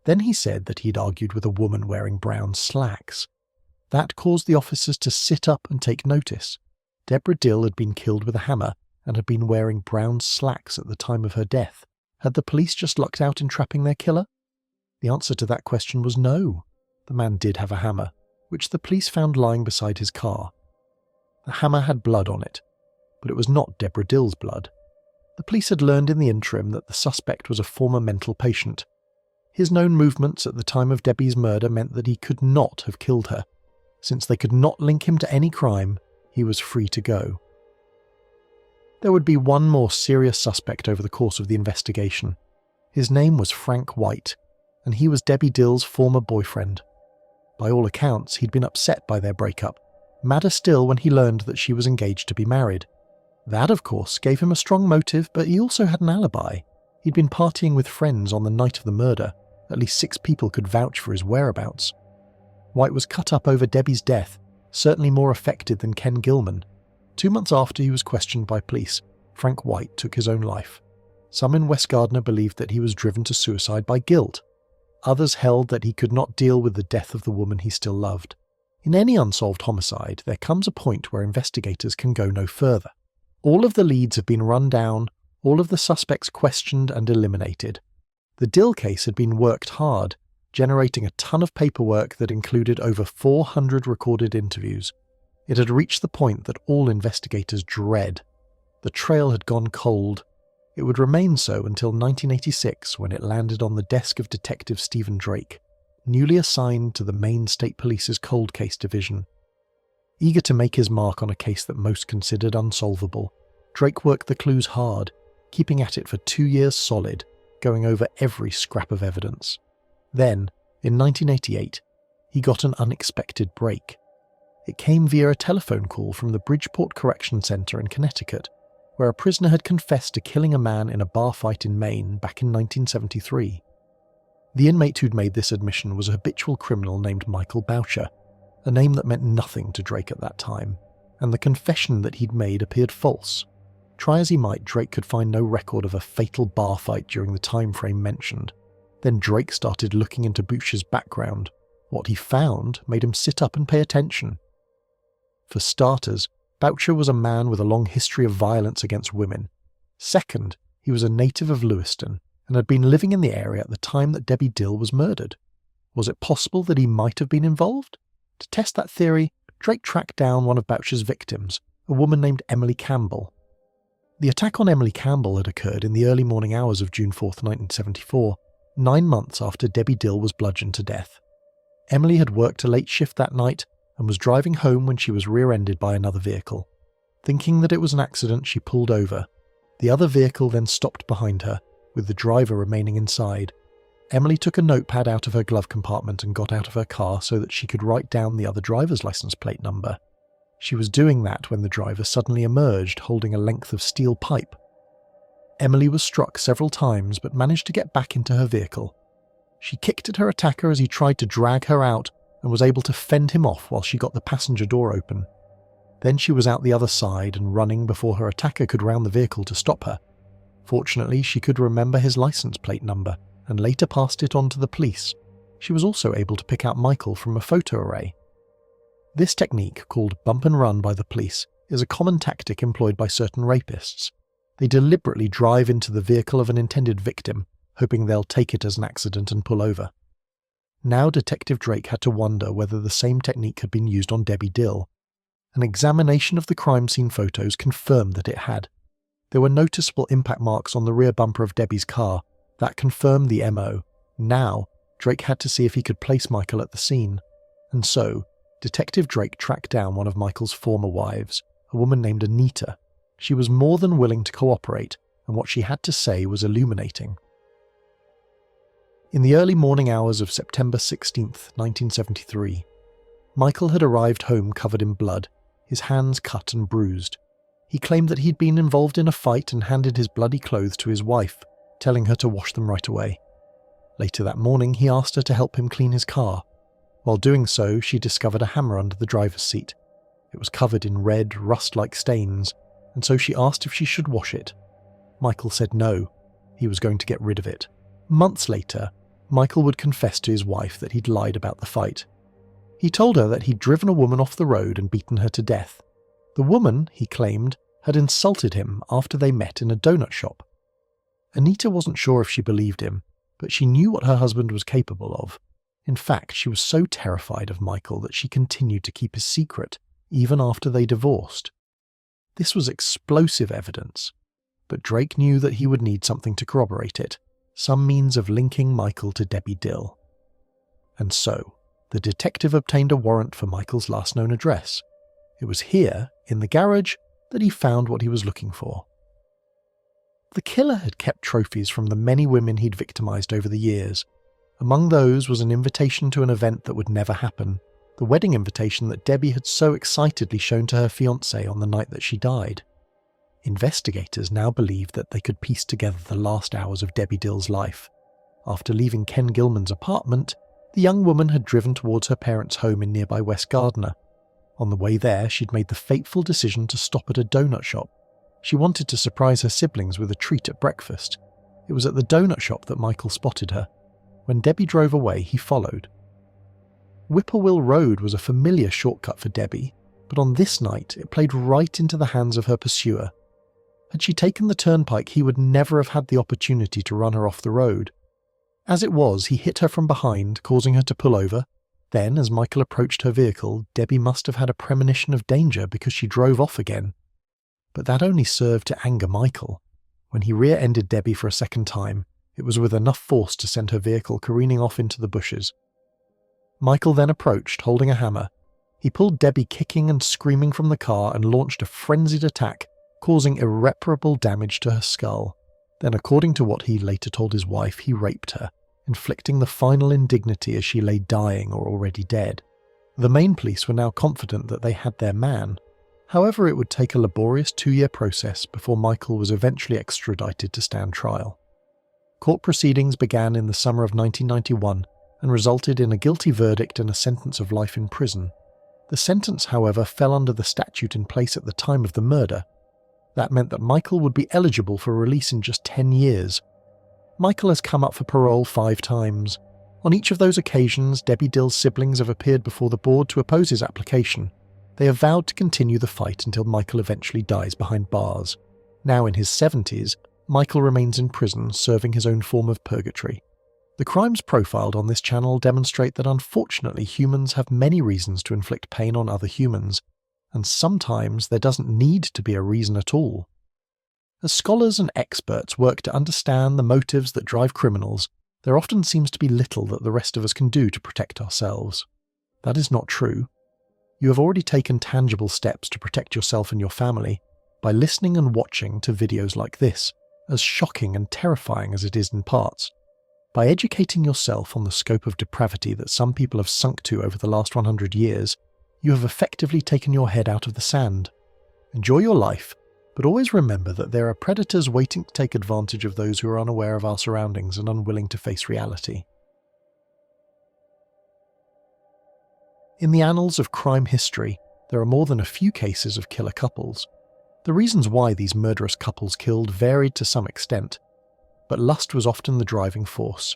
Then he said that he'd argued with a woman wearing brown slacks. That caused the officers to sit up and take notice. Deborah Dill had been killed with a hammer and had been wearing brown slacks at the time of her death. Had the police just lucked out in trapping their killer? The answer to that question was no. The man did have a hammer, which the police found lying beside his car. The hammer had blood on it, but it was not Deborah Dill's blood. The police had learned in the interim that the suspect was a former mental patient. His known movements at the time of Debbie's murder meant that he could not have killed her. Since they could not link him to any crime, he was free to go. There would be one more serious suspect over the course of the investigation. His name was Frank White, and he was Debbie Dill's former boyfriend. By all accounts, he'd been upset by their breakup, madder still when he learned that she was engaged to be married. That, of course, gave him a strong motive, but he also had an alibi. He'd been partying with friends on the night of the murder. At least 6 people could vouch for his whereabouts. White was cut up over Debbie's death, certainly more affected than Ken Gilman. 2 months after he was questioned by police, Frank White took his own life. Some in West Gardner believed that he was driven to suicide by guilt. Others held that he could not deal with the death of the woman he still loved. In any unsolved homicide, there comes a point where investigators can go no further. All of the leads have been run down, all of the suspects questioned and eliminated. The Dill case had been worked hard, generating a ton of paperwork that included over 400 recorded interviews. It had reached the point that all investigators dread. The trail had gone cold. It would remain so until 1986, when it landed on the desk of Detective Stephen Drake, newly assigned to the Maine State Police's Cold Case Division. Eager to make his mark on a case that most considered unsolvable, Drake worked the clues hard, keeping at it for 2 years solid, going over every scrap of evidence. Then, in 1988, he got an unexpected break. It came via a telephone call from the Bridgeport Correction Center in Connecticut, where a prisoner had confessed to killing a man in a bar fight in Maine back in 1973. The inmate who'd made this admission was a habitual criminal named Michael Boucher, a name that meant nothing to Drake at that time, and the confession that he'd made appeared false. Try as he might, Drake could find no record of a fatal bar fight during the time frame mentioned. Then Drake started looking into Boucher's background. What he found made him sit up and pay attention. For starters, Boucher was a man with a long history of violence against women. Second, he was a native of Lewiston and had been living in the area at the time that Debbie Dill was murdered. Was it possible that he might have been involved? To test that theory, Drake tracked down one of Boucher's victims, a woman named Emily Campbell. The attack on Emily Campbell had occurred in the early morning hours of June 4, 1974, 9 months after Debbie Dill was bludgeoned to death. Emily had worked a late shift that night and was driving home when she was rear-ended by another vehicle. Thinking that it was an accident, she pulled over. The other vehicle then stopped behind her, with the driver remaining inside. Emily took a notepad out of her glove compartment and got out of her car so that she could write down the other driver's license plate number. She was doing that when the driver suddenly emerged holding a length of steel pipe. Emily was struck several times but managed to get back into her vehicle. She kicked at her attacker as he tried to drag her out and was able to fend him off while she got the passenger door open. Then she was out the other side and running before her attacker could round the vehicle to stop her. Fortunately, she could remember his license plate number and later passed it on to the police. She was also able to pick out Michael from a photo array. This technique, called bump and run by the police, is a common tactic employed by certain rapists. They deliberately drive into the vehicle of an intended victim, hoping they'll take it as an accident and pull over. Now Detective Drake had to wonder whether the same technique had been used on Debbie Dill. An examination of the crime scene photos confirmed that it had. There were noticeable impact marks on the rear bumper of Debbie's car. That confirmed the MO. Now, Drake had to see if he could place Michael at the scene. And so, Detective Drake tracked down one of Michael's former wives, a woman named Anita. She was more than willing to cooperate, and what she had to say was illuminating. In the early morning hours of September 16th, 1973, Michael had arrived home covered in blood, his hands cut and bruised. He claimed that he'd been involved in a fight and handed his bloody clothes to his wife, telling her to wash them right away. Later that morning, he asked her to help him clean his car. While doing so, she discovered a hammer under the driver's seat. It was covered in red, rust-like stains, and so she asked if she should wash it. Michael said no. He was going to get rid of it. Months later, Michael would confess to his wife that he'd lied about the fight. He told her that he'd driven a woman off the road and beaten her to death. The woman, he claimed, had insulted him after they met in a donut shop. Anita wasn't sure if she believed him, but she knew what her husband was capable of. In fact, she was so terrified of Michael that she continued to keep his secret, even after they divorced. This was explosive evidence, but Drake knew that he would need something to corroborate it, some means of linking Michael to Debbie Dill. And so, the detective obtained a warrant for Michael's last known address. It was here, in the garage, that he found what he was looking for. The killer had kept trophies from the many women he'd victimized over the years. Among those was an invitation to an event that would never happen, the wedding invitation that Debbie had so excitedly shown to her fiancé on the night that she died. Investigators now believed that they could piece together the last hours of Debbie Dill's life. After leaving Ken Gilman's apartment, the young woman had driven towards her parents' home in nearby West Gardner. On the way there, she'd made the fateful decision to stop at a donut shop. She wanted to surprise her siblings with a treat at breakfast. It was at the donut shop that Michael spotted her. When Debbie drove away, he followed. Whippoorwill Road was a familiar shortcut for Debbie, but on this night it played right into the hands of her pursuer. Had she taken the turnpike, he would never have had the opportunity to run her off the road. As it was, he hit her from behind, causing her to pull over. Then, as Michael approached her vehicle, Debbie must have had a premonition of danger because she drove off again. But that only served to anger Michael. When he rear-ended Debbie for a second time, it was with enough force to send her vehicle careening off into the bushes. Michael then approached, holding a hammer. He pulled Debbie kicking and screaming from the car and launched a frenzied attack, causing irreparable damage to her skull. Then, according to what he later told his wife, he raped her, inflicting the final indignity as she lay dying or already dead. The Maine police were now confident that they had their man. However, it would take a laborious 2-year process before Michael was eventually extradited to stand trial. Court proceedings began in the summer of 1991 and resulted in a guilty verdict and a sentence of life in prison. The sentence, however, fell under the statute in place at the time of the murder. That meant that Michael would be eligible for release in just 10 years. Michael has come up for parole 5 times. On each of those occasions, Debbie Dill's siblings have appeared before the board to oppose his application. They have vowed to continue the fight until Michael eventually dies behind bars. Now in his 70s, Michael remains in prison, serving his own form of purgatory. The crimes profiled on this channel demonstrate that unfortunately humans have many reasons to inflict pain on other humans, and sometimes there doesn't need to be a reason at all. As scholars and experts work to understand the motives that drive criminals, there often seems to be little that the rest of us can do to protect ourselves. That is not true. You have already taken tangible steps to protect yourself and your family by listening and watching to videos like this, as shocking and terrifying as it is in parts. By educating yourself on the scope of depravity that some people have sunk to over the last 100 years, you have effectively taken your head out of the sand. Enjoy your life, but always remember that there are predators waiting to take advantage of those who are unaware of our surroundings and unwilling to face reality. In the annals of crime history, there are more than a few cases of killer couples. The reasons why these murderous couples killed varied to some extent, but lust was often the driving force.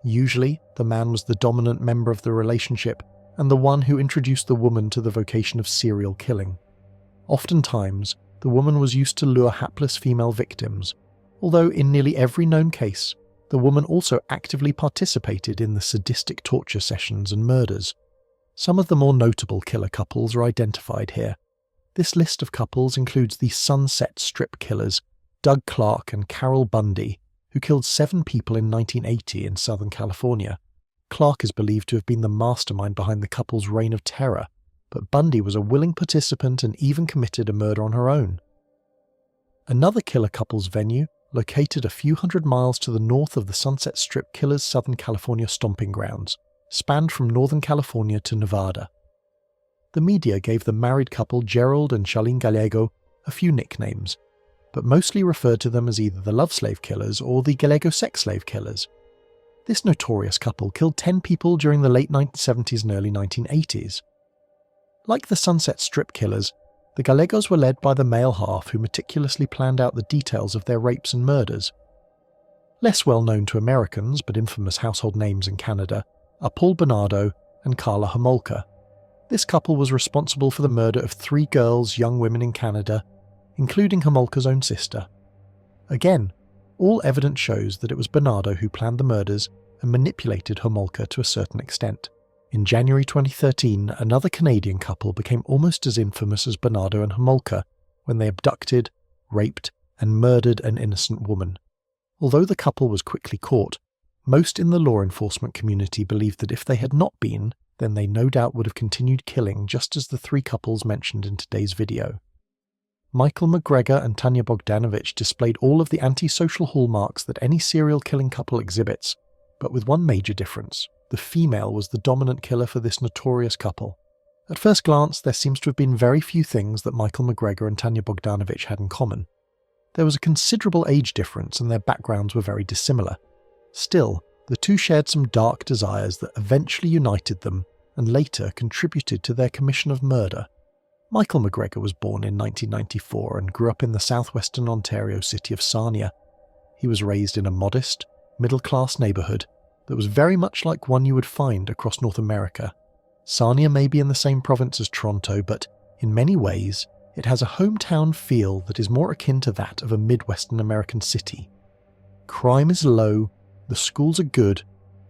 Usually, the man was the dominant member of the relationship and the one who introduced the woman to the vocation of serial killing. Oftentimes, the woman was used to lure hapless female victims, although in nearly every known case, the woman also actively participated in the sadistic torture sessions and murders. Some of the more notable killer couples are identified here. This list of couples includes the Sunset Strip killers, Doug Clark and Carol Bundy, who killed 7 people in 1980 in Southern California. Clark is believed to have been the mastermind behind the couple's reign of terror, but Bundy was a willing participant and even committed a murder on her own. Another killer couple's venue, located a few hundred miles to the north of the Sunset Strip killers' Southern California stomping grounds, spanned from Northern California to Nevada. The media gave the married couple Gerald and Charlene Gallego a few nicknames, but mostly referred to them as either the love slave killers or the Gallego sex slave killers. This notorious couple killed 10 people during the late 1970s and early 1980s. Like the Sunset Strip killers, the Gallegos were led by the male half who meticulously planned out the details of their rapes and murders. Less well known to Americans, but infamous household names in Canada, are Paul Bernardo and Carla Homolka. This couple was responsible for the murder of 3 girls, young women in Canada, including Homolka's own sister. Again, all evidence shows that it was Bernardo who planned the murders and manipulated Homolka to a certain extent. In January 2013, another Canadian couple became almost as infamous as Bernardo and Homolka when they abducted, raped, and murdered an innocent woman. Although the couple was quickly caught, most in the law enforcement community believed that if they had not been, then they no doubt would have continued killing just as the 3 couples mentioned in today's video. Michael McGregor and Tanya Bogdanovich displayed all of the antisocial hallmarks that any serial killing couple exhibits. but with one major difference: the female was the dominant killer for this notorious couple. At first glance, there seems to have been very few things that Michael McGregor and Tanya Bogdanovich had in common. There was a considerable age difference and their backgrounds were very dissimilar. Still, the two shared some dark desires that eventually united them and later contributed to their commission of murder. Michael McGregor was born in 1994 and grew up in the southwestern Ontario city of Sarnia. He was raised in a modest, middle-class neighbourhood that was very much like one you would find across North America. Sarnia may be in the same province as Toronto, but in many ways, it has a hometown feel that is more akin to that of a Midwestern American city. Crime is low, the schools are good,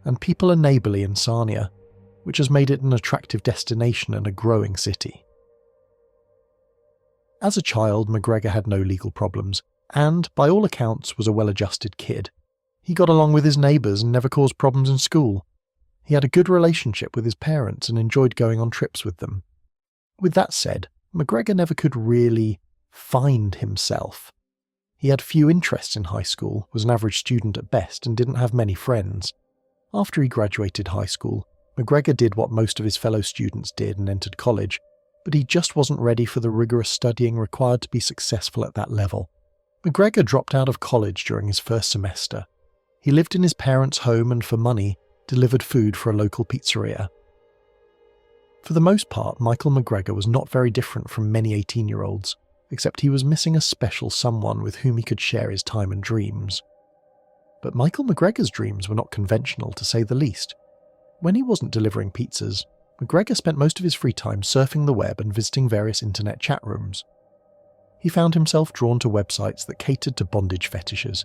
and people are neighbourly in Sarnia, which has made it an attractive destination and a growing city. As a child, McGregor had no legal problems, and, by all accounts, was a well-adjusted kid. He got along with his neighbours and never caused problems in school. He had a good relationship with his parents and enjoyed going on trips with them. With that said, McGregor never could really find himself. He had few interests in high school, was an average student at best, and didn't have many friends. After he graduated high school, McGregor did what most of his fellow students did and entered college, but he just wasn't ready for the rigorous studying required to be successful at that level. McGregor dropped out of college during his first semester. He lived in his parents' home and, for money, delivered food for a local pizzeria. For the most part, Michael McGregor was not very different from many 18-year-olds, except he was missing a special someone with whom he could share his time and dreams. But Michael McGregor's dreams were not conventional, to say the least. When he wasn't delivering pizzas, McGregor spent most of his free time surfing the web and visiting various internet chat rooms. He found himself drawn to websites that catered to bondage fetishes,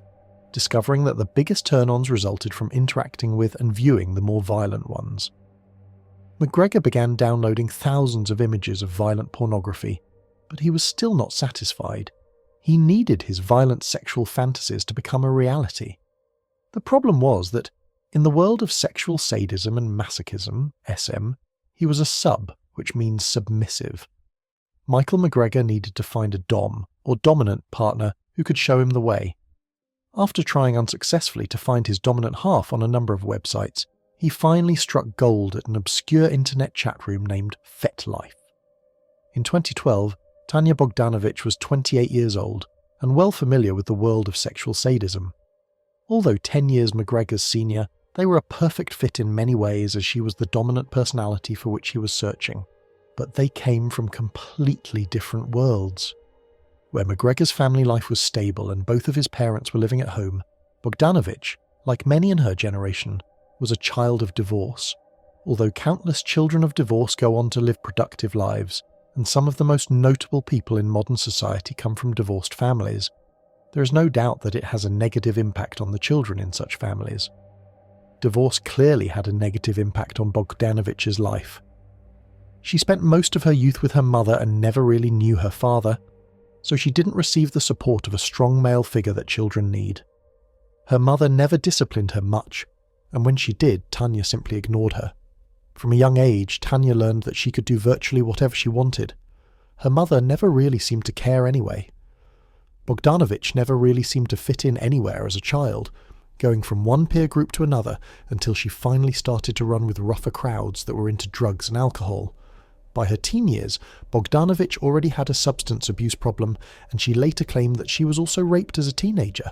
discovering that the biggest turn-ons resulted from interacting with and viewing the more violent ones. McGregor began downloading thousands of images of violent pornography, but he was still not satisfied. He needed his violent sexual fantasies to become a reality. The problem was that, in the world of sexual sadism and masochism, SM, he was a sub, which means submissive. Michael McGregor needed to find a dom, or dominant, partner who could show him the way. After trying unsuccessfully to find his dominant half on a number of websites, he finally struck gold at an obscure internet chat room named FetLife. In 2012, Tanya Bogdanovich was 28 years old and well familiar with the world of sexual sadism. Although 10 years McGregor's senior, they were a perfect fit in many ways as she was the dominant personality for which he was searching. But they came from completely different worlds. Where McGregor's family life was stable and both of his parents were living at home, Bogdanovich, like many in her generation, was a child of divorce. Although countless children of divorce go on to live productive lives, and some of the most notable people in modern society come from divorced families, there is no doubt that it has a negative impact on the children in such families. Divorce clearly had a negative impact on Bogdanovich's life. She spent most of her youth with her mother and never really knew her father, so she didn't receive the support of a strong male figure that children need. Her mother never disciplined her much, and when she did, Tanya simply ignored her. From a young age, Tanya learned that she could do virtually whatever she wanted. Her mother never really seemed to care anyway. Bogdanovich never really seemed to fit in anywhere as a child, going from one peer group to another until she finally started to run with rougher crowds that were into drugs and alcohol. By her teen years, Bogdanovich already had a substance abuse problem, and she later claimed that she was also raped as a teenager.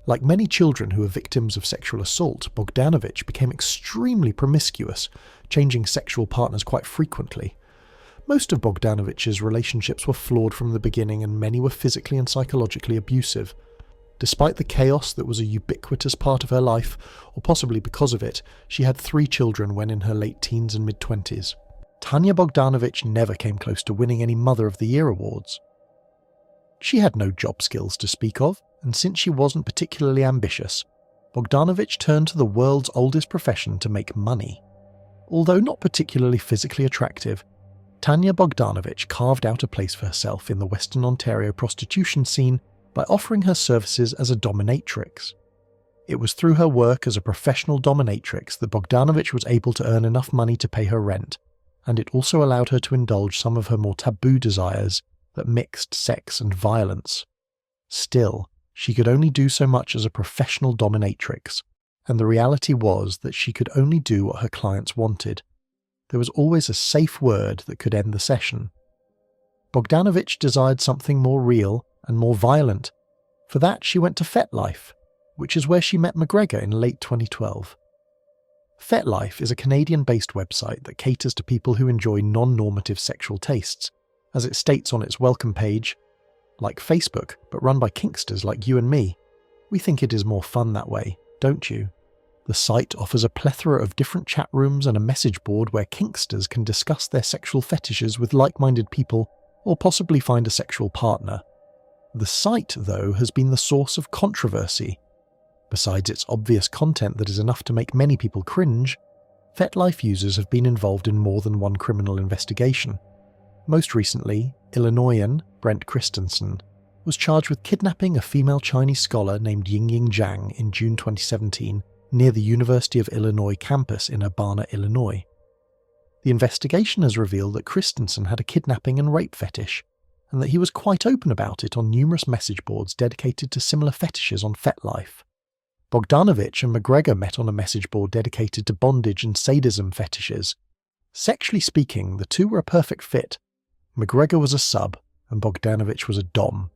Like many children who are victims of sexual assault, Bogdanovich became extremely promiscuous, changing sexual partners quite frequently. Most of Bogdanovich's relationships were flawed from the beginning, and many were physically and psychologically abusive. Despite the chaos that was a ubiquitous part of her life, or possibly because of it, she had 3 children when in her late teens and mid-20s. Tanya Bogdanovich never came close to winning any Mother of the Year awards. She had no job skills to speak of, and since she wasn't particularly ambitious, Bogdanovich turned to the world's oldest profession to make money. Although not particularly physically attractive, Tanya Bogdanovich carved out a place for herself in the Western Ontario prostitution scene by offering her services as a dominatrix. It was through her work as a professional dominatrix that Bogdanovich was able to earn enough money to pay her rent, and it also allowed her to indulge some of her more taboo desires that mixed sex and violence. Still, she could only do so much as a professional dominatrix, and the reality was that she could only do what her clients wanted. There was always a safe word that could end the session. Bogdanovich desired something more real and more violent. For that, she went to FetLife, which is where she met McGregor in late 2012. FetLife is a Canadian-based website that caters to people who enjoy non-normative sexual tastes. As it states on its welcome page, like Facebook, but run by kinksters like you and me. We think it is more fun that way, don't you? The site offers a plethora of different chat rooms and a message board where kinksters can discuss their sexual fetishes with like-minded people or possibly find a sexual partner. The site, though, has been the source of controversy. Besides its obvious content that is enough to make many people cringe, FetLife users have been involved in more than one criminal investigation. Most recently, Illinoisan Brent Christensen was charged with kidnapping a female Chinese scholar named Yingying Zhang in June 2017 near the University of Illinois campus in Urbana, Illinois. The investigation has revealed that Christensen had a kidnapping and rape fetish, and that he was quite open about it on numerous message boards dedicated to similar fetishes on FetLife. Bogdanovich and McGregor met on a message board dedicated to bondage and sadism fetishes. Sexually speaking, the two were a perfect fit. McGregor was a sub, and Bogdanovich was a dom.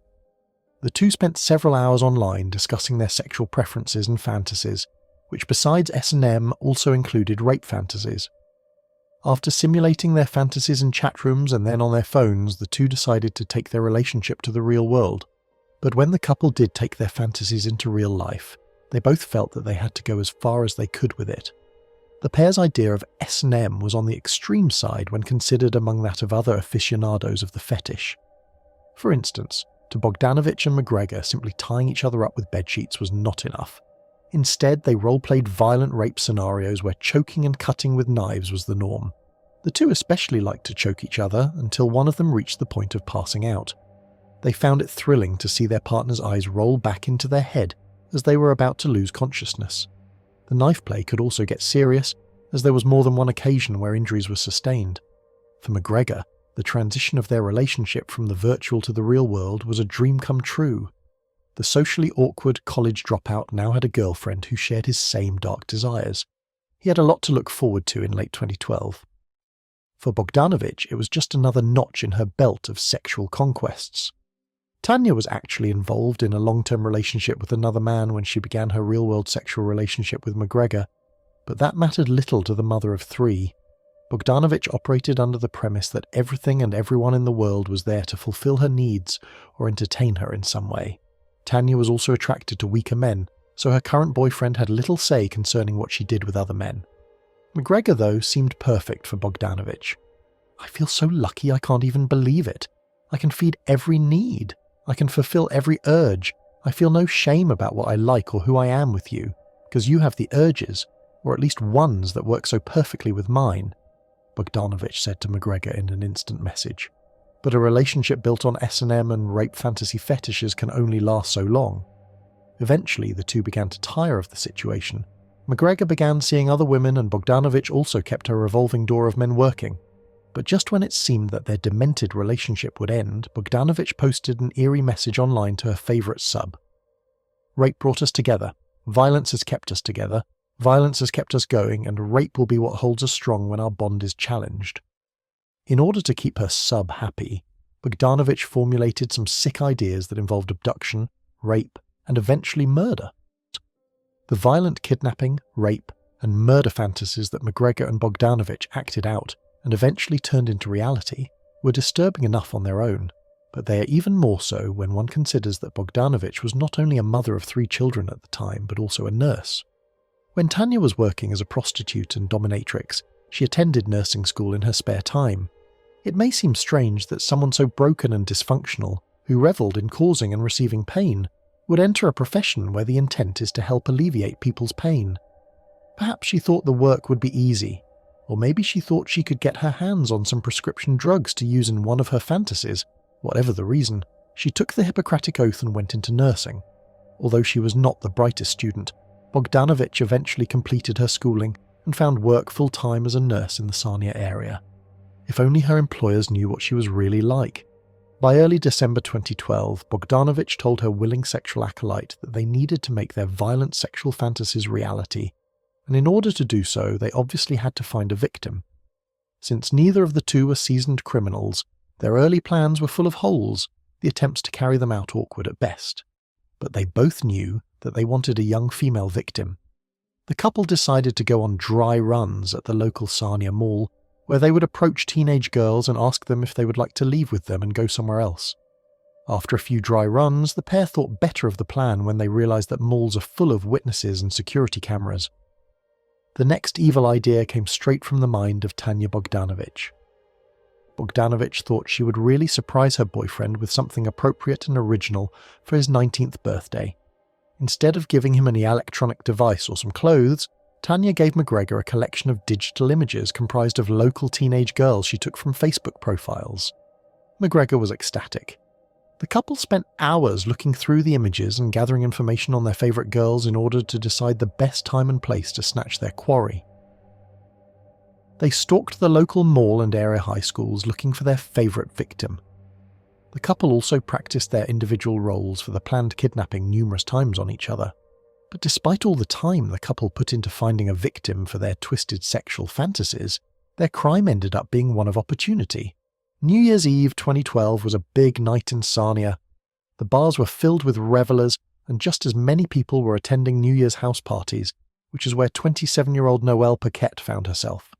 The two spent several hours online discussing their sexual preferences and fantasies, which besides S&M also included rape fantasies. After simulating their fantasies in chat rooms and then on their phones, the two decided to take their relationship to the real world. But when the couple did take their fantasies into real life, they both felt that they had to go as far as they could with it. The pair's idea of S&M was on the extreme side when considered among that of other aficionados of the fetish. For instance, to Bogdanovich and McGregor, simply tying each other up with bedsheets was not enough. Instead, they role-played violent rape scenarios where choking and cutting with knives was the norm. The two especially liked to choke each other until one of them reached the point of passing out. They found it thrilling to see their partner's eyes roll back into their head as they were about to lose consciousness. The knife play could also get serious, as there was more than one occasion where injuries were sustained. For McGregor, the transition of their relationship from the virtual to the real world was a dream come true. The socially awkward college dropout now had a girlfriend who shared his same dark desires. He had a lot to look forward to in late 2012. For Bogdanovich, it was just another notch in her belt of sexual conquests. Tanya was actually involved in a long-term relationship with another man when she began her real-world sexual relationship with McGregor, but that mattered little to the mother of three. Bogdanovich operated under the premise that everything and everyone in the world was there to fulfill her needs or entertain her in some way. Tanya was also attracted to weaker men, so her current boyfriend had little say concerning what she did with other men. McGregor, though, seemed perfect for Bogdanovich. "I feel so lucky I can't even believe it. I can feed every need. I can fulfill every urge. I feel no shame about what I like or who I am with you, because you have the urges, or at least ones that work so perfectly with mine," Bogdanovich said to McGregor in an instant message. But a relationship built on S&M and rape fantasy fetishes can only last so long. Eventually, the two began to tire of the situation. McGregor began seeing other women, and Bogdanovich also kept her revolving door of men working. But just when it seemed that their demented relationship would end, Bogdanovich posted an eerie message online to her favourite sub. "Rape brought us together. Violence has kept us together. Violence has kept us going, and rape will be what holds us strong when our bond is challenged." In order to keep her sub happy, Bogdanovich formulated some sick ideas that involved abduction, rape, and eventually murder. The violent kidnapping, rape, and murder fantasies that McGregor and Bogdanovich acted out and eventually turned into reality were disturbing enough on their own, but they are even more so when one considers that Bogdanovich was not only a mother of 3 children at the time, but also a nurse. When Tanya was working as a prostitute and dominatrix, she attended nursing school in her spare time. It may seem strange that someone so broken and dysfunctional, who revelled in causing and receiving pain, would enter a profession where the intent is to help alleviate people's pain. Perhaps she thought the work would be easy, or maybe she thought she could get her hands on some prescription drugs to use in one of her fantasies. Whatever the reason, she took the Hippocratic Oath and went into nursing. Although she was not the brightest student, Bogdanovich eventually completed her schooling and found work full-time as a nurse in the Sarnia area. If only her employers knew what she was really like. By early December 2012, Bogdanovich told her willing sexual acolyte that they needed to make their violent sexual fantasies reality, and in order to do so, they obviously had to find a victim. Since neither of the two were seasoned criminals, their early plans were full of holes, the attempts to carry them out awkward at best. But they both knew that they wanted a young female victim. The couple decided to go on dry runs at the local Sarnia Mall, where they would approach teenage girls and ask them if they would like to leave with them and go somewhere else. After a few dry runs, the pair thought better of the plan when they realised that malls are full of witnesses and security cameras. The next evil idea came straight from the mind of Tanya Bogdanovich. Bogdanovich thought she would really surprise her boyfriend with something appropriate and original for his 19th birthday. Instead of giving him an electronic device or some clothes, Tanya gave McGregor a collection of digital images comprised of local teenage girls she took from Facebook profiles. McGregor was ecstatic. The couple spent hours looking through the images and gathering information on their favourite girls in order to decide the best time and place to snatch their quarry. They stalked the local mall and area high schools looking for their favourite victim. The couple also practiced their individual roles for the planned kidnapping numerous times on each other. But despite all the time the couple put into finding a victim for their twisted sexual fantasies, their crime ended up being one of opportunity. New Year's Eve 2012 was a big night in Sarnia. The bars were filled with revellers, and just as many people were attending New Year's house parties, which is where 27-year-old Noelle Paquette found herself.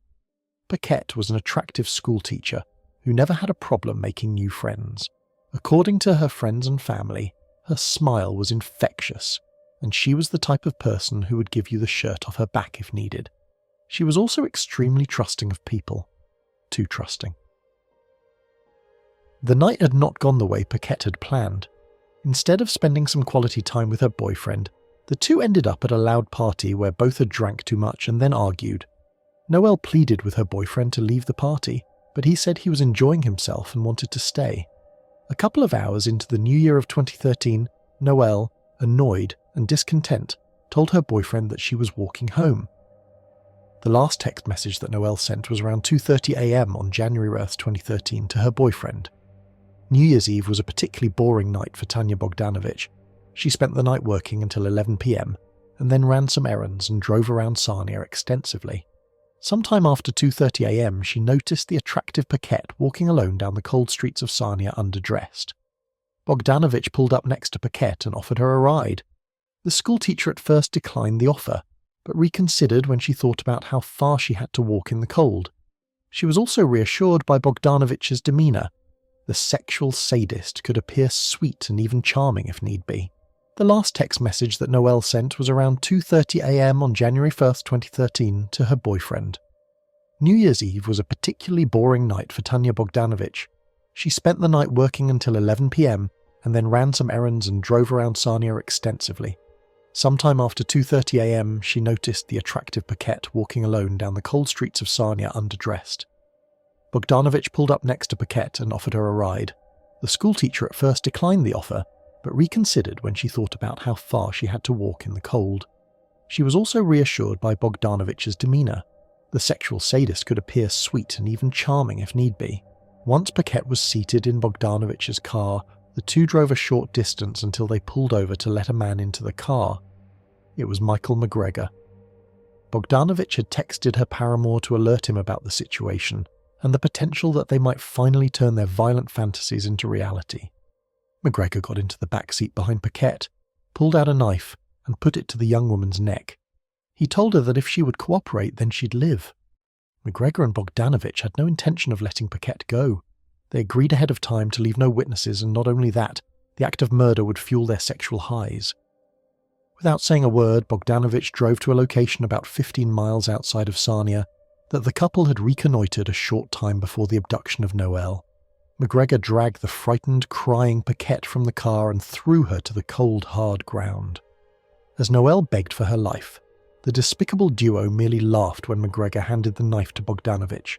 Paquette was an attractive schoolteacher who never had a problem making new friends. According to her friends and family, her smile was infectious, and she was the type of person who would give you the shirt off her back if needed. She was also extremely trusting of people. Too trusting. The night had not gone the way Paquette had planned. Instead of spending some quality time with her boyfriend, the two ended up at a loud party where both had drank too much and then argued. Noelle pleaded with her boyfriend to leave the party, but he said he was enjoying himself and wanted to stay. A couple of hours into the new year of 2013, Noelle, annoyed and discontent, told her boyfriend that she was walking home. The last text message that Noelle sent was around 2:30 a.m. on January 1st, 2013 to her boyfriend. New Year's Eve was a particularly boring night for Tanya Bogdanovich. She spent the night working until 11 p.m. and then ran some errands and drove around Sarnia extensively. Sometime after 2:30 a.m. she noticed the attractive Paquette walking alone down the cold streets of Sarnia underdressed. Bogdanovich pulled up next to Paquette and offered her a ride. The schoolteacher at first declined the offer, but reconsidered when she thought about how far she had to walk in the cold. She was also reassured by Bogdanovich's demeanour. The sexual sadist could appear sweet and even charming if need be. The last text message that Noelle sent was around 2:30 a.m. on January 1st, 2013 to her boyfriend. New Year's Eve was a particularly boring night for Tanya Bogdanovich. She spent the night working until 11 p.m. and then ran some errands and drove around Sarnia extensively. Sometime after 2:30 a.m. she noticed the attractive Paquette walking alone down the cold streets of Sarnia underdressed. Bogdanovich pulled up next to Paquette and offered her a ride. The schoolteacher at first declined the offer, but reconsidered when she thought about how far she had to walk in the cold. She was also reassured by Bogdanovich's demeanour. The sexual sadist could appear sweet and even charming if need be. Once Paquette was seated in Bogdanovich's car, the two drove a short distance until they pulled over to let a man into the car. It was Michael McGregor. Bogdanovich had texted her paramour to alert him about the situation and the potential that they might finally turn their violent fantasies into reality. McGregor got into the back seat behind Paquette, pulled out a knife, and put it to the young woman's neck. He told her that if she would cooperate, then she'd live. McGregor and Bogdanovich had no intention of letting Paquette go. They agreed ahead of time to leave no witnesses, and not only that, the act of murder would fuel their sexual highs. Without saying a word, Bogdanovich drove to a location about 15 miles outside of Sarnia that the couple had reconnoitred a short time before the abduction of Noelle. McGregor dragged the frightened, crying Paquette from the car and threw her to the cold, hard ground. As Noelle begged for her life, the despicable duo merely laughed when McGregor handed the knife to Bogdanovich.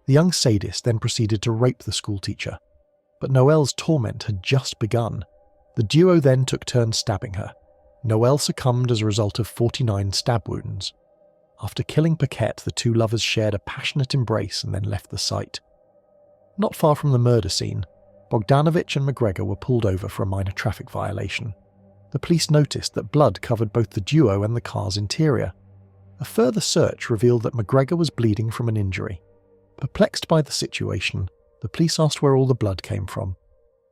The young sadist then proceeded to rape the schoolteacher. But Noelle's torment had just begun. The duo then took turns stabbing her. Noelle succumbed as a result of 49 stab wounds. After killing Paquette, the two lovers shared a passionate embrace and then left the site. Not far from the murder scene, Bogdanovich and McGregor were pulled over for a minor traffic violation. The police noticed that blood covered both the duo and the car's interior. A further search revealed that McGregor was bleeding from an injury. Perplexed by the situation, the police asked where all the blood came from.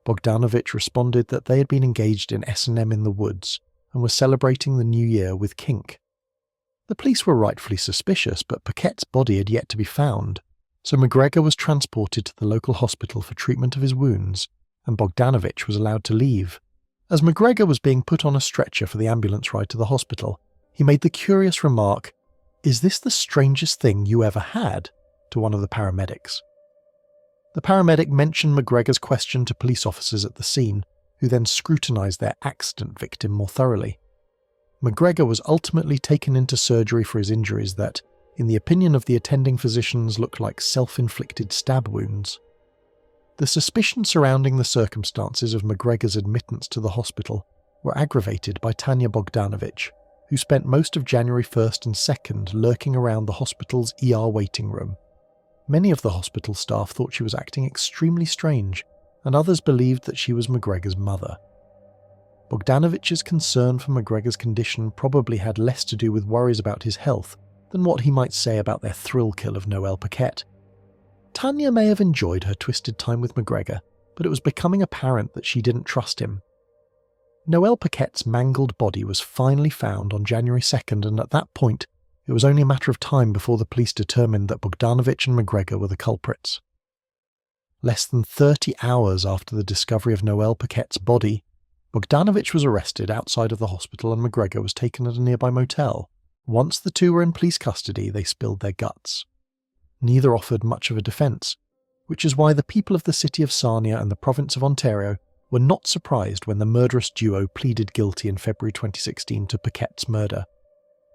Bogdanovich responded that they had been engaged in S&M in the woods and were celebrating the new year with kink. The police were rightfully suspicious, but Paquette's body had yet to be found, so McGregor was transported to the local hospital for treatment of his wounds, and Bogdanovich was allowed to leave. As McGregor was being put on a stretcher for the ambulance ride to the hospital, he made the curious remark, "Is this the strangest thing you ever had?" to one of the paramedics. The paramedic mentioned McGregor's question to police officers at the scene, who then scrutinised their accident victim more thoroughly. McGregor was ultimately taken into surgery for his injuries that, in the opinion of the attending physicians, looked like self-inflicted stab wounds. The suspicions surrounding the circumstances of McGregor's admittance to the hospital were aggravated by Tanya Bogdanovich, who spent most of January 1st and 2nd lurking around the hospital's ER waiting room. Many of the hospital staff thought she was acting extremely strange, and others believed that she was McGregor's mother. Bogdanovich's concern for McGregor's condition probably had less to do with worries about his health than what he might say about their thrill kill of Noel Paquette. Tanya may have enjoyed her twisted time with McGregor, but it was becoming apparent that she didn't trust him. Noel Paquette's mangled body was finally found on January 2nd, and at that point, it was only a matter of time before the police determined that Bogdanovich and McGregor were the culprits. Less than 30 hours after the discovery of Noel Paquette's body, Bogdanovich was arrested outside of the hospital and McGregor was taken at a nearby motel. Once the two were in police custody, they spilled their guts. Neither offered much of a defence, which is why the people of the city of Sarnia and the province of Ontario were not surprised when the murderous duo pleaded guilty in February 2016 to Paquette's murder.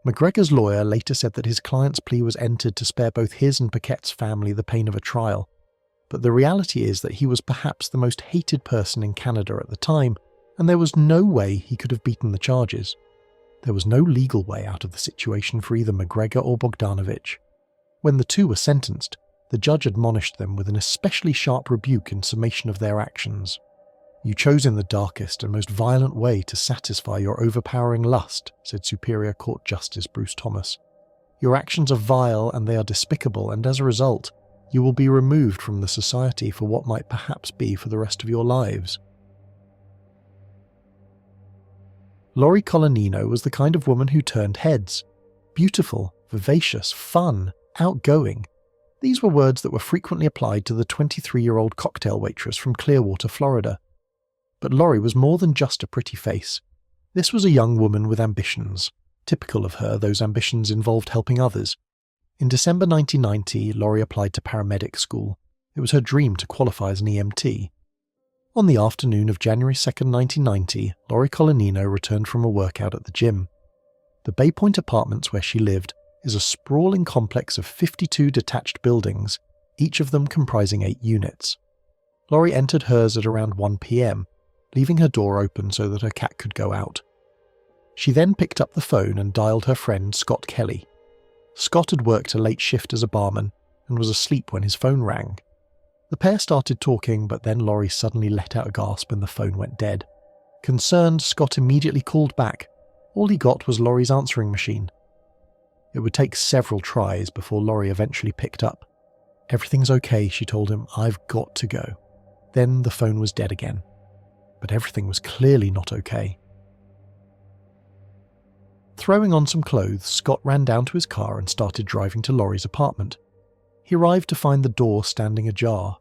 McGregor's lawyer later said that his client's plea was entered to spare both his and Paquette's family the pain of a trial, but the reality is that he was perhaps the most hated person in Canada at the time, and there was no way he could have beaten the charges. There was no legal way out of the situation for either McGregor or Bogdanovich. When the two were sentenced, the judge admonished them with an especially sharp rebuke in summation of their actions. "You chose in the darkest and most violent way to satisfy your overpowering lust," said Superior Court Justice Bruce Thomas. "Your actions are vile and they are despicable, and as a result, you will be removed from the society for what might perhaps be for the rest of your lives." Lori Colanino was the kind of woman who turned heads. Beautiful, vivacious, fun, outgoing. These were words that were frequently applied to the 23-year-old cocktail waitress from Clearwater, Florida. But Lori was more than just a pretty face. This was a young woman with ambitions. Typical of her, those ambitions involved helping others. In December 1990, Lori applied to paramedic school. It was her dream to qualify as an EMT. On the afternoon of January 2nd, 1990, Lori Colanino returned from a workout at the gym. The Bay Point Apartments where she lived is a sprawling complex of 52 detached buildings, each of them comprising 8 units. Lori entered hers at around 1 p.m, leaving her door open so that her cat could go out. She then picked up the phone and dialed her friend Scott Kelly. Scott had worked a late shift as a barman and was asleep when his phone rang. The pair started talking, but then Lori suddenly let out a gasp and the phone went dead. Concerned, Scott immediately called back. All he got was Lori's answering machine. It would take several tries before Lori eventually picked up. "Everything's okay," she told him. "I've got to go." Then the phone was dead again. But everything was clearly not okay. Throwing on some clothes, Scott ran down to his car and started driving to Lori's apartment. He arrived to find the door standing ajar.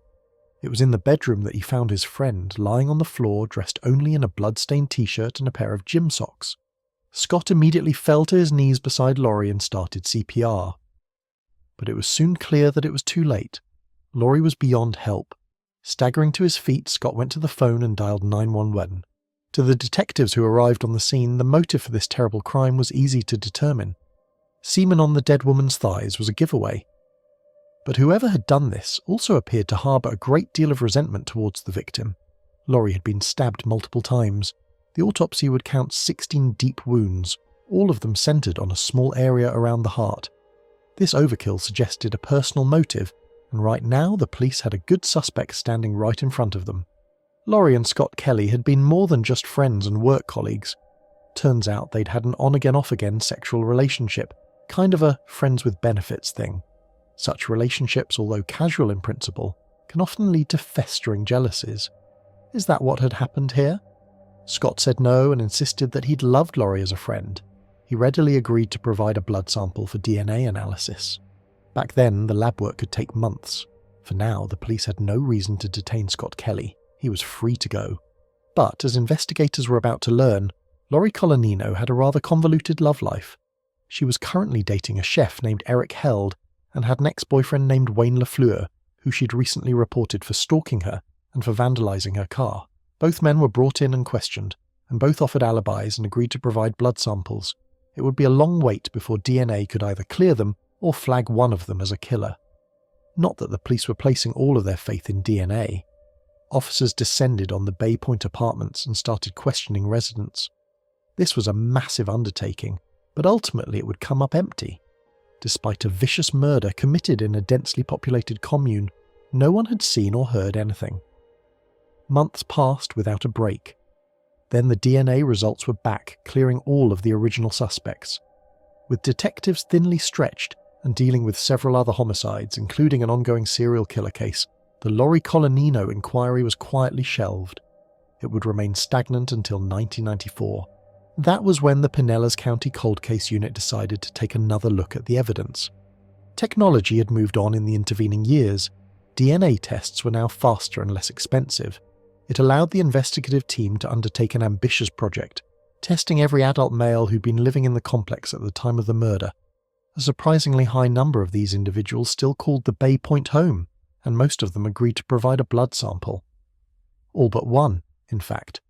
It was in the bedroom that he found his friend lying on the floor dressed only in a blood-stained t-shirt and a pair of gym socks. Scott immediately fell to his knees beside Lori and started CPR. But it was soon clear that it was too late. Lori was beyond help. Staggering to his feet, Scott went to the phone and dialed 911. To the detectives who arrived on the scene, the motive for this terrible crime was easy to determine. Semen on the dead woman's thighs was a giveaway. But whoever had done this also appeared to harbour a great deal of resentment towards the victim. Lori had been stabbed multiple times. The autopsy would count 16 deep wounds, all of them centred on a small area around the heart. This overkill suggested a personal motive, and right now the police had a good suspect standing right in front of them. Laurie and Scott Kelly had been more than just friends and work colleagues. Turns out they'd had an on-again off-again sexual relationship, kind of a friends with benefits thing. Such relationships, although casual in principle, can often lead to festering jealousies. Is that what had happened here? Scott said no and insisted that he'd loved Laurie as a friend. He readily agreed to provide a blood sample for DNA analysis. Back then, the lab work could take months. For now, the police had no reason to detain Scott Kelly. He was free to go. But, as investigators were about to learn, Laurie Colaninno had a rather convoluted love life. She was currently dating a chef named Eric Held and had an ex-boyfriend named Wayne Lafleur, who she'd recently reported for stalking her and for vandalizing her car. Both men were brought in and questioned, and both offered alibis and agreed to provide blood samples. It would be a long wait before DNA could either clear them or flag one of them as a killer. Not that the police were placing all of their faith in DNA. Officers descended on the Bay Point apartments and started questioning residents. This was a massive undertaking, but ultimately it would come up empty. Despite a vicious murder committed in a densely populated commune, no one had seen or heard anything. Months passed without a break. Then the DNA results were back, clearing all of the original suspects. With detectives thinly stretched and dealing with several other homicides, including an ongoing serial killer case, the Laurie Colaninno inquiry was quietly shelved. It would remain stagnant until 1994. That was when the Pinellas County Cold Case Unit decided to take another look at the evidence. Technology had moved on in the intervening years. DNA tests were now faster and less expensive. It allowed the investigative team to undertake an ambitious project, testing every adult male who'd been living in the complex at the time of the murder. A surprisingly high number of these individuals still called the Bay Point home, and most of them agreed to provide a blood sample. All but one, in fact.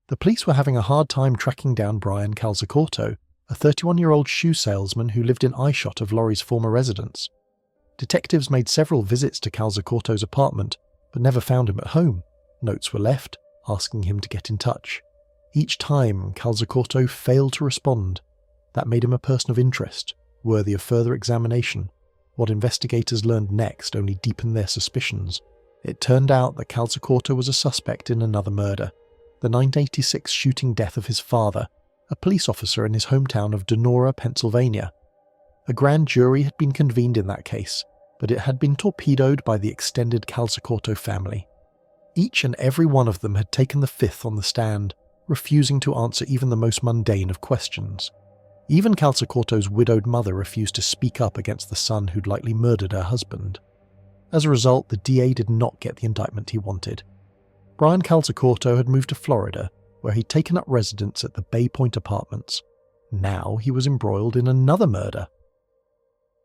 The police were having a hard time tracking down Brian Calzacotto, a 31-year-old shoe salesman who lived in eyeshot of Laurie's former residence. Detectives made several visits to Calzacotto's apartment, but never found him at home. Notes were left, asking him to get in touch. Each time, Calzacotto failed to respond. That made him a person of interest, worthy of further examination. What investigators learned next only deepened their suspicions. It turned out that Calzacotto was a suspect in another murder, the 1986 shooting death of his father, a police officer in his hometown of Donora, Pennsylvania. A grand jury had been convened in that case, but it had been torpedoed by the extended Calzacotto family. Each and every one of them had taken the fifth on the stand, refusing to answer even the most mundane of questions. Even Calzacotto's widowed mother refused to speak up against the son who'd likely murdered her husband. As a result, the DA did not get the indictment he wanted. Brian Calzacotto had moved to Florida, where he'd taken up residence at the Bay Point apartments. Now he was embroiled in another murder.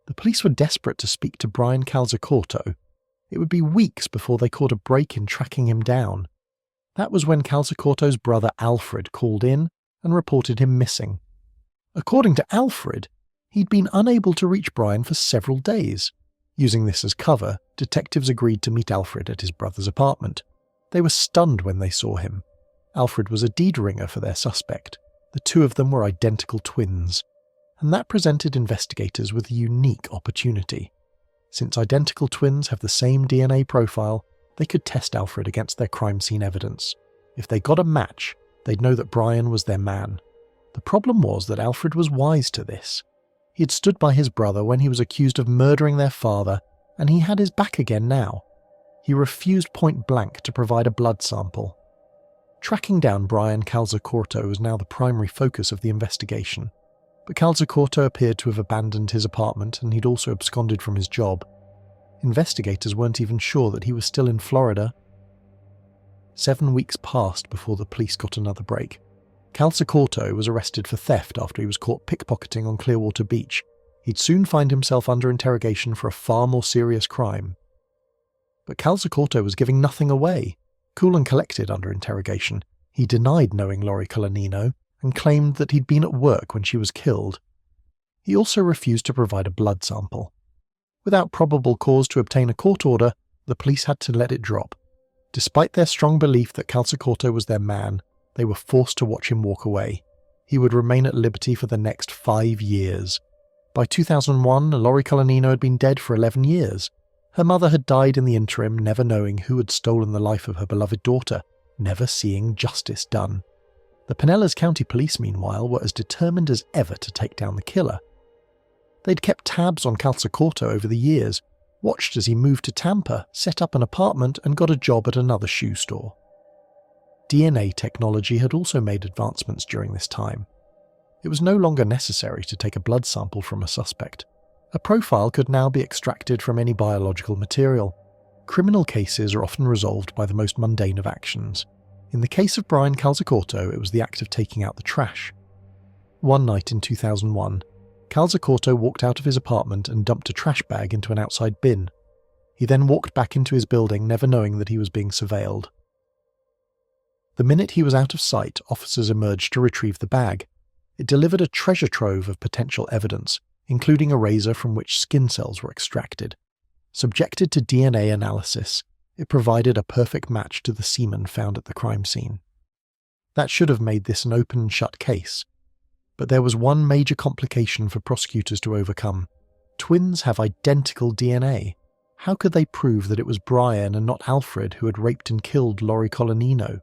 The police were desperate to speak to Brian Calzacotto. It would be weeks before they caught a break in tracking him down. That was when Calzacotto's brother Alfred called in and reported him missing. According to Alfred, he'd been unable to reach Brian for several days. Using this as cover, detectives agreed to meet Alfred at his brother's apartment. They were stunned when they saw him. Alfred was a deed ringer for their suspect. The two of them were identical twins, and that presented investigators with a unique opportunity. Since identical twins have the same DNA profile, they could test Alfred against their crime scene evidence. If they got a match, they'd know that Brian was their man. The problem was that Alfred was wise to this. He had stood by his brother when he was accused of murdering their father, and he had his back again now. He refused point blank to provide a blood sample. Tracking down Brian Calzacotto was now the primary focus of the investigation. But Calzacotto appeared to have abandoned his apartment, and he'd also absconded from his job. Investigators weren't even sure that he was still in Florida. 7 weeks passed before the police got another break. Calzacotto was arrested for theft after he was caught pickpocketing on Clearwater Beach. He'd soon find himself under interrogation for a far more serious crime. But Calzacotto was giving nothing away. Cool and collected under interrogation, he denied knowing Laurie Colaninno and claimed that he'd been at work when she was killed. He also refused to provide a blood sample. Without probable cause to obtain a court order, the police had to let it drop. Despite their strong belief that Calzacotto was their man, they were forced to watch him walk away. He would remain at liberty for the next 5 years. By 2001, Laurie Colaninno had been dead for 11 years. Her mother had died in the interim, never knowing who had stolen the life of her beloved daughter, never seeing justice done. The Pinellas County Police, meanwhile, were as determined as ever to take down the killer. They'd kept tabs on Calzacorto over the years, watched as he moved to Tampa, set up an apartment, and got a job at another shoe store. DNA technology had also made advancements during this time. It was no longer necessary to take a blood sample from a suspect. A profile could now be extracted from any biological material. Criminal cases are often resolved by the most mundane of actions. In the case of Brian Calzacorto, it was the act of taking out the trash. One night in 2001, Calzacorto walked out of his apartment and dumped a trash bag into an outside bin. He then walked back into his building, never knowing that he was being surveilled. The minute he was out of sight, officers emerged to retrieve the bag. It delivered a treasure trove of potential evidence, including a razor from which skin cells were extracted. Subjected to DNA analysis, it provided a perfect match to the semen found at the crime scene. That should have made this an open and shut case. But there was one major complication for prosecutors to overcome. Twins have identical DNA. How could they prove that it was Brian and not Alfred who had raped and killed Lori Colanino?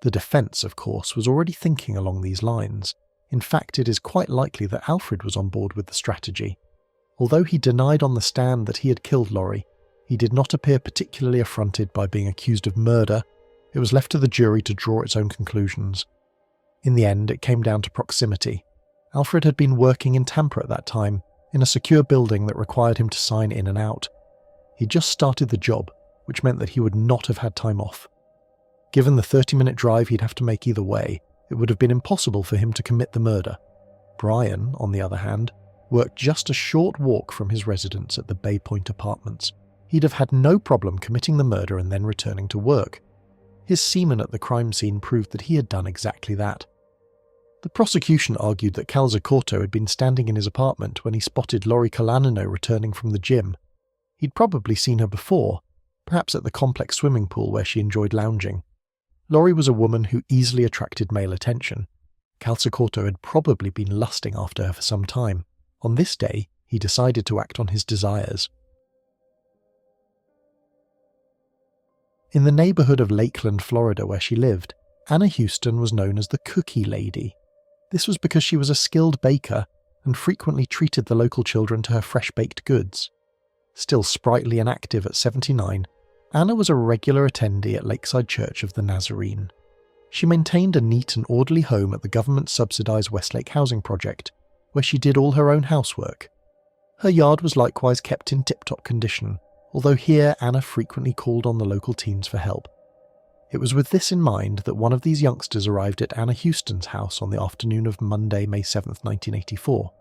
The defense, of course, was already thinking along these lines. In fact, it is quite likely that Alfred was on board with the strategy. Although he denied on the stand that he had killed Lori, he did not appear particularly affronted by being accused of murder. It was left to the jury to draw its own conclusions. In the end, it came down to proximity. Alfred had been working in Tampa at that time, in a secure building that required him to sign in and out. He'd just started the job, which meant that he would not have had time off. Given the 30-minute drive he'd have to make either way, it would have been impossible for him to commit the murder. Brian, on the other hand, worked just a short walk from his residence at the Bay Point Apartments. He'd have had no problem committing the murder and then returning to work. His semen at the crime scene proved that he had done exactly that. The prosecution argued that Calzacorto had been standing in his apartment when he spotted Lori Colanino returning from the gym. He'd probably seen her before, perhaps at the complex swimming pool where she enjoyed lounging. Lori was a woman who easily attracted male attention. Calzacorto had probably been lusting after her for some time. On this day, he decided to act on his desires. In the neighborhood of Lakeland, Florida, where she lived, Anna Houston was known as the Cookie Lady. This was because she was a skilled baker and frequently treated the local children to her fresh-baked goods. Still sprightly and active at 79, Anna was a regular attendee at Lakeside Church of the Nazarene. She maintained a neat and orderly home at the government-subsidized Westlake housing project, where she did all her own housework. Her yard was likewise kept in tip-top condition, although here Anna frequently called on the local teens for help. It was with this in mind that one of these youngsters arrived at Anna Houston's house on the afternoon of Monday, May 7th, 1984.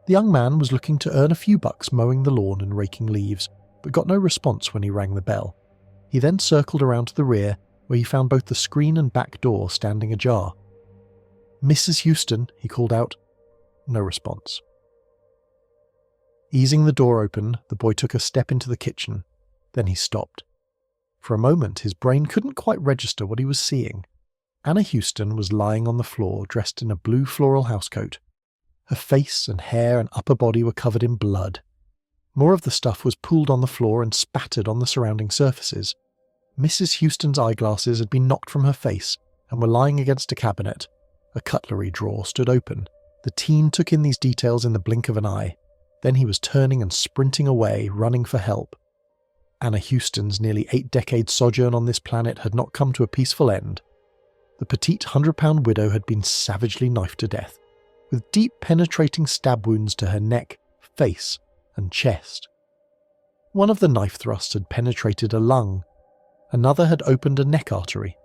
The young man was looking to earn a few bucks mowing the lawn and raking leaves, but got no response when he rang the bell. He then circled around to the rear, where he found both the screen and back door standing ajar. "Mrs. Houston," he called out. No response. Easing the door open, the boy took a step into the kitchen. Then he stopped. For a moment, his brain couldn't quite register what he was seeing. Anna Houston was lying on the floor, dressed in a blue floral housecoat. Her face and hair and upper body were covered in blood. More of the stuff was pooled on the floor and spattered on the surrounding surfaces. Mrs. Houston's eyeglasses had been knocked from her face and were lying against a cabinet. A cutlery drawer stood open. The teen took in these details in the blink of an eye. Then he was turning and sprinting away, running for help. Anna Houston's nearly 8-decade sojourn on this planet had not come to a peaceful end. The petite 100-pound widow had been savagely knifed to death, with deep penetrating stab wounds to her neck, face, and chest. One of the knife thrusts had penetrated a lung. Another had opened a neck artery.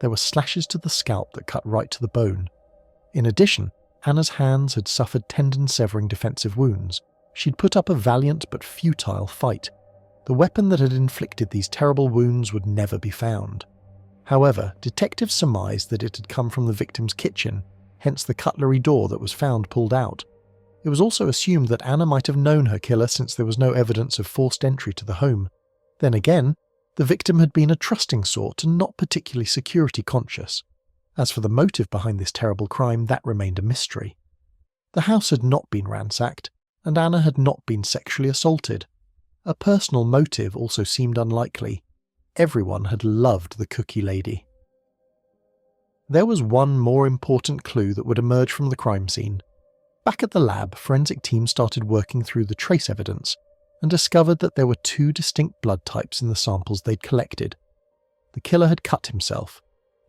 There were slashes to the scalp that cut right to the bone. In addition, Anna's hands had suffered tendon-severing defensive wounds. She'd put up a valiant but futile fight. The weapon that had inflicted these terrible wounds would never be found. However, detectives surmised that it had come from the victim's kitchen, hence the cutlery door that was found pulled out. It was also assumed that Anna might have known her killer since there was no evidence of forced entry to the home. Then again, the victim had been a trusting sort and not particularly security conscious. As for the motive behind this terrible crime, that remained a mystery. The house had not been ransacked, and Anna had not been sexually assaulted. A personal motive also seemed unlikely. Everyone had loved the Cookie Lady. There was one more important clue that would emerge from the crime scene. Back at the lab, forensic teams started working through the trace evidence and discovered that there were two distinct blood types in the samples they'd collected. The killer had cut himself,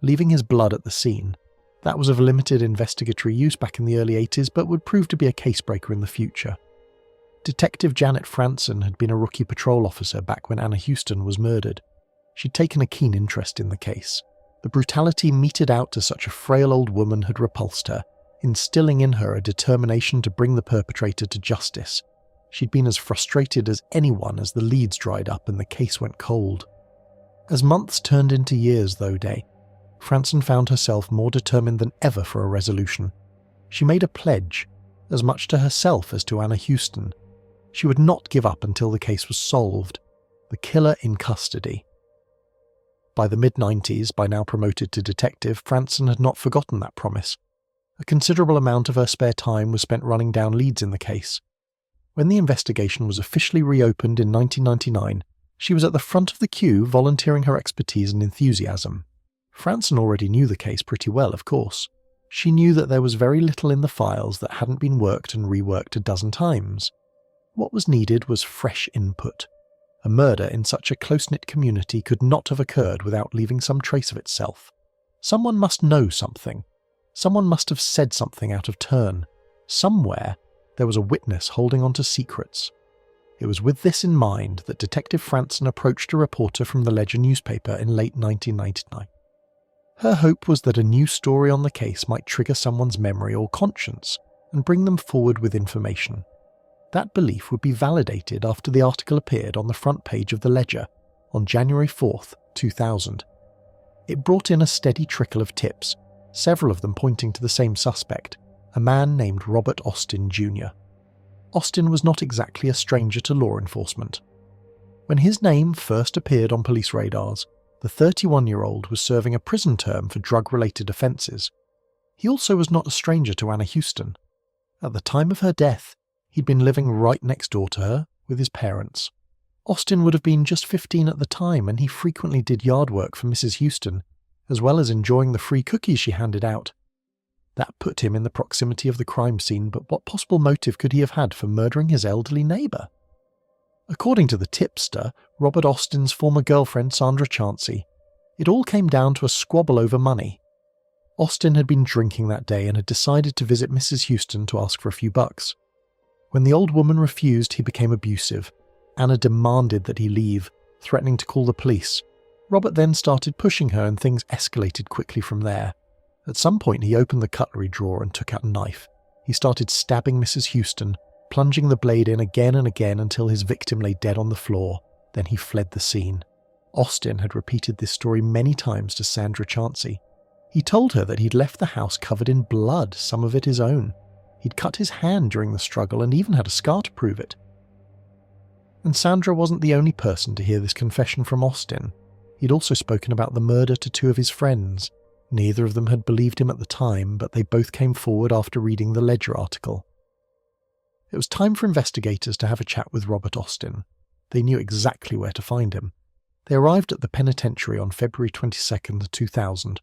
leaving his blood at the scene. That was of limited investigatory use back in the early 80s, but would prove to be a case-breaker in the future. Detective Janet Franson had been a rookie patrol officer back when Anna Houston was murdered. She'd taken a keen interest in the case. The brutality meted out to such a frail old woman had repulsed her, instilling in her a determination to bring the perpetrator to justice. She'd been as frustrated as anyone as the leads dried up and the case went cold. As months turned into years, though, Franson found herself more determined than ever for a resolution. She made a pledge, as much to herself as to Anna Houston. She would not give up until the case was solved, the killer in custody. By the mid-90s, by now promoted to detective, Franson had not forgotten that promise. A considerable amount of her spare time was spent running down leads in the case. When the investigation was officially reopened in 1999, she was at the front of the queue volunteering her expertise and enthusiasm. Franson already knew the case pretty well, of course. She knew that there was very little in the files that hadn't been worked and reworked a dozen times. What was needed was fresh input. A murder in such a close-knit community could not have occurred without leaving some trace of itself. Someone must know something. Someone must have said something out of turn. Somewhere, there was a witness holding on to secrets. It was with this in mind that Detective Franson approached a reporter from the Ledger newspaper in late 1999. Her hope was that a new story on the case might trigger someone's memory or conscience and bring them forward with information. That belief would be validated after the article appeared on the front page of the Ledger on January 4th, 2000. It brought in a steady trickle of tips, several of them pointing to the same suspect, a man named Robert Austin Jr. Austin was not exactly a stranger to law enforcement. When his name first appeared on police radars, the 31-year-old was serving a prison term for drug-related offences. He also was not a stranger to Anna Houston. At the time of her death, he'd been living right next door to her with his parents. Austin would have been just 15 at the time, and he frequently did yard work for Mrs. Houston, as well as enjoying the free cookies she handed out. That put him in the proximity of the crime scene, but what possible motive could he have had for murdering his elderly neighbour? According to the tipster, Robert Austin's former girlfriend Sandra Chauncey, it all came down to a squabble over money. Austin had been drinking that day and had decided to visit Mrs. Houston to ask for a few bucks. When the old woman refused, he became abusive. Anna demanded that he leave, threatening to call the police. Robert then started pushing her and things escalated quickly from there. At some point he opened the cutlery drawer and took out a knife. He started stabbing Mrs. Houston, plunging the blade in again and again until his victim lay dead on the floor. Then he fled the scene. Austin had repeated this story many times to Sandra Chauncey. He told her that he'd left the house covered in blood, some of it his own. He'd cut his hand during the struggle and even had a scar to prove it. And Sandra wasn't the only person to hear this confession from Austin. He'd also spoken about the murder to two of his friends. Neither of them had believed him at the time, but they both came forward after reading the Ledger article. It was time for investigators to have a chat with Robert Austin. They knew exactly where to find him. They arrived at the penitentiary on February 22nd, 2000,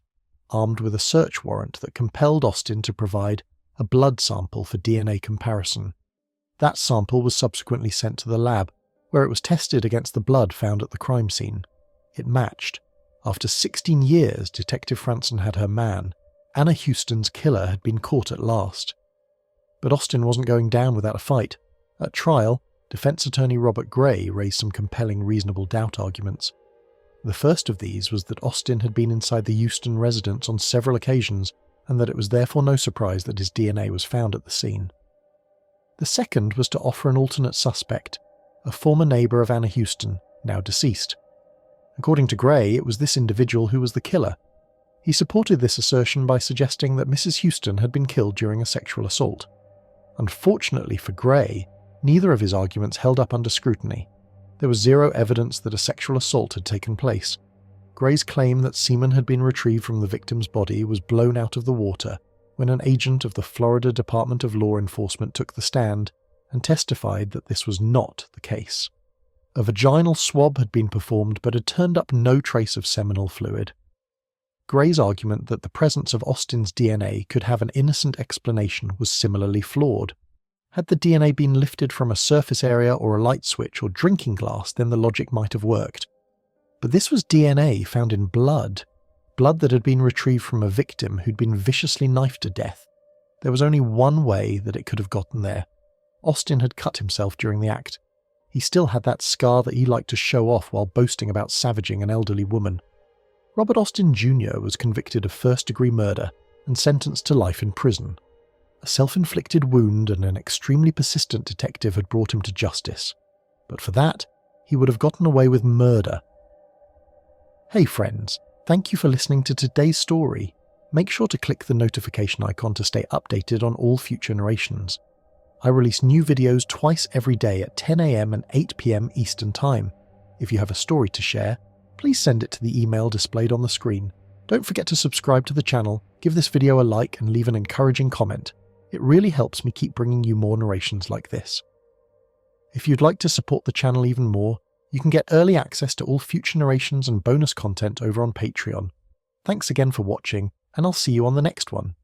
armed with a search warrant that compelled Austin to provide a blood sample for DNA comparison. That sample was subsequently sent to the lab, where it was tested against the blood found at the crime scene. It matched. After 16 years, Detective Franson had her man. Anna Houston's killer had been caught at last. But Austin wasn't going down without a fight. At trial, defense attorney Robert Gray raised some compelling reasonable doubt arguments. The first of these was that Austin had been inside the Houston residence on several occasions, and that it was therefore no surprise that his DNA was found at the scene. The second was to offer an alternate suspect, a former neighbour of Anna Houston, now deceased. According to Gray, it was this individual who was the killer. He supported this assertion by suggesting that Mrs. Houston had been killed during a sexual assault. Unfortunately for Gray, neither of his arguments held up under scrutiny. There was zero evidence that a sexual assault had taken place. Gray's claim that semen had been retrieved from the victim's body was blown out of the water when an agent of the Florida Department of Law Enforcement took the stand and testified that this was not the case. A vaginal swab had been performed but had turned up no trace of seminal fluid. Gray's argument that the presence of Austin's DNA could have an innocent explanation was similarly flawed. Had the DNA been lifted from a surface area or a light switch or drinking glass, then the logic might have worked. But this was DNA found in blood that had been retrieved from a victim who'd been viciously knifed to death. There was only one way that it could have gotten there. Austin had cut himself during the act. He still had that scar that he liked to show off while boasting about savaging an elderly woman. Robert Austin Jr. was convicted of first-degree murder and sentenced to life in prison. A self-inflicted wound and an extremely persistent detective had brought him to justice. But for that, he would have gotten away with murder. Hey friends, thank you for listening to today's story. Make sure to click the notification icon to stay updated on all future narrations. I release new videos twice every day at 10 AM and 8 PM Eastern Time. If you have a story to share, please send it to the email displayed on the screen. Don't forget to subscribe to the channel, give this video a like and leave an encouraging comment. It really helps me keep bringing you more narrations like this. If you'd like to support the channel even more, you can get early access to all future narrations and bonus content over on Patreon. Thanks again for watching, and I'll see you on the next one.